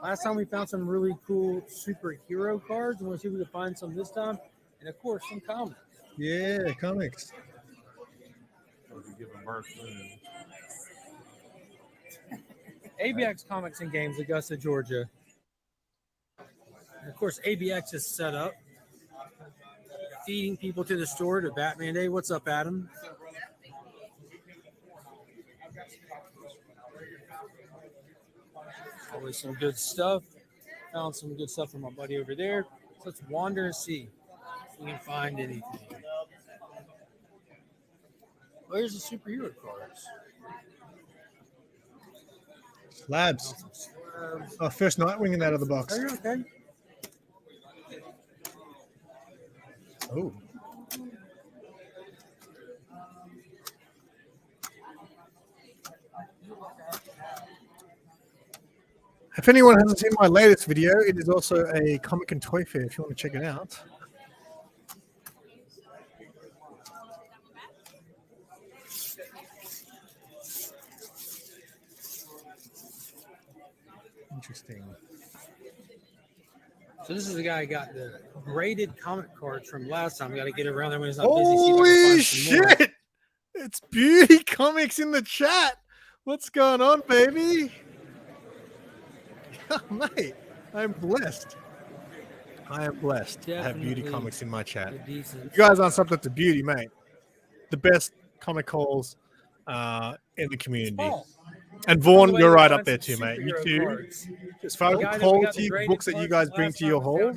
Last time we found some really cool superhero cards. I want to see if we can find some this time. And of course, some comics. Yeah, comics. ABX Comics and Games, Augusta, Georgia. And of course, ABX is set up, feeding people to the store to Batman Day. What's up, Adam? Always some good stuff. Found some good stuff from my buddy over there. So let's wander and see if we can find anything. Well, here's the superhero cards. Slabs. Oh, first Nightwing out of the box. Are you okay? Oh. If anyone hasn't seen my latest video, it is also a comic and toy fair if you want to check it out. Interesting. So this is the guy who got the graded comic cards from last time. We got to get around there when he's not busy. Holy shit! It's Beauty Comics in the chat. What's going on, baby? Oh, mate, I'm blessed. I am blessed to have Beauty Definitely Comics in my chat. a decent- You guys aren't something to Beauty, mate. The best comic calls in the community. And Vaughn, you're right up there too, mate. You too. As far as the quality books that you guys bring to your hall,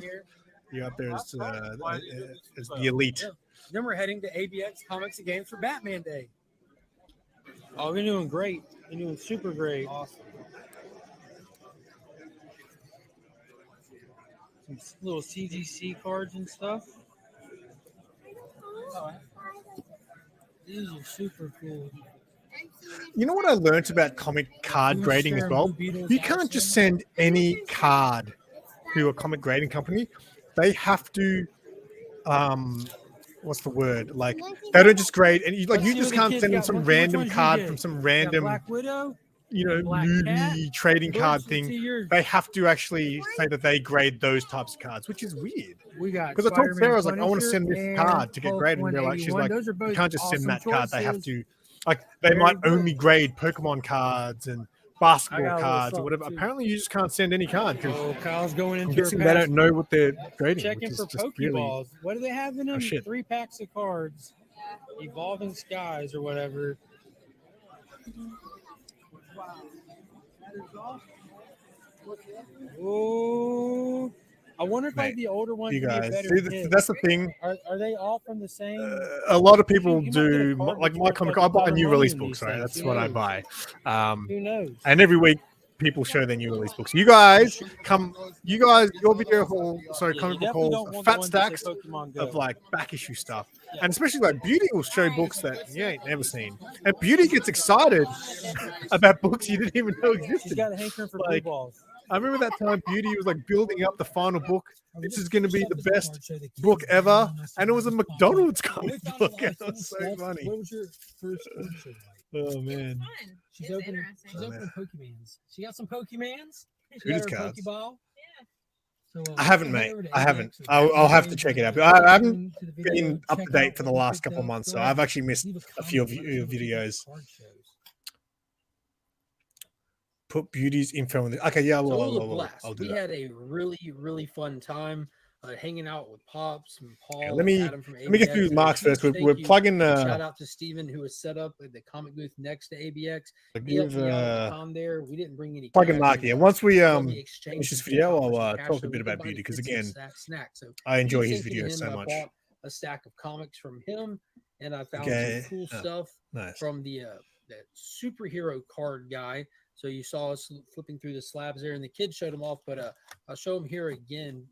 you're up there as the elite. Then we're heading to ABX Comics and Games for Batman Day. Oh, we're doing great. We're doing super great. Awesome. Some little CGC cards and stuff. These are super cool. You know what I learned about comic card grading as well? You can't just send any card to a comic grading company. They have to, what's the word? Like, they don't just grade, and you just can't send them some random card from some random, Black Widow, newbie trading card thing. They have to actually say that they grade those types of cards, which is weird. We got Because I told Spider-Man Sarah, I was like, I want to Punisher send this and card to get Hulk graded, and they're like, she's 181. like, Those are both you can't just send awesome that card. They have choices. to, like, they might Very only grade Pokemon cards and basketball I got a little cards or something, whatever. too. Apparently, you just can't send any card. Oh, Kyle's going I'm into her guessing they pack. don't know what they're grading. Checking which for is just really, Pokeballs. What do they have in them? shit. 3 packs of cards. Evolving Skies or whatever. Oh, I wonder if like Mate, the older ones you would be a guys, better see, hit. that's the thing. Are they all from the same? A lot of people You might get a do, card like that's my worth comic. like I buy $1 new million release in books, these right? things. That's Who what I knows? buy. Who knows? And every week, people show their new release books. You guys come. You guys, your video haul, sorry, Yeah, comic you book definitely hauls, don't are want the fat ones that say stacks Pokemon Go. of like back issue stuff, and especially like Beauty will show books that you ain't never seen, and Beauty gets excited about books you didn't even know existed. She's got a hankering for Like, blue balls. I remember that time Beauty was like building up the final book. This is going to be the best book ever, and it was a McDonald's comic book. It was so funny. What was your first picture like? Oh man, She's opening Pokemans. She got some Pokemans. She Who got does her cards? Pokeball. So, I haven't, head mate. over to I haven't. ABX I'll have to check it out. But I haven't to the video, been up to check date out for the what we last picked couple of up. months, Go so ahead I've actually and missed leave a few of comment. your videos. Card shows. put Beauty's info in the. Okay, yeah, So well, it was a I'll blast. do We that. had a really fun time hanging out with Pops and Paul let and me Adam from ABX. let me get through And a Mark's first. huge We're thank you plugging. shout out to Steven who was set up at the comic booth next to ABX. He helped me out at the con there. We didn't bring any plugging cash. Mark We, here. Once we let me finish exchange this some video, $4 I'll for cash talk so a we bit could about buy the Beauty because kids some again, snacks. So I enjoy huge his thank you to videos him, so and I much. bought a stack of comics from him, and I found Okay. some cool Oh, stuff nice. from the superhero card guy. So you saw us flipping through the slabs there, and the kids showed them off. But I'll show them here again.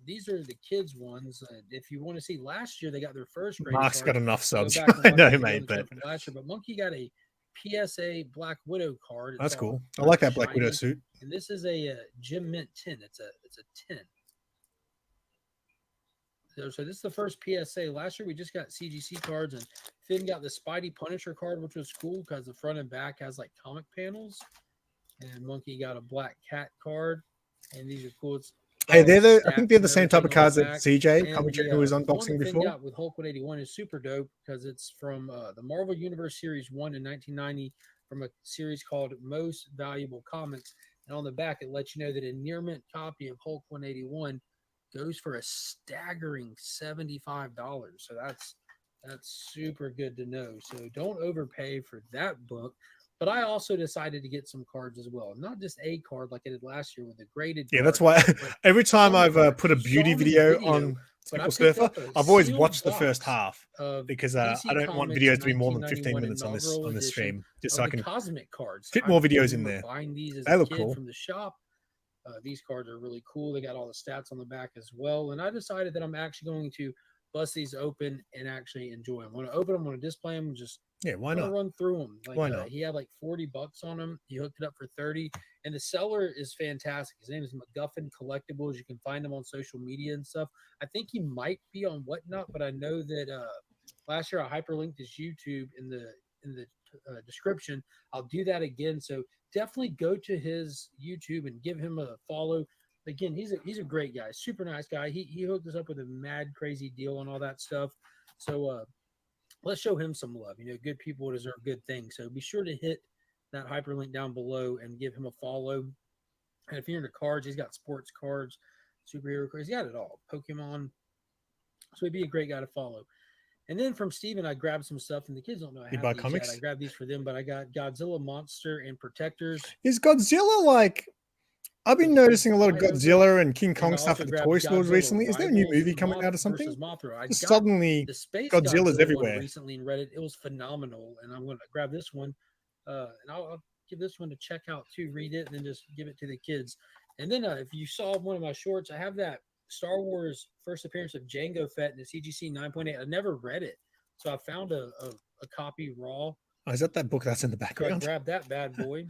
These are the kids ones. If you want to see, last year they got their first grade. Mark's got enough subs. Go back and I watch know, the video mate, and stuff but from last year. But Monkey got a PSA Black Widow card. that's It's cool. all I like that Black shiny. Widow suit. And this is a Gem Mint 10. It's a 10. So this is the first PSA. Last year we just got CGC cards, and Finn got the Spidey Punisher card, which was cool because the front and back has like comic panels. And Monkey got a Black Cat card, and these are cool. It's Hey, all I think stats they're the and same type of everything on cards the that back. CJ And Comic who was the one unboxing that Finn before. got with Hulk 181 is super dope because it's from the Marvel Universe Series 1 in 1990 from a series called Most Valuable Comics. And on the back, it lets you know that a near mint copy of Hulk 181 goes for a staggering $75. So that's super good to know. So don't overpay for that book. But I also decided to get some cards as well, not just a card like I did last year with a graded. Yeah, card, that's why every time some I've cards. put a You saw beauty them in the video video, on but I Simple picked Surfer, up a I've always sealed watched the first box half of because DC I don't want Comics videos to be more than 15 1991 minutes on this inaugural edition stream, just of so I the can Cosmic cards. fit I more videos in remember there. buying these as They a look kid cool. from the shop. These cards are really cool. They got all the stats on the back as well. And I decided that I'm actually going to bust these open and actually enjoy them. When I open them, I'm going to display them. Just why not? Run through them. Like, Why not? He had like $40 on them. He hooked it up for 30. And the seller is fantastic. His name is McGuffin Collectibles. You can find him on social media and stuff. I think he might be on Whatnot, but I know that last year I hyperlinked his YouTube in the description. I'll do that again. So definitely go to his YouTube and give him a follow. Again, he's a great guy, super nice guy. He hooked us up with a mad crazy deal and all that stuff. So let's show him some love. You know, good people deserve good things. So be sure to hit that hyperlink down below and give him a follow. And if you're into cards, he's got sports cards, superhero cards, he's got it all. Pokemon. So he'd be a great guy to follow. And then from Steven, I grabbed some stuff, and the kids don't know I You have buy these comics? yet. I grabbed these for them, but I got Godzilla Monster and Protectors. Is Godzilla like? I've been noticing a lot of Godzilla and King Kong And I stuff also at the grabbed toy stores Godzilla recently. Is there a new Rivals movie coming out or something? versus Mothra. I Just got suddenly the Space Godzilla's Godzilla everywhere. one recently and read it. It was phenomenal, and I'm going to grab this one, and I'll give this one to check out too. Read it, and then just give it to the kids. And then if you saw one of my shorts, I have that Star Wars first appearance of Jango Fett in the CGC 9.8. I never read it, so I found a copy raw. Oh, is that book that's in the So I background? grabbed that bad boy.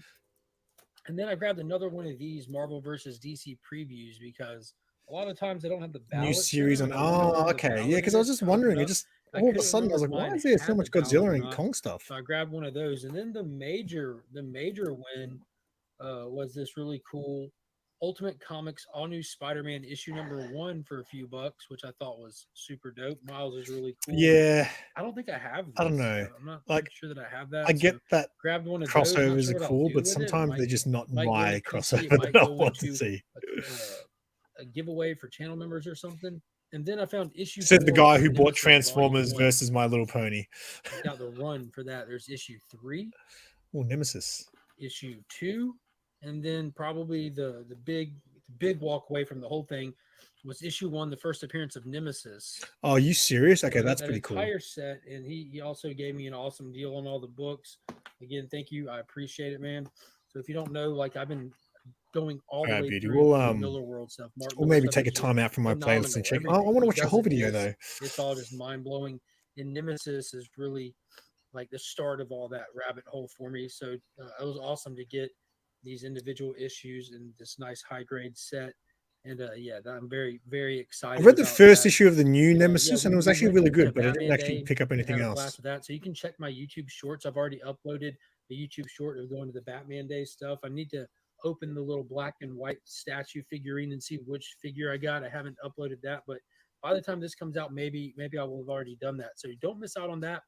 And then I grabbed another one of these Marvel versus DC previews because a lot of times they don't have the ballot. New series on. center, and I wonder Oh, where the okay, ballot yeah. Because I was is. just I looked wondering. it It up. just I all of a couldn't sudden I was remember like, if why mine is there so had much the ballot Godzilla or and not. Kong stuff? So I grabbed one of those, and then the major win was this really cool Ultimate Comics All New Spider-Man issue #1 for a few bucks, which I thought was super dope. Miles is really cool. Yeah. I don't think I have this. I don't know. I'm not Like, sure that I have that. I get So that grabbed one of those. Not crossovers sure are what I'll cool, do but with it. It sometimes might- they're just not might go my to PC. It crossover might that I go want to into see. a giveaway for channel members or something. And then I found issue. Said the 4 guy of who bought Nemesis Volume Transformers 1. versus My Little Pony. Got the run for that. There's issue 3, Oh, Nemesis. issue 2, and then probably the big walk away from the whole thing was issue 1, the first appearance of Nemesis. Oh, are you serious? Okay, So that's that pretty cool. entire set, and he also gave me an awesome deal on all the books. Again, thank you. I appreciate it, man. So if you don't know, like I've been going all the Alright, way Beauty. through We'll the Miller World stuff. Mark we'll Miller maybe stuff take a is just time out from my playlist and phenomenal. check. I Everything want to he watch the does whole in video this, though. It's all just mind blowing. And Nemesis is really like the start of all that rabbit hole for me. So it was awesome to get these individual issues in this nice high grade set. And yeah, I'm very, very excited. I read the about first that. issue of the new Yeah, Nemesis, and it was we actually went really to good, but I didn't Batman actually Day pick up and anything had a else. blast with that. So you can check my YouTube shorts. I've already uploaded the YouTube short of going to the Batman Day stuff. I need to open the little black and white statue figurine and see which figure I got. I haven't uploaded that, but by the time this comes out, maybe I will have already done that. So don't miss out on that.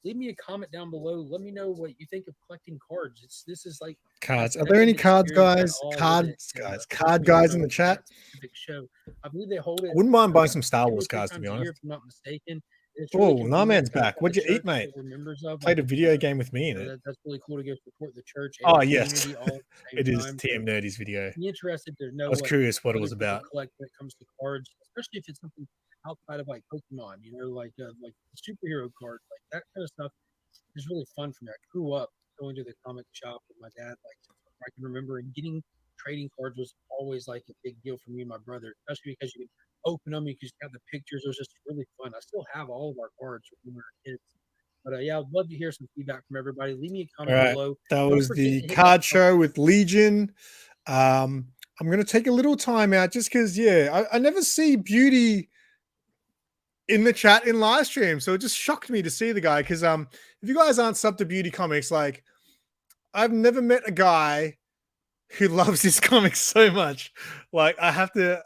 leave me a comment down below. Let me know what you think of collecting cards. This is like Cards. my Are there any second cards, experience at guys? all with Cards, it, and guys. first Card being guys part in the of chat. that specific show. I believe they hold I it. wouldn't mind buying some Star 2 or Wars 3 cards, to be times a year, honest. if I'm not mistaken. It's Oh, really convenient Narman's because back. the What'd you eat, church mate? that we're members of, Played a like, video game with me in so it. that's really cool to go support the church and Oh, the yes. community all at the It same is time. TM Nerdy's video. Be interested to I know was what curious what it other was people about. collect when it comes to cards, especially if it's something outside of like Pokemon, like superhero cards, like that kind of stuff is really fun for me. I grew up going to the comic shop with my dad, like I can remember, and getting trading cards was always like a big deal for me and my brother, especially because you could open them, you could have the pictures. It was just really fun. I still have all of our cards from when we were kids. But yeah, I'd love to hear some feedback from everybody. Leave me a All comment right. below. That Don't was forget the to hit card that show with Legion. I'm going to take a little time out just because, I never see Beauty in the chat in live stream. So it just shocked me to see the guy because if you guys aren't subbed to Beauty Comics, like I've never met a guy who loves his comics so much. Like I have to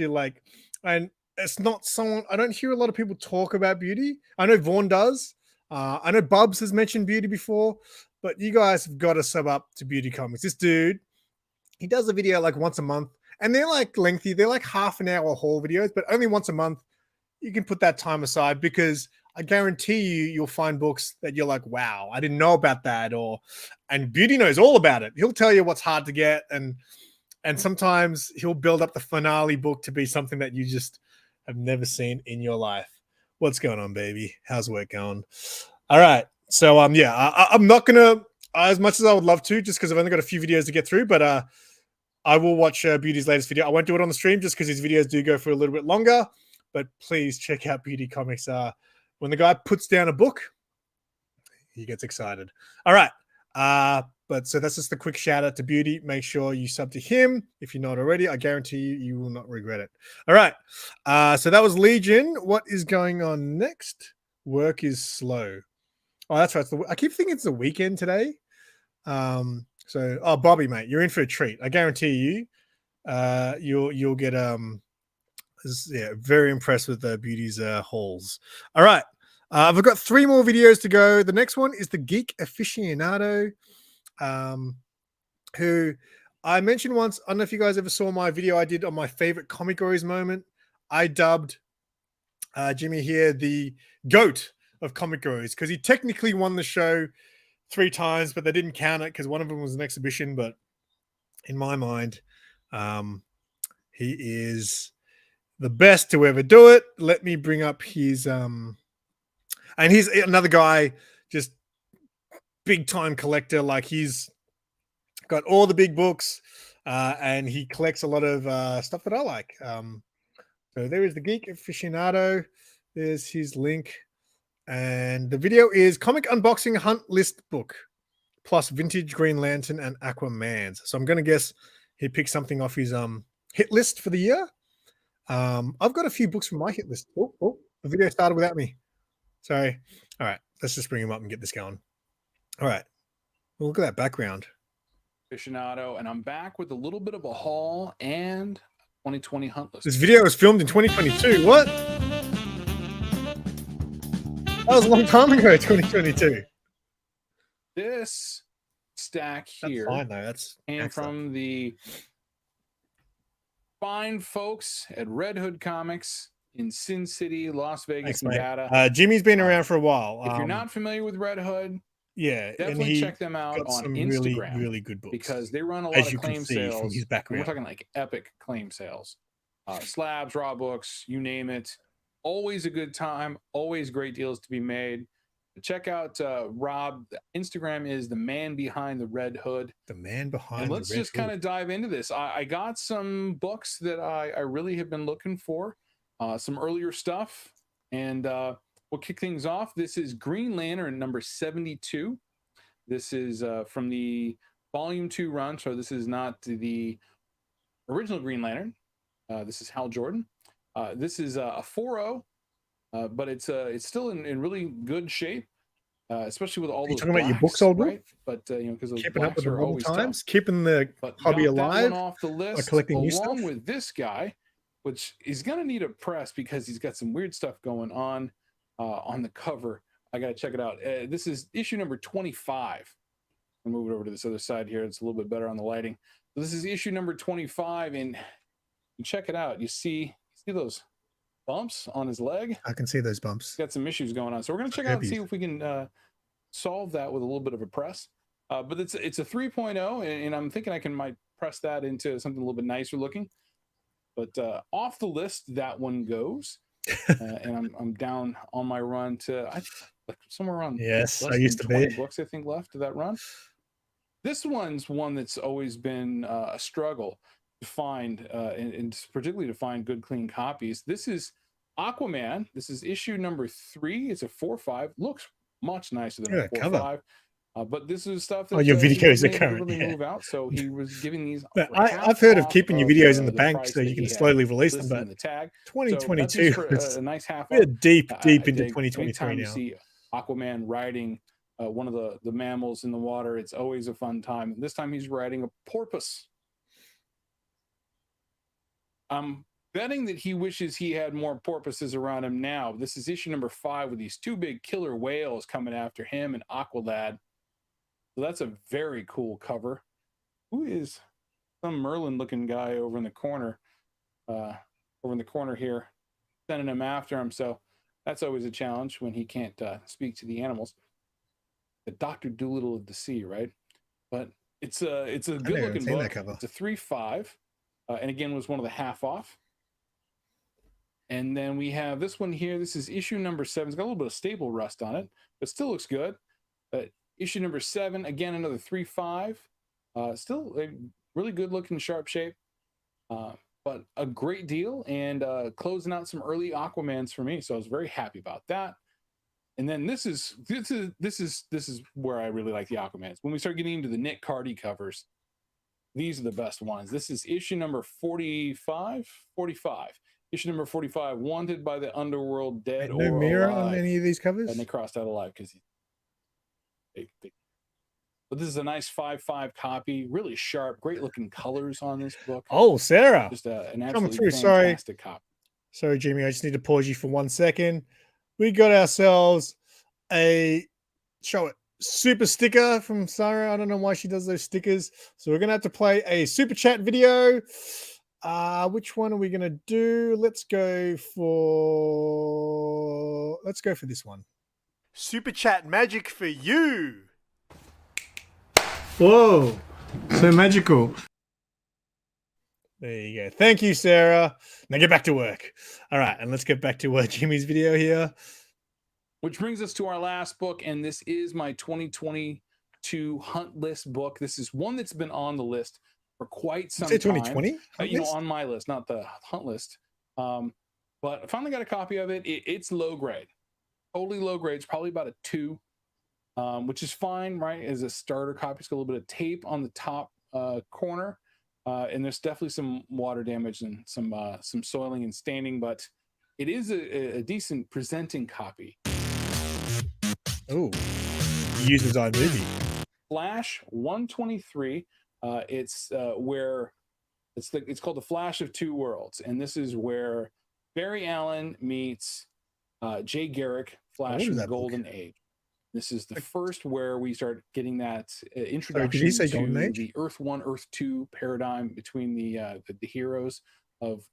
like, and it's not someone, I don't hear a lot of people talk about Beauty. I know Vaughn does. I know Bubs has mentioned Beauty before, but you guys have got to sub up to Beauty Comics. This dude, he does a video like once a month and they're like lengthy. They're like half an hour haul videos, but only once a month. You can put that time aside because I guarantee you'll find books that you're like, wow, I didn't know about that. And Beauty knows all about it. He'll tell you what's hard to get. And sometimes he'll build up the finale book to be something that you just have never seen in your life. What's going on, baby? How's work going? All right. So, I'm not going to, as much as I would love to, just because I've only got a few videos to get through, but I will watch Beauty's latest video. I won't do it on the stream just because his videos do go for a little bit longer. But please check out Beauty Comics. When the guy puts down a book, he gets excited. All right. But so that's just a quick shout out to Beauty. Make sure you sub to him. If you're not already, I guarantee you will not regret it. All right. So that was Legion. What is going on next? Work is slow. Oh, that's right. I keep thinking it's the weekend today. Bobby, mate, you're in for a treat. I guarantee you, you'll get very impressed with Beauty's hauls. All right. I've got 3 more videos to go. The next one is the Geek Aficionado, who I mentioned once. I don't know if you guys ever saw my video I did on my favorite comic stories moment. I dubbed Jimmy here the GOAT of comic stories because he technically won the show 3 times, but they didn't count it because one of them was an exhibition. But in my mind, he is the best to ever do it. Let me bring up his and he's another guy, just big time collector. Like he's got all the big books and he collects a lot of stuff that I like. So there is the Geek Aficionado. There's his link. And the video is Comic Unboxing Hunt List Book plus Vintage Green Lantern and Aquaman's. So I'm going to guess he picked something off his hit list for the year. I've got a few books from my hit list. Oh, the video started without me. Sorry. All right. Let's just bring him up and get this going. All right. Well, look at that background. Aficionado, and I'm back with a little bit of a haul and 2020 hunt list. This video was filmed in 2022. What? That was a long time ago, 2022. This stack here That's fine, though. That's came from the fine folks at Red Hood Comics in Sin City, Las Vegas, Thanks, Nevada. Jimmy's been around for a while. If you're not familiar with Red Hood, definitely check them out on Instagram. Really good books because they run a lot of claim sales. From his background. We're talking like epic claim sales, slabs, raw books, you name it. Always a good time. Always great deals to be made. Check out Rob. Instagram is the man behind the Red Hood. The man behind. And let's just kind of dive into this. I got some books that I really have been looking for. Some earlier stuff, and we'll kick things off. This is Green Lantern number 72. This is from the Volume 2 run, so this is not the original Green Lantern. This is Hal Jordan. This is a 4.0, but it's still in really good shape, especially with all those. Talking about your blacks, books, old boy? right? But because those Keeping up with the are modern always times, tough. keeping the But hobby got that alive. one off the list, collecting new along stuff. with this guy, which he's gonna need a press because he's got some weird stuff going on the cover. I got to check it out. This is issue number 25. I'll move it over to this other side here. It's a little bit better on the lighting. So this is issue number 25, and you check it out. You see those bumps on his leg? I can see those bumps. Got some issues going on. So we're going to check out and see if we can solve that with a little bit of a press. But it's a 3.0, and I'm thinking I might press that into something a little bit nicer looking. But off the list, that one goes. And I'm down on my run to like somewhere around yes, less I used than to 20 be. books I think left to that run. This one's one that's always been a struggle to find, and particularly to find good clean copies. This is Aquaman. This is issue number 3. It's a 4.5. Looks much nicer than a 4.5. But this is stuff that your videos are current. Really move out. So he was giving these. I've heard of keeping your videos in the bank so you can slowly release them. But the tag. 2022, so a nice half. We're deep into dig 2023 anytime now. You see Aquaman riding one of the mammals in the water. It's always a fun time. And this time he's riding a porpoise. I'm betting that he wishes he had more porpoises around him now. This is issue number 5 with these 2 big killer whales coming after him and Aqualad. So that's a very cool cover. Who is some Merlin looking guy over in the corner? Here, sending him after him. So that's always a challenge when he can't speak to the animals. The Dr. Dolittle of the Sea, right? But it's a good looking book. It's a 3.5, and again was one of the half off. And then we have this one here. This is issue number 7. It's got a little bit of staple rust on it, but still looks good. Issue number 7, again, another 3.5. Still a really good looking sharp shape, but a great deal, and closing out some early Aquamans for me. So I was very happy about that. And then this is where I really like the Aquamans. When we start getting into the Nick Cardy covers, these are the best ones. This is issue number 45. Issue number 45, Wanted by the Underworld, Dead or No mirror Alive. on any of these covers? And they crossed out alive because but this is a nice 5.5 copy, really sharp, great looking colors on this book. Oh, Sarah. Just an Coming absolutely through. fantastic copy. Sorry, Jimmy. I just need to pause you for 1 second. We got ourselves a super sticker from Sarah. I don't know why she does those stickers. So we're going to have to play a super chat video. Which one are we going to do? Let's go for this one. Super chat magic for you. Whoa, so magical. There you go. Thank you, Sarah. Now get back to work. All right, and let's get back to Jimmy's video here. Which brings us to our last book, and this is my 2022 hunt list book. This is one that's been on the list for quite some time. 2020? On my list, not the hunt list. But I finally got a copy of it. It's low grade, totally low grade. It's probably about a 2. Which is fine, right? As a starter copy, it's got a little bit of tape on the top corner, and there's definitely some water damage and some soiling and staining, but it is a decent presenting copy. Oh, uses iMovie. Flash 123. It's called the Flash of Two Worlds, and this is where Barry Allen meets Jay Garrick, Flash of the Golden Age. This is the first where we start getting that introduction to the Earth 1, Earth 2 paradigm between the heroes of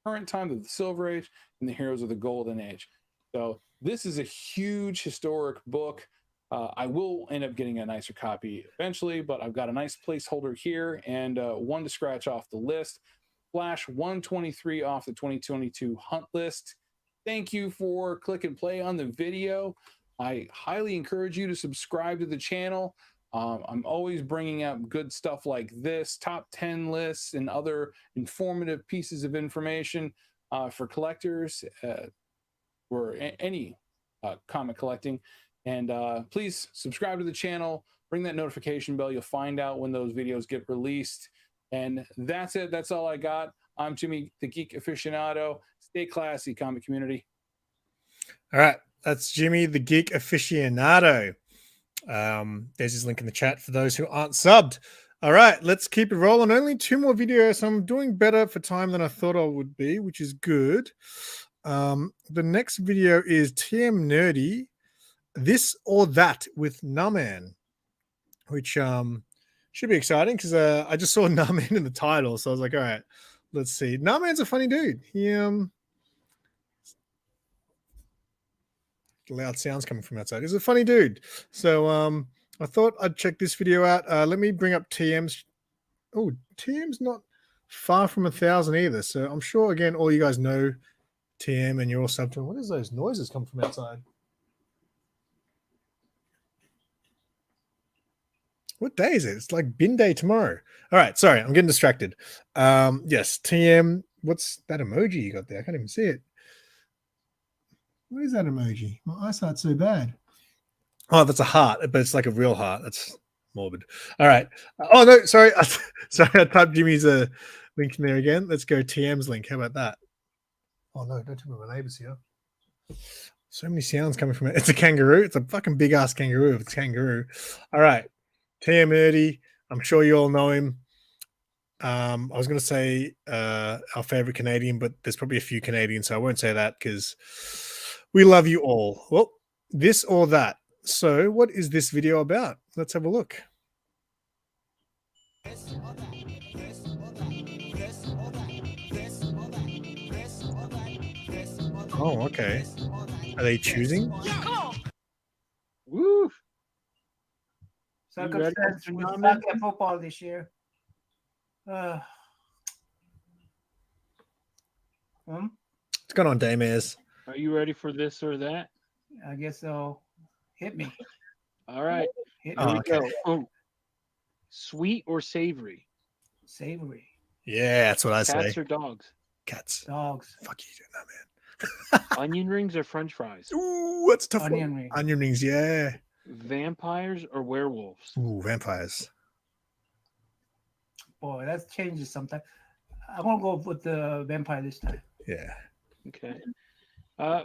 current time, of the Silver Age, and the heroes of the Golden Age. So this is a huge historic book. I will end up getting a nicer copy eventually, but I've got a nice placeholder here and one to scratch off the list. Flash 123 off the 2022 hunt list. Thank you for click and play on the video. I highly encourage you to subscribe to the channel. I'm always bringing up good stuff like this, top 10 lists and other informative pieces of information for collectors or any comic collecting. And please subscribe to the channel, ring that notification bell. You'll find out when those videos get released. And that's it. That's all I got. I'm Jimmy, the Geek Aficionado. Stay classy, comic community. All right. That's Jimmy, the Geek Aficionado. There's his link in the chat for those who aren't subbed. All right, let's keep it rolling. Only 2 more videos. I'm doing better for time than I thought I would be, which is good. The next video is TM Nerdy This or That with Naman, which should be exciting because I just saw Naman in the title, so I was like, all right, let's see. Naman's a funny dude. He loud sounds coming from outside. He's a funny dude. So I thought I'd check this video out. Let me bring up TM's. Oh, TM's not far from 1,000 either. So I'm sure again all you guys know TM and you're all subbed to him. What is those noises come from outside? What day is it? It's like bin day tomorrow. All right, sorry, I'm getting distracted. Yes, TM. What's that emoji you got there? I can't even see it. What is that emoji? My eyesight's so bad. Oh, that's a heart, but it's like a real heart. That's morbid. All right. Oh no, sorry. Sorry, I typed Jimmy's link in there again. Let's go TM's link. How about that? Oh no, don't tell me my neighbors here. So many sounds coming from it. It's a kangaroo. It's a fucking big ass kangaroo. It's a kangaroo. All right. TM Erdy. I'm sure you all know him. I was going to say our favorite Canadian, but there's probably a few Canadians, so I won't say that because we love you all. Well, this or that. So what is this video about? Let's have a look. Oh, okay. Are they choosing? Woo! Circumstance with soccer football this year. What's going on, Daymairs? Are you ready for this or that? I guess so. Hit me. All right. Hit Here me. we go. Oh. Sweet or savory? Savory. Yeah, that's what I say. Cats or dogs? Cats. Dogs. Fuck you, man. Onion rings or French fries? Ooh, what's tough? Onion rings. Onion rings, yeah. Vampires or werewolves? Ooh, vampires. Boy, that changes sometimes. I'm gonna go with the vampire this time. Yeah. Okay.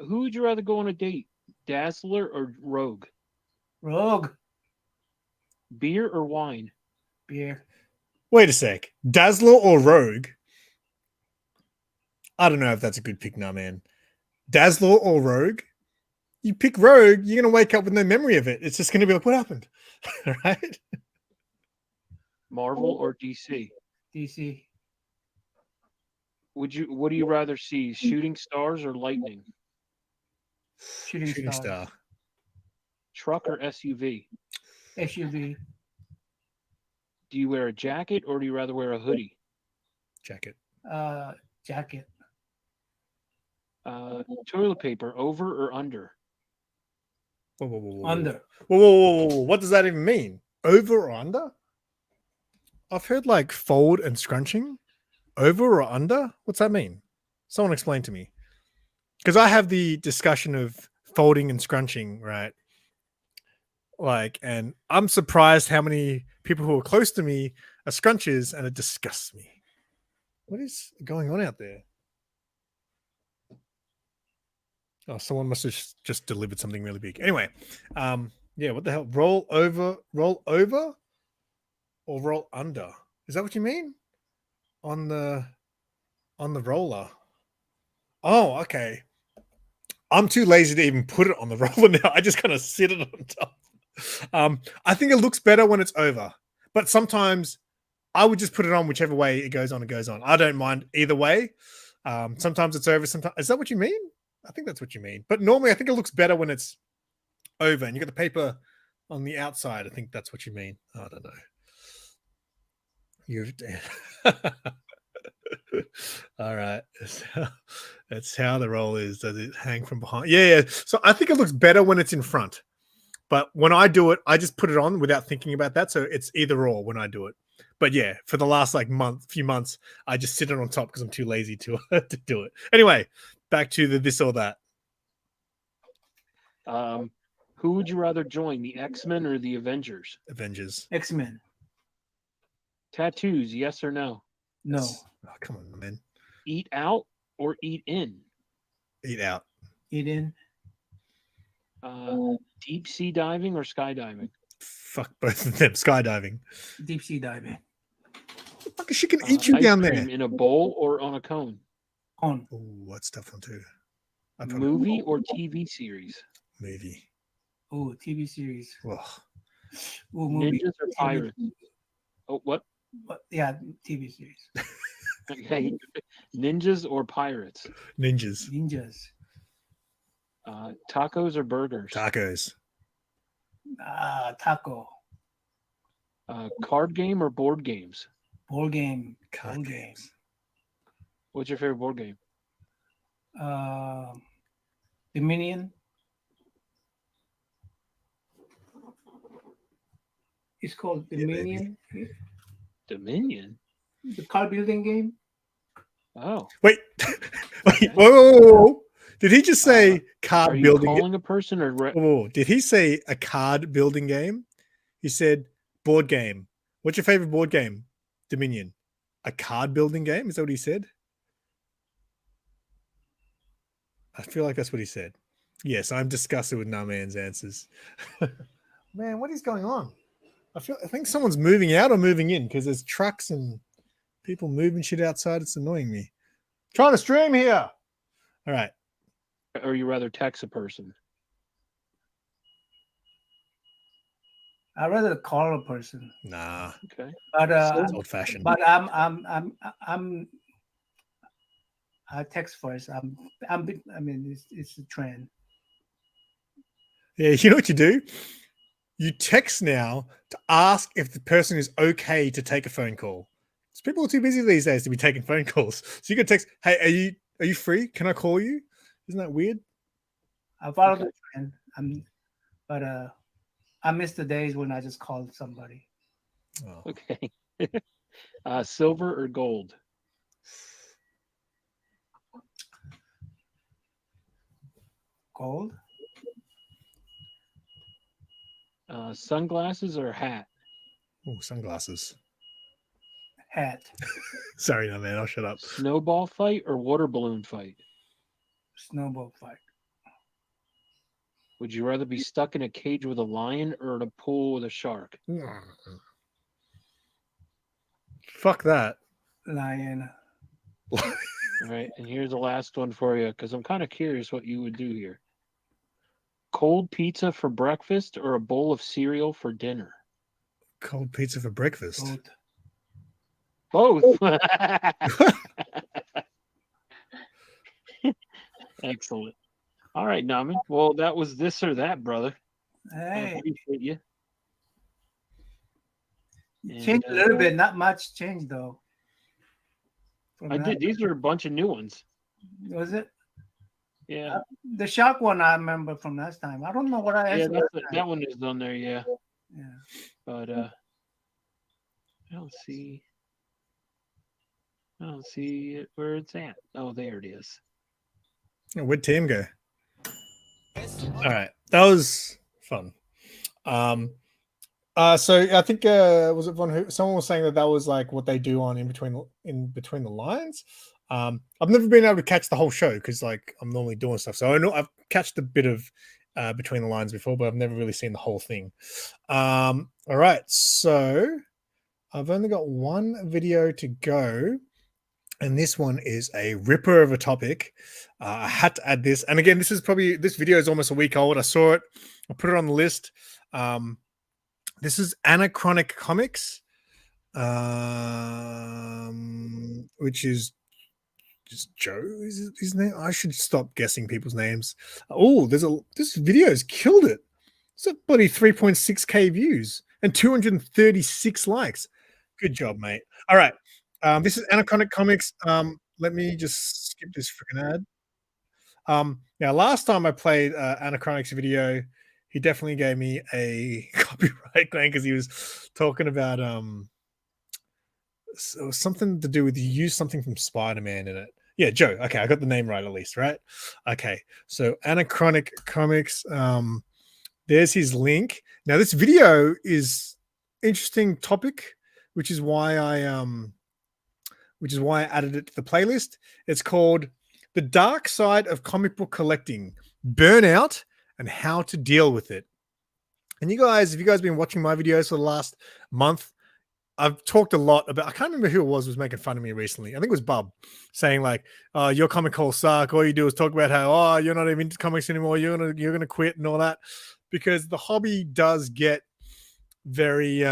Who would you rather go on a date? Dazzler or Rogue? Rogue. Beer or wine? Beer. Wait a sec. Dazzler or Rogue? I don't know if that's a good pick now, man. Dazzler or Rogue? You pick Rogue, you're going to wake up with no memory of it. It's just going to be like, what happened? Right? Marvel or DC? DC. What do you rather see? Shooting stars or lightning? Shooting star. Truck or SUV? SUV. Do you wear a jacket or do you rather wear a hoodie? Jacket. Jacket. Toilet paper, over or under? Whoa. Under. Whoa. What does that even mean? Over or under? I've heard like fold and scrunching. Over or under? What's that mean? Someone explain to me. Because I have the discussion of folding and scrunching, right? Like, and I'm surprised how many people who are close to me are scrunches, and it disgusts me. What is going on out there? Oh, someone must have just delivered something really big. Anyway, yeah, what the hell? Roll over, or roll under? Is that what you mean? On the roller. Oh, okay. I'm too lazy to even put it on the roller now. I just kind of sit it on top. I think it looks better when it's over, but sometimes I would just put it on whichever way it goes on. It goes on. I don't mind either way. Sometimes it's over. Sometimes is that what you mean? I think that's what you mean. But normally, I think it looks better when it's over and you got the paper on the outside. I think that's what you mean. I don't know. You've all right. That's how the roll is. Does it hang from behind? Yeah. So I think it looks better when it's in front. But when I do it, I just put it on without thinking about that. So it's either or when I do it. But yeah, for the last few months, I just sit it on top because I'm too lazy to do it. Anyway, back to the this or that. Who would you rather join, the X-Men or the Avengers? Avengers. X-Men. Tattoos, yes or no? No. Oh, come on, man. Eat out or eat in? Eat out. Eat in. Deep sea diving or skydiving? Fuck both of them. Skydiving. Deep sea diving. Fuck, she can eat you down there. In a bowl or on a cone? On. Oh, that's tough one too. Movie or TV series? Movie. Oh, TV series. Ugh. Oh, movie. Ninjas or pirates? Oh, what? Yeah, TV series. Okay. Ninjas or pirates? Ninjas. Ninjas. Tacos or burgers? Tacos. Taco. Card game or board games? Board game. Card Board games. game. What's your favorite board game? Dominion. It's called Dominion. Dominion? The card building game. Oh. Wait. Wait. Whoa. Did he just say card Are you building? calling a person or Oh, did he say a card building game? He said board game. What's your favorite board game? Dominion. A card building game? Is that what he said? I feel like that's what he said. Yes, I'm disgusted with Naman's answers. Man, what is going on? I think someone's moving out or moving in because there's trucks and people moving shit outside. It's annoying me. Trying to stream here. All right. or you rather text a person? I'd rather call a person. Nah. Okay. But It's old-fashioned. But I text first. I mean, it's a trend. Yeah, you know what you do? You text now to ask if the person is okay to take a phone call. So people are too busy these days to be taking phone calls. So you can text, "Hey, are you free? Can I call you?" Isn't that weird? I follow the trend. I miss the days when I just called somebody. Oh. Okay. Silver or gold? Gold. Sunglasses or hat? Oh, sunglasses. Hat. Sorry, no man. I'll shut up. Snowball fight or water balloon fight? Snowball fight. Would you rather be stuck in a cage with a lion or in a pool with a shark? Fuck that. Lion. All right, and here's the last one for you because I'm kind of curious what you would do here. Cold pizza for breakfast or a bowl of cereal for dinner? Cold pizza for breakfast. Both. Excellent. All right, Naman. Well, that was this or that, brother. I Hey, appreciate you. change a little bit. Not much change though. I did. These are a bunch of new ones. Was it? Yeah. The shark one I remember from last time. I don't know what I Yeah, answered. that one is on there. Yeah. Yeah. But I don't see it where it's at. Oh, there it is. Oh, where'd Tim go? All right, that was fun. So I think was it someone was saying that was like what they do on in between the lines. I've never been able to catch the whole show because like I'm normally doing stuff. So I know I've catched a bit of between the lines before, but I've never really seen the whole thing. All right, so I've only got one video to go. And this one is a ripper of a topic. I had to add this. And again, this video is almost a week old. I saw it. I put it on the list. This is Anachronic Comics, which is just Joe is his name. I should stop guessing people's names. Oh, this video's killed it. It's a bloody 3.6K views and 236 likes. Good job, mate. All right. This is Anachronic Comics. Let me just skip this freaking ad. Now, last time I played Anachronic's video, he definitely gave me a copyright claim because he was talking about something to do with you used something from Spider-Man in it. Yeah, Joe. Okay, I got the name right at least, right? Okay, so Anachronic Comics. There's his link. Now, this video is interesting topic, which is why I added it to the playlist. It's called The Dark Side of Comic Book Collecting, Burnout and How to Deal with It. And if you guys been watching my videos for the last month, I've talked a lot about, I can't remember who it was making fun of me recently. I think it was Bub saying like, your comic calls suck. All you do is talk about how, you're not even into comics anymore. You're going to quit and all that. because the hobby does get very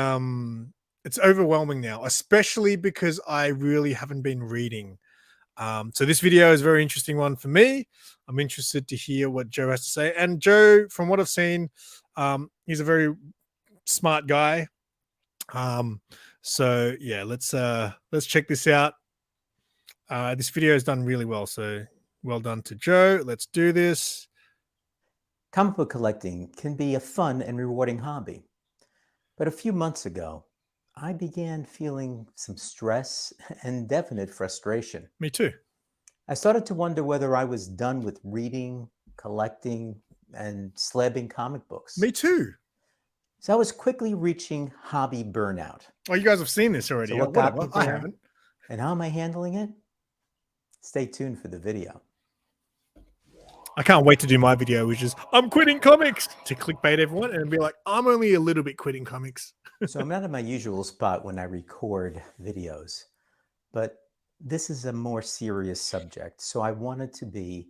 it's overwhelming now, especially because I really haven't been reading. So this video is a very interesting one for me. I'm interested to hear what Joe has to say. And Joe, from what I've seen, he's a very smart guy. So yeah, let's check this out. This video is done really well, so well done to Joe. Let's do this. Comic book collecting can be a fun and rewarding hobby. But a few months ago, I began feeling some stress and definite frustration. Me too. I started to wonder whether I was done with reading, collecting, and slabbing comic books. Me too. So I was quickly reaching hobby burnout. Oh, you guys have seen this already. So what Oh, got me whatever. I there, haven't. and how am I handling it? Stay tuned for the video. I can't wait to do my video, which is I'm quitting comics, to clickbait everyone and be like, I'm only a little bit quitting comics. So I'm not in my usual spot when I record videos, but this is a more serious subject. So I wanted to be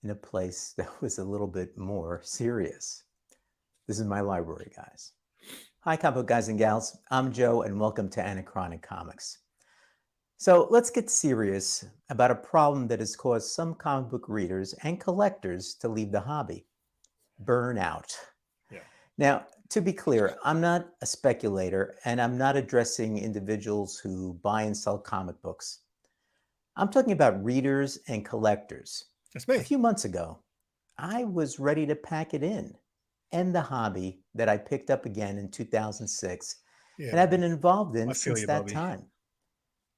in a place that was a little bit more serious. This is my library, guys. Hi, comic book guys and gals. I'm Joe, and welcome to Anachronic Comics. So let's get serious about a problem that has caused some comic book readers and collectors to leave the hobby: burnout. Yeah. Now, to be clear, I'm not a speculator, and I'm not addressing individuals who buy and sell comic books. I'm talking about readers and collectors. That's me. A few months ago, I was ready to pack it in, end the hobby that I picked up again in 2006, and I've been involved in since that time.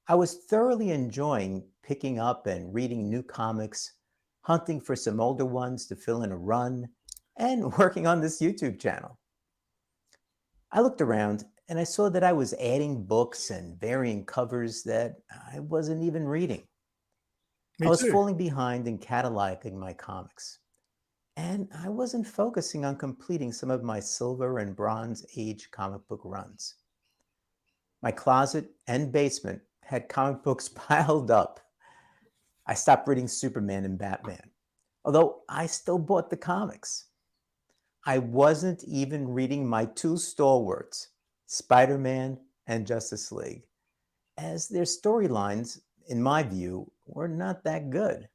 I was thoroughly enjoying picking up and reading new comics, hunting for some older ones to fill in a run, and working on this YouTube channel. I looked around and I saw that I was adding books and varying covers that I wasn't even reading. I was falling behind in cataloging my comics, and I wasn't focusing on completing some of my Silver and Bronze Age comic book runs. My closet and basement had comic books piled up. I stopped reading Superman and Batman, although I still bought the comics. I wasn't even reading my two stalwarts, Spider-Man and Justice League, as their storylines, in my view, were not that good.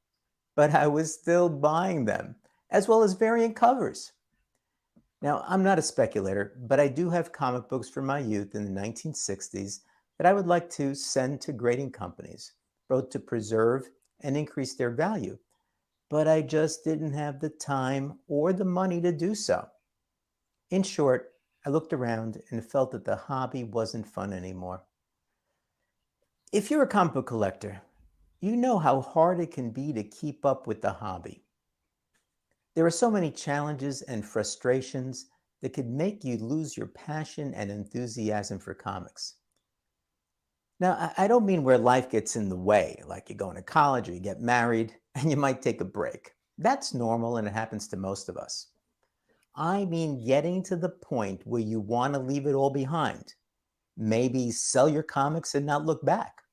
But I was still buying them, as well as variant covers. Now, I'm not a speculator, but I do have comic books from my youth in the 1960s that I would like to send to grading companies, both to preserve and increase their value. But I just didn't have the time or the money to do so. In short, I looked around and felt that the hobby wasn't fun anymore. If you're a comic book collector, you know how hard it can be to keep up with the hobby. There are so many challenges and frustrations that could make you lose your passion and enthusiasm for comics. Now, I don't mean where life gets in the way, like you're going to college or you get married and you might take a break. That's normal and it happens to most of us. I mean getting to the point where you want to leave it all behind. Maybe sell your comics and not look back.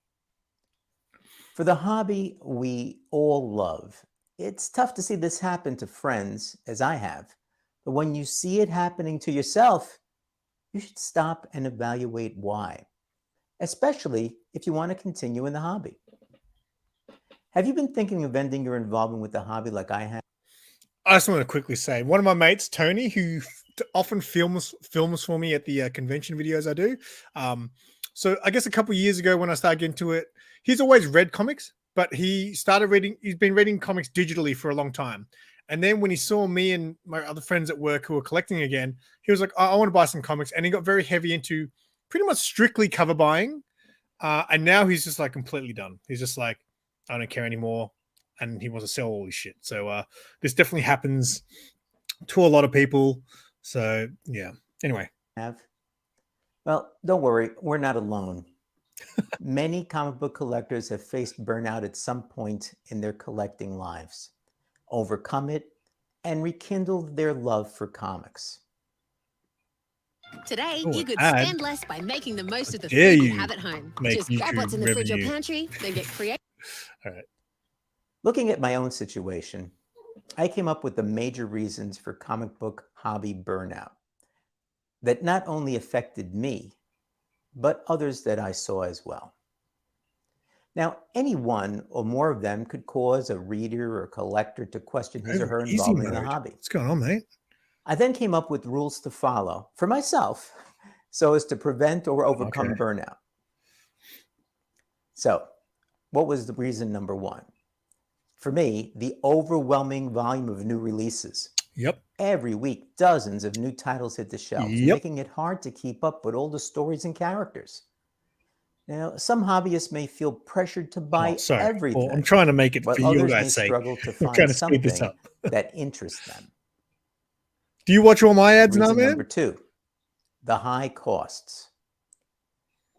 For the hobby we all love, it's tough to see this happen to friends, as I have. But when you see it happening to yourself, you should stop and evaluate why, especially if you want to continue in the hobby. Have you been thinking of ending your involvement with the hobby like I have? I just want to quickly say, one of my mates, Tony, who often films for me at the convention videos I do. So I guess a couple of years ago when I started getting into it, he's always read comics, but he's been reading comics digitally for a long time. And then when he saw me and my other friends at work who were collecting again, he was like, I want to buy some comics. And he got very heavy into pretty much strictly cover buying. And now he's just like completely done. He's just like, I don't care anymore. And he wants to sell all his shit. So this definitely happens to a lot of people. So yeah, anyway. Well, don't worry, we're not alone. Many comic book collectors have faced burnout at some point in their collecting lives, overcome it, and rekindled their love for comics. Today, Oh, you could ad. spend less by making the most of the dare food you you have at home. make Just grab what's in the fridge or revenue. pantry, then get creative. All right. Looking at my own situation, I came up with the major reasons for comic book hobby burnout that not only affected me, but others that I saw as well. Now, any one or more of them could cause a reader or collector to question his or her involvement in the hobby. What's going on, mate? I then came up with rules to follow for myself so as to prevent or overcome burnout. So, what was the reason number one? For me, the overwhelming volume of new releases. Yep. Every week, dozens of new titles hit the shelves, making it hard to keep up with all the stories and characters. Now, some hobbyists may feel pressured to buy everything. Well, I'm trying to make it but for you others may guys' sake. struggle to I'm find trying to speed this something up. that interests them. Do you watch all my ads now, Reason man? number two, the high costs.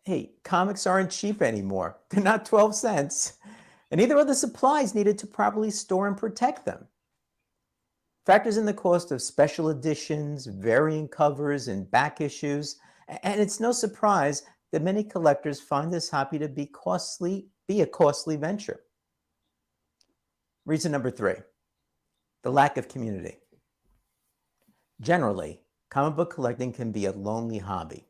Hey, comics aren't cheap anymore. They're not 12 cents. And neither are the supplies needed to properly store and protect them. Factors in the cost of special editions, variant covers, and back issues. And it's no surprise that many collectors find this hobby to be a costly venture. Reason number three, the lack of community. Generally, comic book collecting can be a lonely hobby,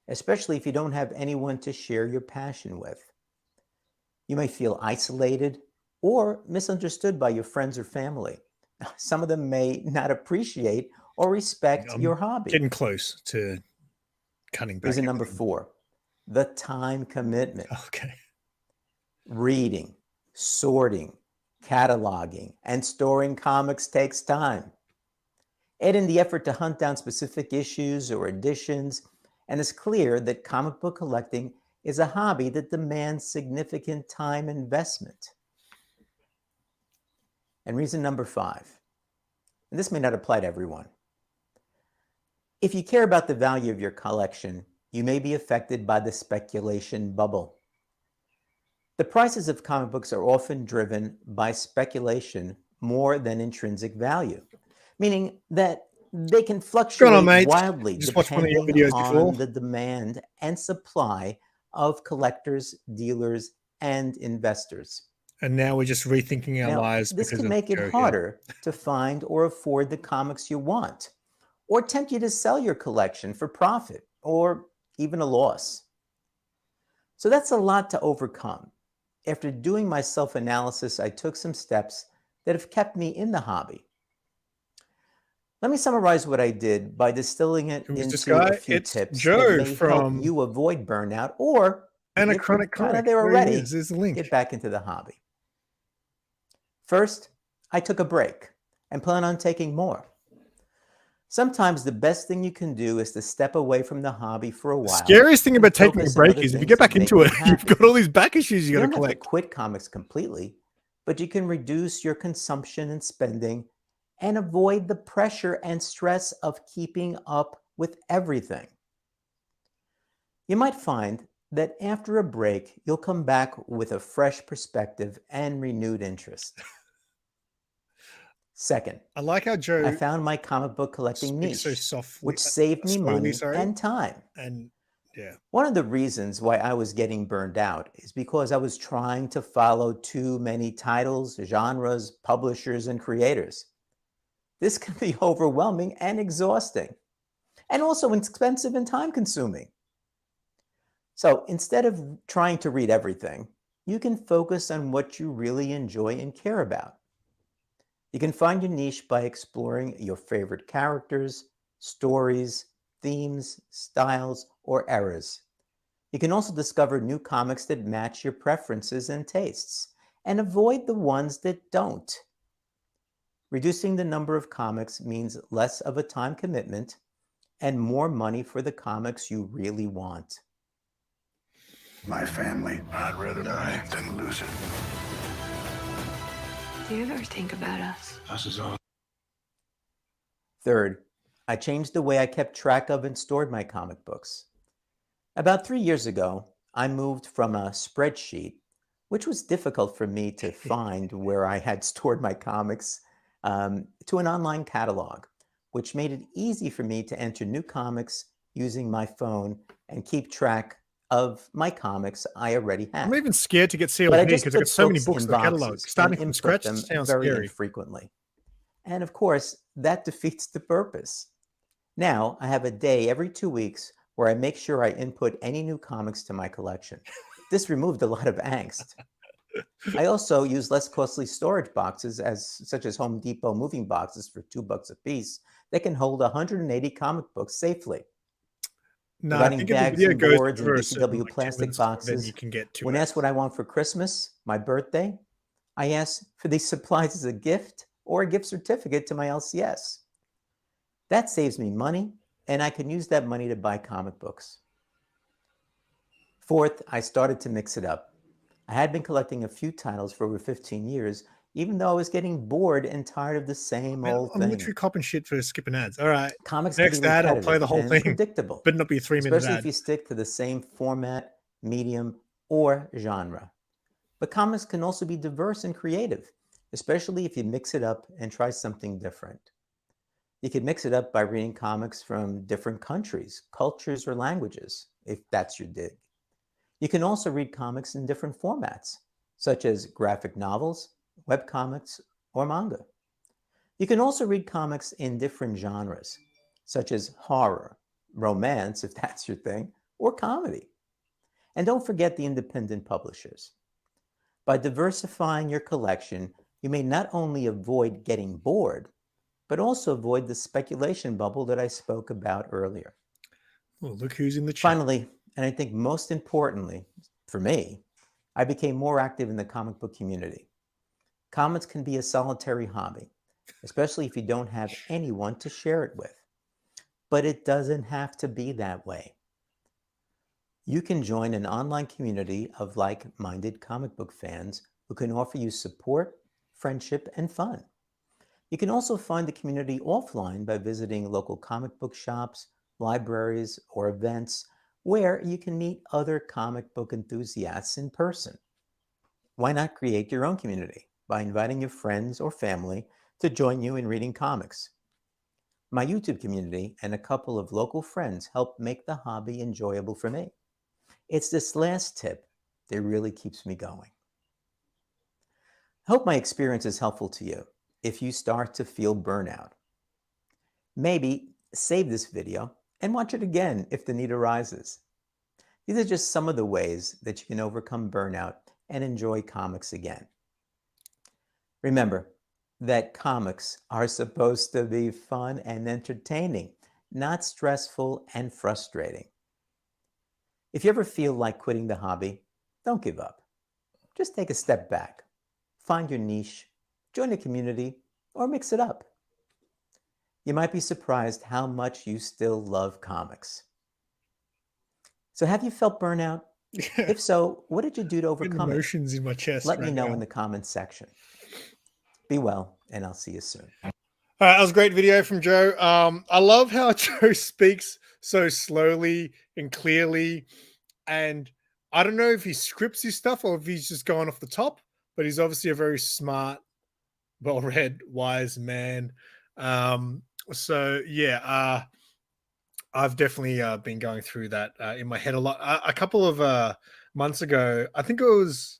especially if you don't have anyone to share your passion with. You may feel isolated or misunderstood by your friends or family. Some of them may not appreciate or respect your hobby. Getting close to cutting back. Reason number four, the time commitment. Okay. Reading, sorting, cataloging, and storing comics takes time. Add in the effort to hunt down specific issues or editions, and it's clear that comic book collecting is a hobby that demands significant time investment. And reason number five, and this may not apply to everyone. If you care about the value of your collection, you may be affected by the speculation bubble. The prices of comic books are often driven by speculation more than intrinsic value, meaning that they can fluctuate wildly depending on the demand and supply of collectors, dealers, and investors. And now we're just rethinking our lives. This can make it harder to find or afford the comics you want, or tempt you to sell your collection for profit or even a loss. So that's a lot to overcome. After doing my self-analysis, I took some steps that have kept me in the hobby. Let me summarize what I did by distilling it into a few tips that may help you avoid burnout, or if you're kind of there already, get back into the hobby. First, I took a break and plan on taking more. Sometimes the best thing you can do is to step away from the hobby for a while. The scariest thing about taking a break is if you get back into it, you've got all these back issues you got to collect. You don't have to quit comics completely, but you can reduce your consumption and spending and avoid the pressure and stress of keeping up with everything. You might find that after a break, you'll come back with a fresh perspective and renewed interest. Second, I like how Joe I found my comic book collecting niche, so softly, which saved me money and time. And yeah, one of the reasons why I was getting burned out is because I was trying to follow too many titles, genres, publishers, and creators. This can be overwhelming and exhausting, and also expensive and time-consuming. So instead of trying to read everything, you can focus on what you really enjoy and care about. You can find your niche by exploring your favorite characters, stories, themes, styles, or eras. You can also discover new comics that match your preferences and tastes, and avoid the ones that don't. Reducing the number of comics means less of a time commitment and more money for the comics you really want. My family, I'd rather die than lose it. Do you ever think about us? Us is all. Third, I changed the way I kept track of and stored my comic books. About 3 years ago, I moved from a spreadsheet, which was difficult for me to find where I had stored my comics, to an online catalog, which made it easy for me to enter new comics using my phone and keep track of my comics I already have. I'm even scared to get CLB because I've got so many books in the catalog. Starting from scratch sounds very scary. infrequently. And of course, that defeats the purpose. Now I have a day every 2 weeks where I make sure I input any new comics to my collection. This removed a lot of angst. I also use less costly storage boxes, such as Home Depot moving boxes for $2 a piece, that can hold 180 comic books safely. No, I Providing think if the bags video and goes boards and over a certain DCW like 10 plastic minutes, then you boxes. can get 2 When asked what I want for Christmas, my birthday, I ask for these supplies as a gift or a gift certificate to my LCS. That saves me money, and I can use that money to buy comic books. Fourth, I started to mix it up. I had been collecting a few titles for over 15 years, even though I was getting bored and tired of the same Man, old I'm thing. literally copping shit for skipping ads. All right. Comics can Next be ad, I'll play the repetitive whole and thing. predictable, Better not be a 3-minute especially ad. if you stick to the same format, medium, or genre. But comics can also be diverse and creative, especially if you mix it up and try something different. You can mix it up by reading comics from different countries, cultures, or languages, if that's your dig. You can also read comics in different formats, such as graphic novels, webcomics, or manga. You can also read comics in different genres, such as horror, romance, if that's your thing, or comedy. And don't forget the independent publishers. By diversifying your collection, you may not only avoid getting bored, but also avoid the speculation bubble that I spoke about earlier. Oh, look who's in the chat. Finally, and I think most importantly for me, I became more active in the comic book community. Comics can be a solitary hobby, especially if you don't have anyone to share it with. But it doesn't have to be that way. You can join an online community of like-minded comic book fans who can offer you support, friendship, and fun. You can also find the community offline by visiting local comic book shops, libraries, or events where you can meet other comic book enthusiasts in person. Why not create your own community by inviting your friends or family to join you in reading comics? My YouTube community and a couple of local friends help make the hobby enjoyable for me. It's this last tip that really keeps me going. I hope my experience is helpful to you if you start to feel burnout. Maybe save this video and watch it again if the need arises. These are just some of the ways that you can overcome burnout and enjoy comics again. Remember that comics are supposed to be fun and entertaining, not stressful and frustrating. If you ever feel like quitting the hobby, don't give up. Just take a step back, find your niche, join a community, or mix it up. You might be surprised how much you still love comics. So have you felt burnout? If so, what did you do to overcome it? Emotions in my chest. Let me right know now. in the comments section. Be well, and I'll see you soon. All right, that was a great video from Joe. I love how Joe speaks so slowly and clearly. And I don't know if he scripts his stuff or if he's just going off the top, but he's obviously a very smart, well-read, wise man. So yeah, I've definitely been going through that in my head a lot. A couple of months ago, I think it was,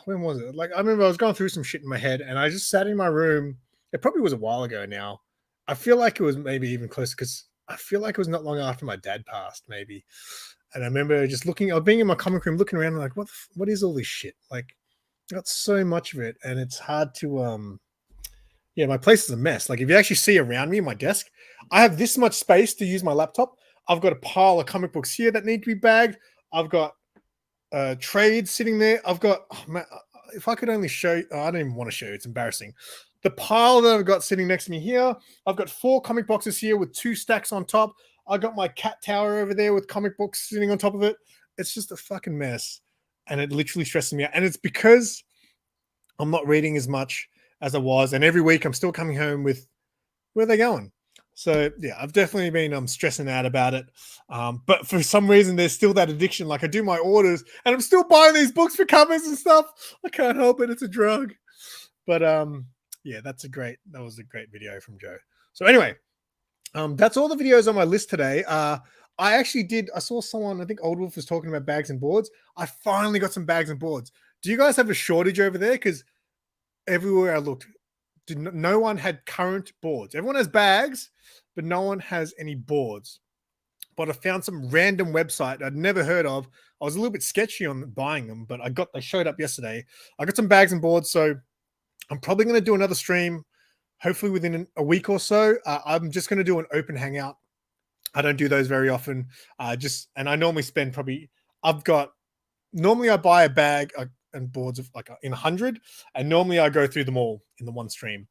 when was it? Like, I remember I was going through some shit in my head and I just sat in my room. It probably was a while ago now. I feel like it was maybe even closer because I feel like it was not long after my dad passed, maybe. And I remember just looking, I was being in my comic room, looking around, like, what is all this shit? Like, got so much of it, and it's hard to yeah, my place is a mess. Like, if you actually see around me, my desk, I have this much space to use my laptop. I've got a pile of comic books here that need to be bagged. I've got trades sitting there. I've got, oh man, if I could only show you, I don't even want to show you, it's embarrassing. The pile that I've got sitting next to me here, I've got 4 comic boxes here with 2 stacks on top. I got my cat tower over there with comic books sitting on top of it. It's just a fucking mess. And it literally stresses me out. And it's because I'm not reading as much as I was. And every week I'm still coming home with, where are they going? So yeah, I've definitely been stressing out about it. But for some reason, there's still that addiction. Like, I do my orders and I'm still buying these books for covers and stuff. I can't help it. It's a drug. But yeah, that was a great video from Joe. So anyway, that's all the videos on my list today. I saw someone, I think Old Wolf was talking about bags and boards. I finally got some bags and boards. Do you guys have a shortage over there? Because everywhere I looked, no one had current boards. Everyone has bags, but no one has any boards. But I found some random website I'd never heard of. I was a little bit sketchy on buying them, but they showed up yesterday. I got some bags and boards, so I'm probably going to do another stream, hopefully within a week or so. I'm just going to do an open hangout. I don't do those very often. And I normally spend normally I buy a bag and boards of like in 100, and normally I go through them all in the one stream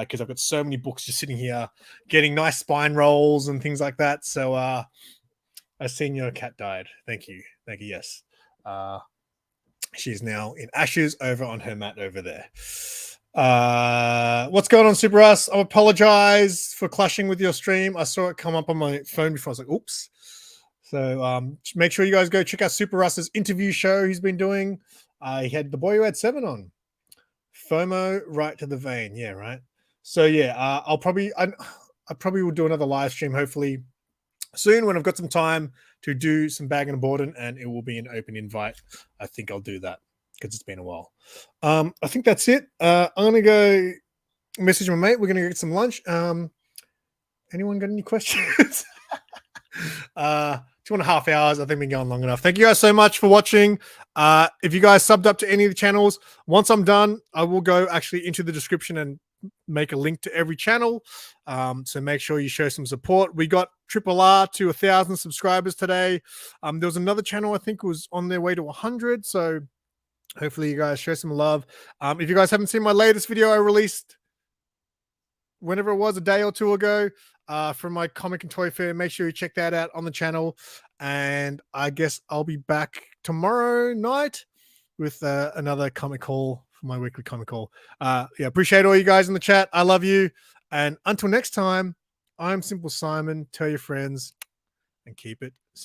because I've got so many books just sitting here getting nice spine rolls and things like that. So I've seen your cat died. Thank you. Yes. She's now in ashes over on her mat over there. What's going on, Super Us? I apologize for clashing with your stream. I saw it come up on my phone before. I was like, oops. So make sure you guys go check out Super Russ's interview show he's been doing. He had the boy who had 7 on. FOMO right to the vein. Yeah, right. So yeah, I probably will do another live stream hopefully soon when I've got some time to do some bagging and boarding, and it will be an open invite. I think I'll do that because it's been a while. I think that's it. I'm gonna go message my mate. We're gonna get some lunch. Anyone got any questions? 2.5 hours. I think we've been going long enough. Thank you guys so much for watching. If you guys subbed up to any of the channels, once I'm done, I will go actually into the description and make a link to every channel. So make sure you show some support. We got Triple R to 1,000 subscribers today. There was another channel I think was on their way to 100. So hopefully you guys show some love. If you guys haven't seen my latest video I released whenever it was, a day or two ago, from my comic and toy fair, make sure you check that out on the channel. And I guess I'll be back tomorrow night with another comic haul for my weekly comic haul. Appreciate all you guys in the chat. I love you. And until next time, I'm Simple Simon. Tell your friends and keep it simple.